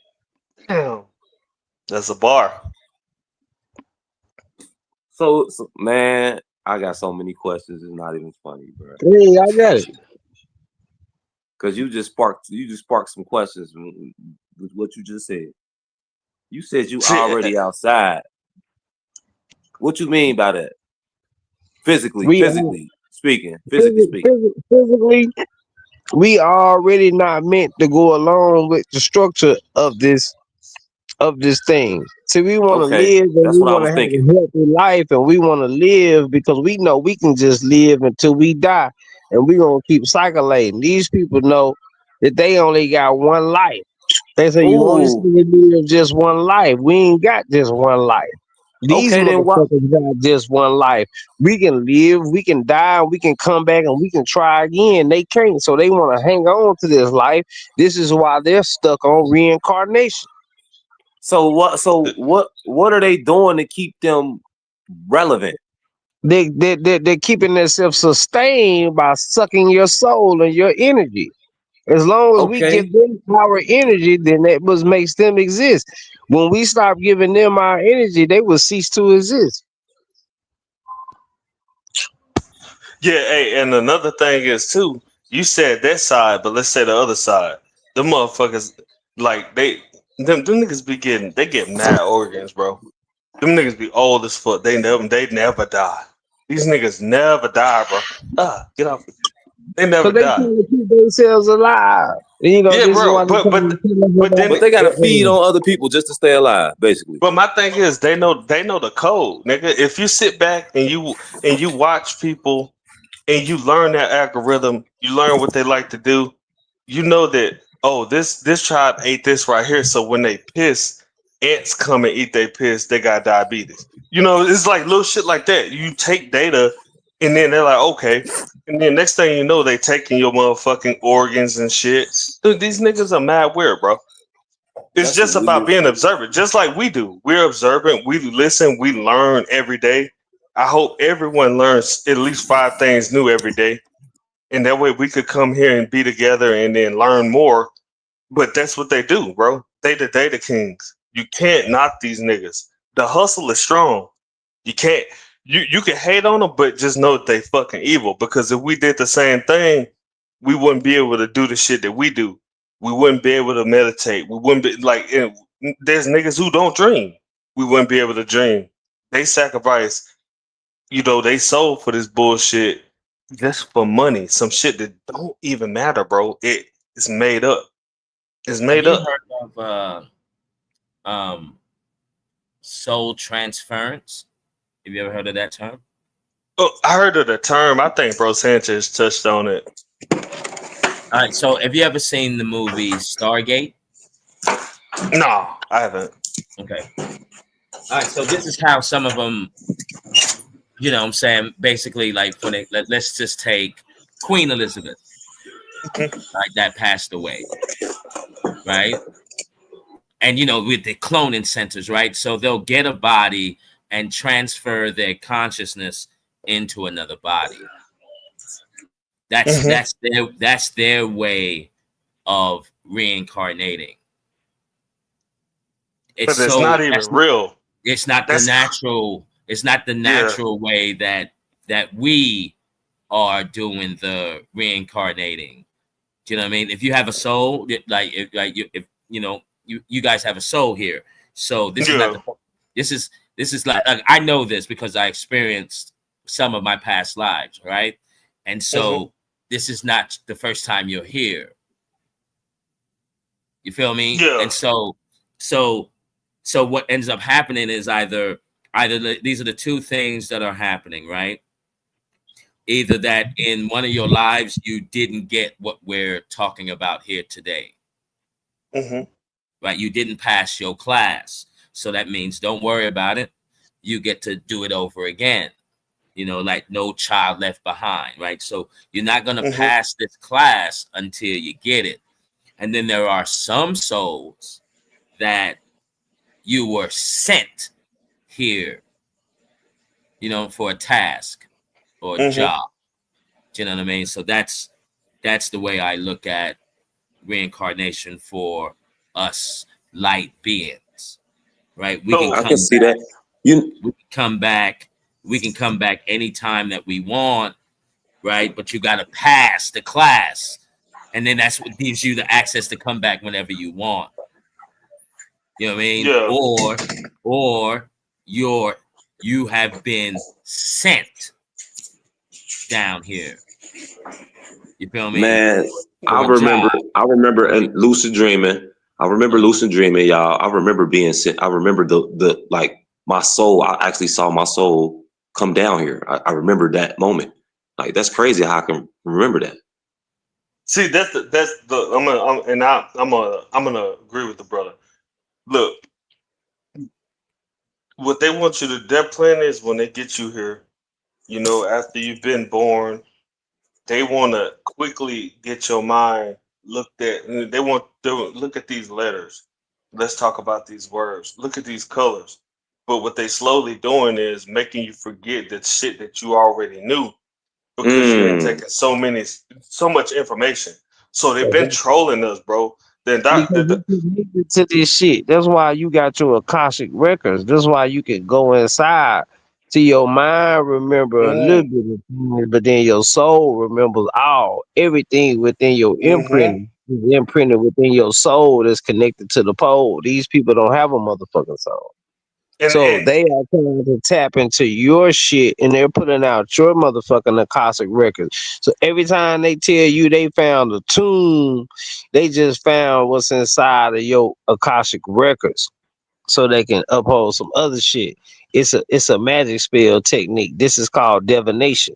damn, that's a bar. So man, I got so many questions. It's not even funny, bro. Hey, I got it. Because you just sparked some questions with what you just said. You said you See, already outside. What you mean by that? Physically, We physically speaking, physically speaking. physically, we already not meant to go along with the structure of this thing. See, we want to Okay, live and that's we what I want to was have thinking. a healthy life and we want to live because we know we can just live until we die and we gonna keep cycling. These people know that they only got one life. They say you only see Ooh, to live just one life. We ain't got just one life. These okay, then what? motherfuckers got just one life. We can live, we can die, we can come back, and we can try again. They can't, so they want to hang on to this life. This is why they're stuck on reincarnation. So what? So what? What are they doing to keep them relevant? They're keeping themselves sustained by sucking your soul and your energy. As long as we Okay, give them our energy, then that was makes them exist. When we stop giving them our energy, they will cease to exist. yeah, hey, and another thing is too. You said that side, but let's say the other side. The motherfuckers, like them niggas be getting, they get mad organs, bro. Them niggas be old as fuck. They never die. These niggas never die, bro. Get off. They never Because they die. trying to keep themselves alive. And, Yeah, this is bro. why they trying to kill us with But then but all they gotta feed the on other people just to stay alive, basically. but my thing is they know the code, nigga. If you sit back and you watch people and you learn their algorithm, you learn what they like to do, you know that oh this tribe ate this right here, so when they piss, ants come and eat their piss, they got diabetes. You know, it's like little shit like that. You take data and then they're like, okay. And then next thing you know, they taking your motherfucking organs and shit. Dude, these niggas are mad weird, bro. It's That's just about weird. being observant, just like we do. We're observant. We listen. We learn every day. I hope everyone learns at least 5 things new every day, and that way we could come here and be together and then learn more. But that's what they do, bro. They the data kings. You can't knock these niggas. The hustle is strong. You can't. You can hate on them, but just know that they fucking evil. Because if we did the same thing, we wouldn't be able to do the shit that we do. We wouldn't be able to meditate. We wouldn't be like. There's niggas who don't dream. We wouldn't be able to dream. They sacrifice, they sold for this bullshit just for money. Some shit that don't even matter, bro. It's made up. It's Have made you up. heard of um, soul transference? Have you ever heard of that term? Oh, I heard of the term. I think Bro Sanchez touched on it. All right. So, have you ever seen the movie Stargate? No, I haven't. Okay. All right. So, this is how some of them, what I'm saying, basically, like, let's just take Queen Elizabeth, right, that passed away, right? And, with the cloning centers, right? So, they'll get a body and transfer their consciousness into another body. That's Hmm. that's their way of reincarnating. It's But it's so not even that's real. it's not the That's natural. It's not the yeah. natural way that we are doing the reincarnating. Do you know what I mean? If you have a soul, if you guys have a soul here. So this is not Yeah. the. This is like I know this because I experienced some of my past lives, right? And Hmm. so this is not the first time you're here. You feel me? Yeah. And so what ends up happening is these are the two things that are happening, right? Either that in one of your lives you didn't get what we're talking about here today, Hmm. right? You didn't pass your class. So that means don't worry about it. You get to do it over again. Like no child left behind, right? So you're not going to Hmm. pass this class until you get it. And then there are some souls that you were sent here, for a task or a Hmm. job. Do you know what I mean? So that's the way I look at reincarnation for us light beings, right? We can So I can come see back. that. You We can come back. We can come back anytime that we want, right? But you got to pass the class, and then that's what gives you the access to come back whenever you want. You know what I mean? Yeah. Or you have been sent down here. You feel me? Man, I For a remember, job. I remember in lucid dreaming. I remember lucid dreaming, y'all. I remember being sent. I remember the like my soul. I actually saw my soul come down here. I remember that moment. Like that's crazy how I can remember that. See, that's the I'm gonna agree with the brother. Look, what they want you to, their plan is when they get you here, you know, after you've been born, they want to quickly get your mind looked at. And they want to look at these letters. Let's talk about these words. Look at these colors. But what they slowly doing is making you forget that shit that you already knew because you ain't Mm. taking so much information. So they've been trolling us, bro. Then Because you connected to this shit. That's why you got your Akashic records. That's why you can go inside to your mind, remember a little mm, bit of things, but then your soul remembers all everything within your mm-hmm. imprint is imprinted within your soul that's connected to the pole. These people don't have a motherfucking soul. So And they are trying to tap into your shit and they're putting out your motherfucking Akashic records. So every time they tell you they found a tomb, they just found what's inside of your Akashic records so they can uphold some other shit. It's a magic spell technique. This is called divination.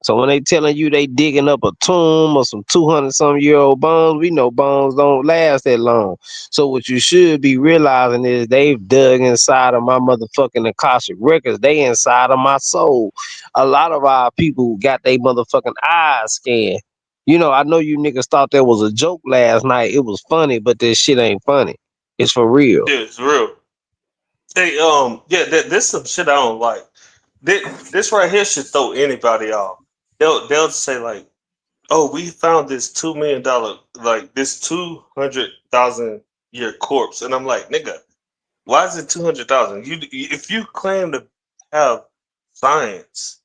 So when they telling you they digging up a tomb or some 200-some-year-old bones, we know bones don't last that long. So what you should be realizing is they've dug inside of my motherfucking Akashic records. They inside of my soul. A lot of our people got their motherfucking eyes scanned. You know, I know you niggas thought that was a joke last night. It was funny, but this shit ain't funny. It's for real. yeah, it's real. Hey, yeah, this some shit I don't like. This right here should throw anybody off. They'll say like, "Oh, we found this $2 million, like this 200,000 year corpse," and I'm like, "Nigga, why is it 200,000? If you claim to have science,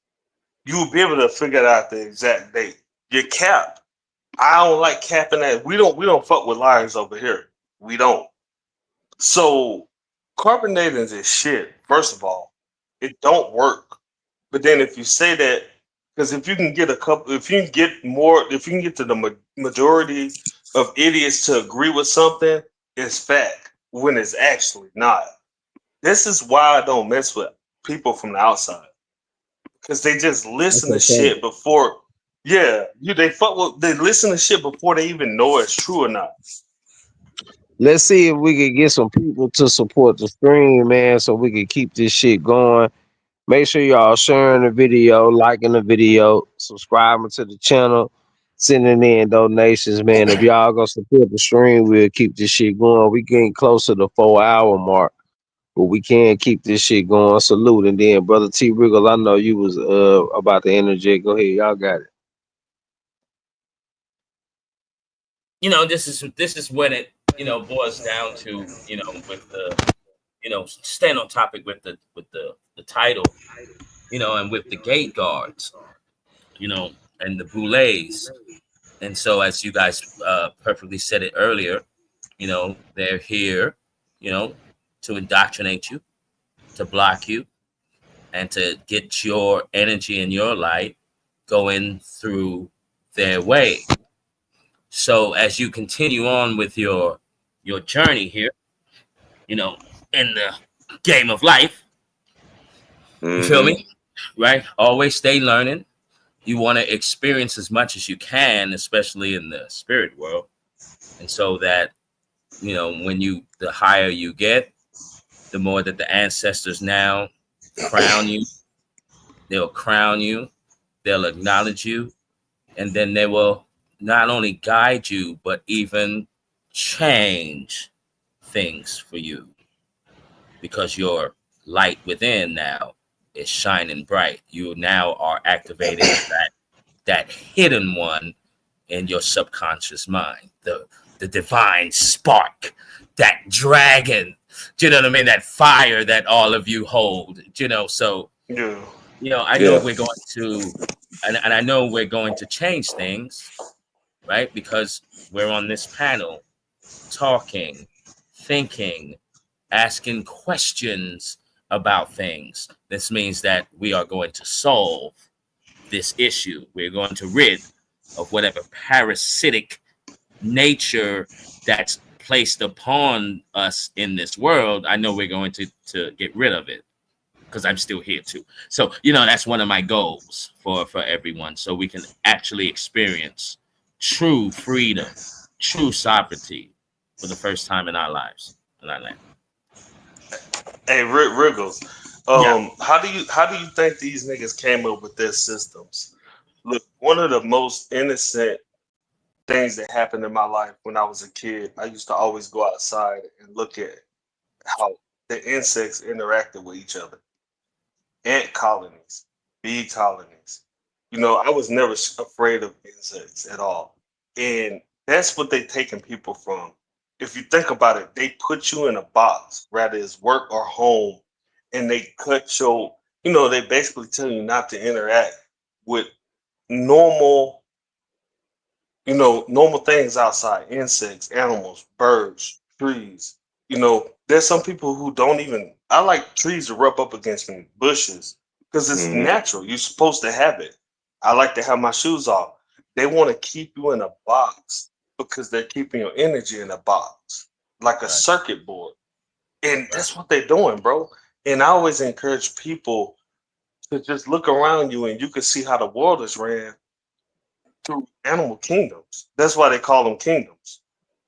you will be able to figure out the exact date. You're capped. I don't like capping that. We don't fuck with liars over here. We don't. So carbonating is shit. First of all, it don't work. But then if you say that, because if you can get a couple, if you can get more, if you can get to the majority of idiots to agree with something, it's fact when it's actually not. This is why I don't mess with people from the outside because they just That's listen to okay. shit before. Yeah, they listen to shit before they even know it's true or not. Let's see if we can get some people to support the stream, man, so we can keep this shit going. Make sure y'all sharing the video, liking the video, subscribing to the channel, sending in donations, man. If y'all gonna support the stream, we'll keep this shit going. We getting close to the 4 hour mark, but we can keep this shit going. Salute, and then brother T Wriggle, I know you was about to interject. Go ahead, y'all got it. You know, this is when it, boils down to, with the, staying on topic with the title, and with the gate guards, and the boules. And so, as you guys perfectly said it earlier, they're here, you know, to indoctrinate you, to block you, and to get your energy and your light going through their way. So as you continue on with your journey here, you know, in the game of life, you feel Mm-hmm. me? Right? Always stay learning. You want to experience as much as you can, especially in the spirit world. And so that, when the higher you get, the more that the ancestors now crown you, they'll crown you, they'll acknowledge you, and then they will not only guide you, but even change things for you because your light within now is shining bright. You now are activating that hidden one in your subconscious mind, the divine spark, that dragon. Do you know what I mean? That fire that all of you hold. So Yeah, I know Yeah. we're going to, and I know we're going to change things, right? Because we're on this panel talking, thinking, asking questions about things. This means that we are going to solve this issue. We're going to rid of whatever parasitic nature that's placed upon us in this world. I know we're going to get rid of it because I'm still here too. So, that's one of my goals for everyone, so we can actually experience true freedom, true sovereignty for the first time in our lives. And I land. Hey, Wriggles. Yeah. How do you think these niggas came up with their systems? Look, one of the most innocent things that happened in my life when I was a kid, I used to always go outside and look at how the insects interacted with each other. Ant colonies, bee colonies. I was never afraid of insects at all. And that's what they taking people from. If you think about it, they put you in a box, whether it's work or home, and they cut they basically tell you not to interact with normal, normal things outside, insects, animals, birds, trees. There's some people who don't even, I like trees to rub up against me, bushes, because it's Hmm. natural. You're supposed to have it. I like to have my shoes off. They want to keep you in a box because they're keeping your energy in a box, like a Right. circuit board. And Right. that's what they're doing, bro. And I always encourage people to just look around you and you can see how the world is ran through animal kingdoms. That's why they call them kingdoms.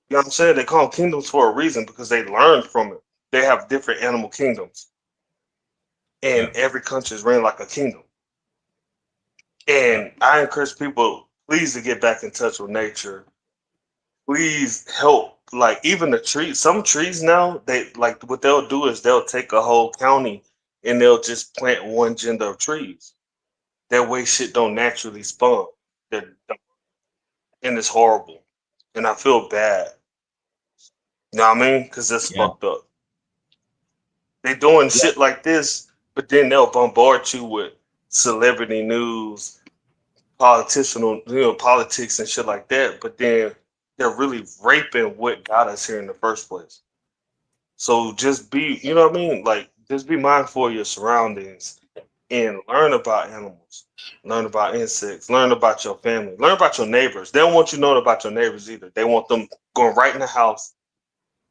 You know what I'm saying? They call them kingdoms for a reason because they learned from it. They have different animal kingdoms, and Yeah. every country is ran like a kingdom. Yeah. And I encourage people, please, to get back in touch with nature. Please help. Like even the trees, some trees now, they like what they'll do is they'll take a whole county and they'll just plant one gender of trees. That way, shit don't naturally spawn. That and it's horrible, and I feel bad. You know what I mean? Because that's Yeah. fucked up. They doing Yeah. shit like this, but then they'll bombard you with celebrity news, politics and shit like that. But then they're really raping what got us here in the first place. So just be, you know what I mean? Like just be mindful of your surroundings and learn about animals, learn about insects, learn about your family, learn about your neighbors. They don't want you knowing about your neighbors either. They want them going right in the house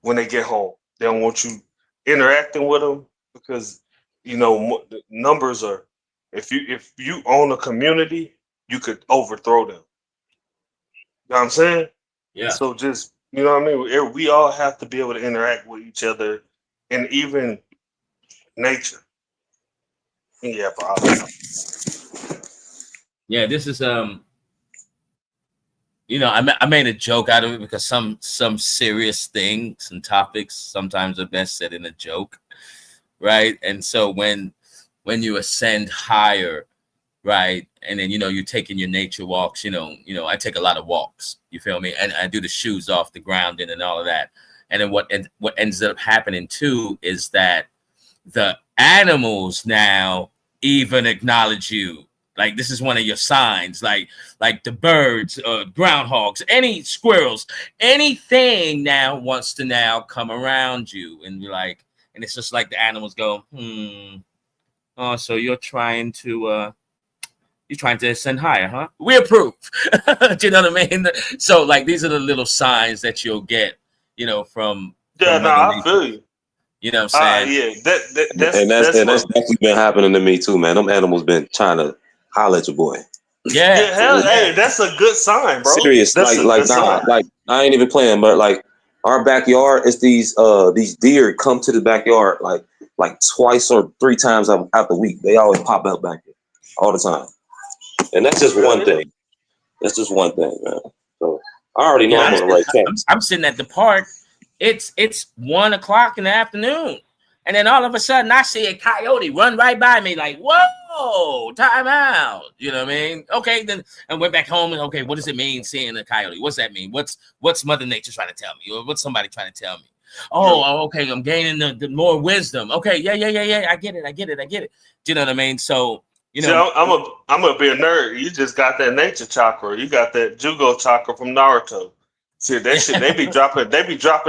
when they get home. They don't want you interacting with them because the numbers are. If you own a community, you could overthrow them. You know what I'm saying? Yeah. So just what I mean. We all have to be able to interact with each other, and even nature. Yeah, bro. Yeah. This is I made a joke out of it because some serious things and topics sometimes are best said in a joke, right? And so when you ascend higher, right, and then you're taking your nature walks. I take a lot of walks. You feel me? And I do the shoes off the ground and all of that. And then what ends up happening too is that the animals now even acknowledge you. Like this is one of your signs, like the birds, groundhogs, any squirrels, anything now wants to now come around you, and you're like, and it's just like the animals go, oh, so you're trying to ascend higher, huh? We approve. Do you know what I mean? So like these are the little signs that you'll get, from Yeah, no, Mother I Nature. feel you. You know what I'm saying? Yeah, that And that's that's that's and that's what. definitely been happening to me too, man. Them animals been trying to holler at your boy. Yeah, Yeah, For hell, real. hey, yeah, that's a good sign, bro. Serious, That's a like good nah, sign. like I ain't even playing, but like our backyard, it's these deer come to the backyard like twice or three times out the week. They always pop up back here all the time, and that's just one Really? thing. That's just one thing, man. So I already know yeah. I'm on the right track. I'm sitting at the park. It's 1 o'clock in the afternoon, and then all of a sudden I see a coyote run right by me. Like, whoa, time out. You know what I mean? Okay, then I went back home and okay, what does it mean seeing a coyote? What's that mean? What's Mother Nature trying to tell me, or what's somebody trying to tell me? Oh, okay, I'm gaining the more wisdom. Okay, yeah. I get it. Do you know what I mean? So See, I'm a be a nerd. You just got that nature chakra. You got that Jugo chakra from Naruto. Shit, that shit they be dropping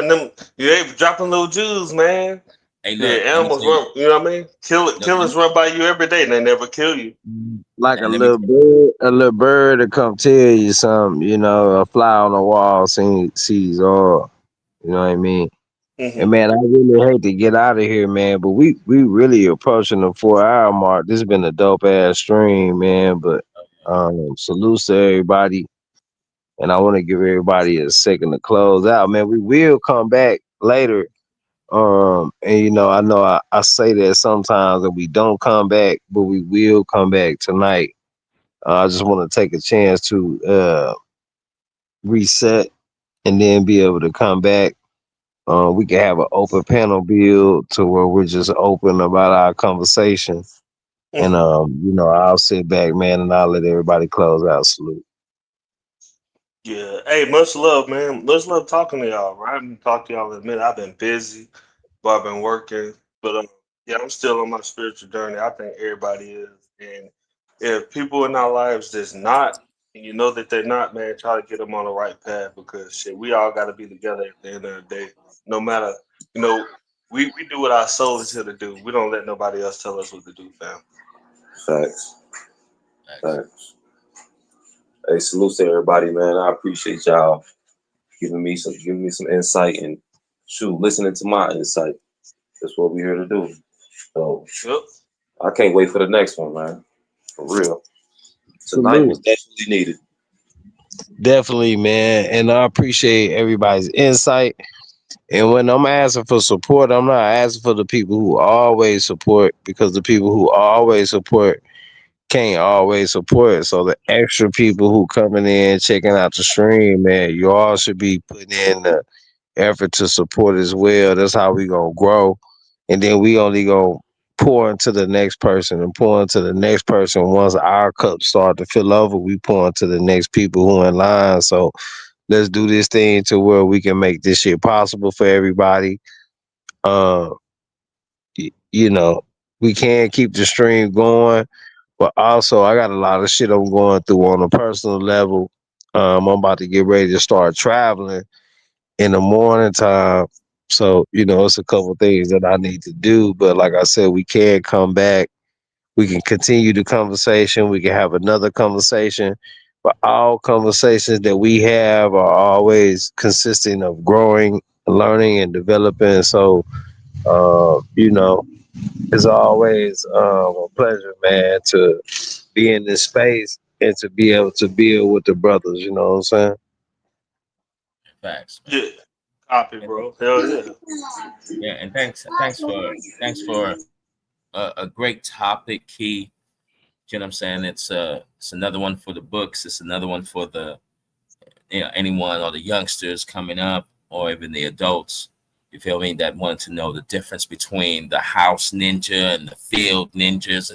them, they be dropping little Jews, man. Hey, Yeah, look, let me animals tell you. run, you know what I mean? Look, let Killers me, run by you every day and they never kill you. Like and let me tell a little bird to come tell you something, you know, a fly on the wall sees all, you know what I mean? And Hmm. man, I really hate to get out of here, man, but we really approaching the 4 hour mark. This has been a dope ass stream, man. But salutes to everybody. And I want to give everybody a second to close out, man. We will come back later. And you know I say that sometimes and we don't come back, but we will come back tonight. I just want to take a chance to reset and then be able to come back. We can have an open panel build to where we're just open about our conversation. And Hmm. you know, I'll sit back, man, and I'll let everybody close out. Salute. Yeah. Hey, much love, man. Much love talking to y'all. Right? I haven't talked to y'all in a minute. I've been busy, but I've been working. But yeah, I'm still on my spiritual journey. I think everybody is. And if people in our lives that's not, and you know that they're not, man, try to get them on the right path because shit, we all got to be together at the end of the day. No matter, you know, we do what our soul is here to do. We don't let nobody else tell us what to do, fam. Facts. Facts. Facts. Hey, salute to everybody, man. I appreciate y'all giving me some insight and shoot, listening to my insight. That's what we're here to do. So Yep. I can't wait for the next one, man. For real. Tonight was Salute. definitely needed. Definitely, man. And I appreciate everybody's insight. And when I'm asking for support, I'm not asking for the people who always support because the people who always support can't always support. So the extra people who coming in checking out the stream, man, you all should be putting in the effort to support as well. That's how we gonna grow, and then we only gonna pour into the next person and pour into the next person. Once our cups start to fill over, we pour into the next people who in line. So let's do this thing to where we can make this shit possible for everybody. Uh, you know, we can keep the stream going, but also I got a lot of shit I'm going through on a personal level. I'm about to get ready to start traveling in the morning time. So, you know, it's a couple things that I need to do. But like I said, we can come back. We can continue the conversation. We can have another conversation. But all conversations that we have are always consisting of growing, learning, and developing. So, you know, it's always a pleasure, man, to be in this space and to be able to build with the brothers. You know what I'm saying? facts, man. Yeah. Copy, And bro. Hell yeah. yeah, and thanks for a great topic, Key. You know what I'm saying? It's another one for the books. It's another one for the anyone or the youngsters coming up, or even the adults. You feel me? That wanted to know the difference between the house ninja and the field ninjas,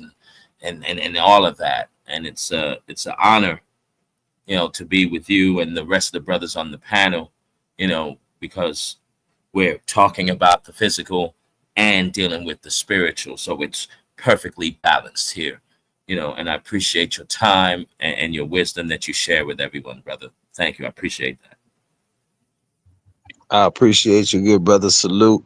and all of that. And it's an honor, to be with you and the rest of the brothers on the panel, because we're talking about the physical and dealing with the spiritual. So it's perfectly balanced here, and I appreciate your time and your wisdom that you share with everyone, brother. Thank you. I appreciate that. I appreciate you, good brother. Salute.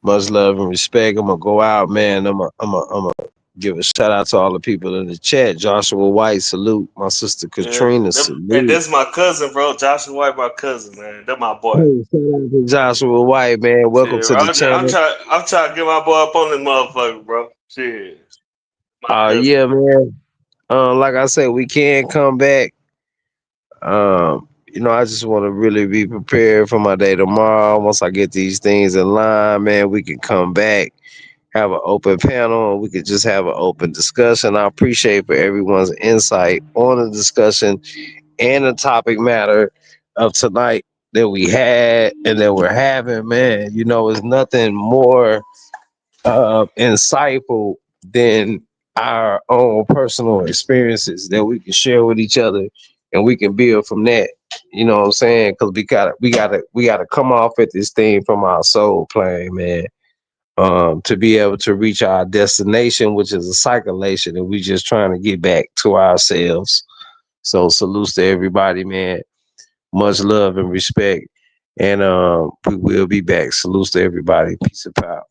Much love and respect. I'm gonna go out, man. I'm gonna give a shout out to all the people in the chat. Joshua White, salute. My sister Yeah. Katrina, Hey, salute. that's my cousin, bro. Joshua White, my cousin, man. That's my boy. Hey, shout out to Joshua White, man. Welcome Shit, to bro. the I'm channel. trying. I'm trying to get my boy up on this motherfucker, bro. Shit, my cousin. Yeah, man. Like I said, we can come back. You know, I just want to really be prepared for my day tomorrow. Once I get these things in line, man, we can come back, have an open panel, and we could just have an open discussion. I appreciate for everyone's insight on the discussion and the topic matter of tonight that we had and that we're having, man. You know, it's nothing more insightful than our own personal experiences that we can share with each other and we can build from that. You know what I'm saying? Because we gotta come off at this thing from our soul plane, man. To be able to reach our destination, which is a cyclation, and we just trying to get back to ourselves. So salutes to everybody, man. Much love and respect. And we will be back. Salutes to everybody. Peace and power.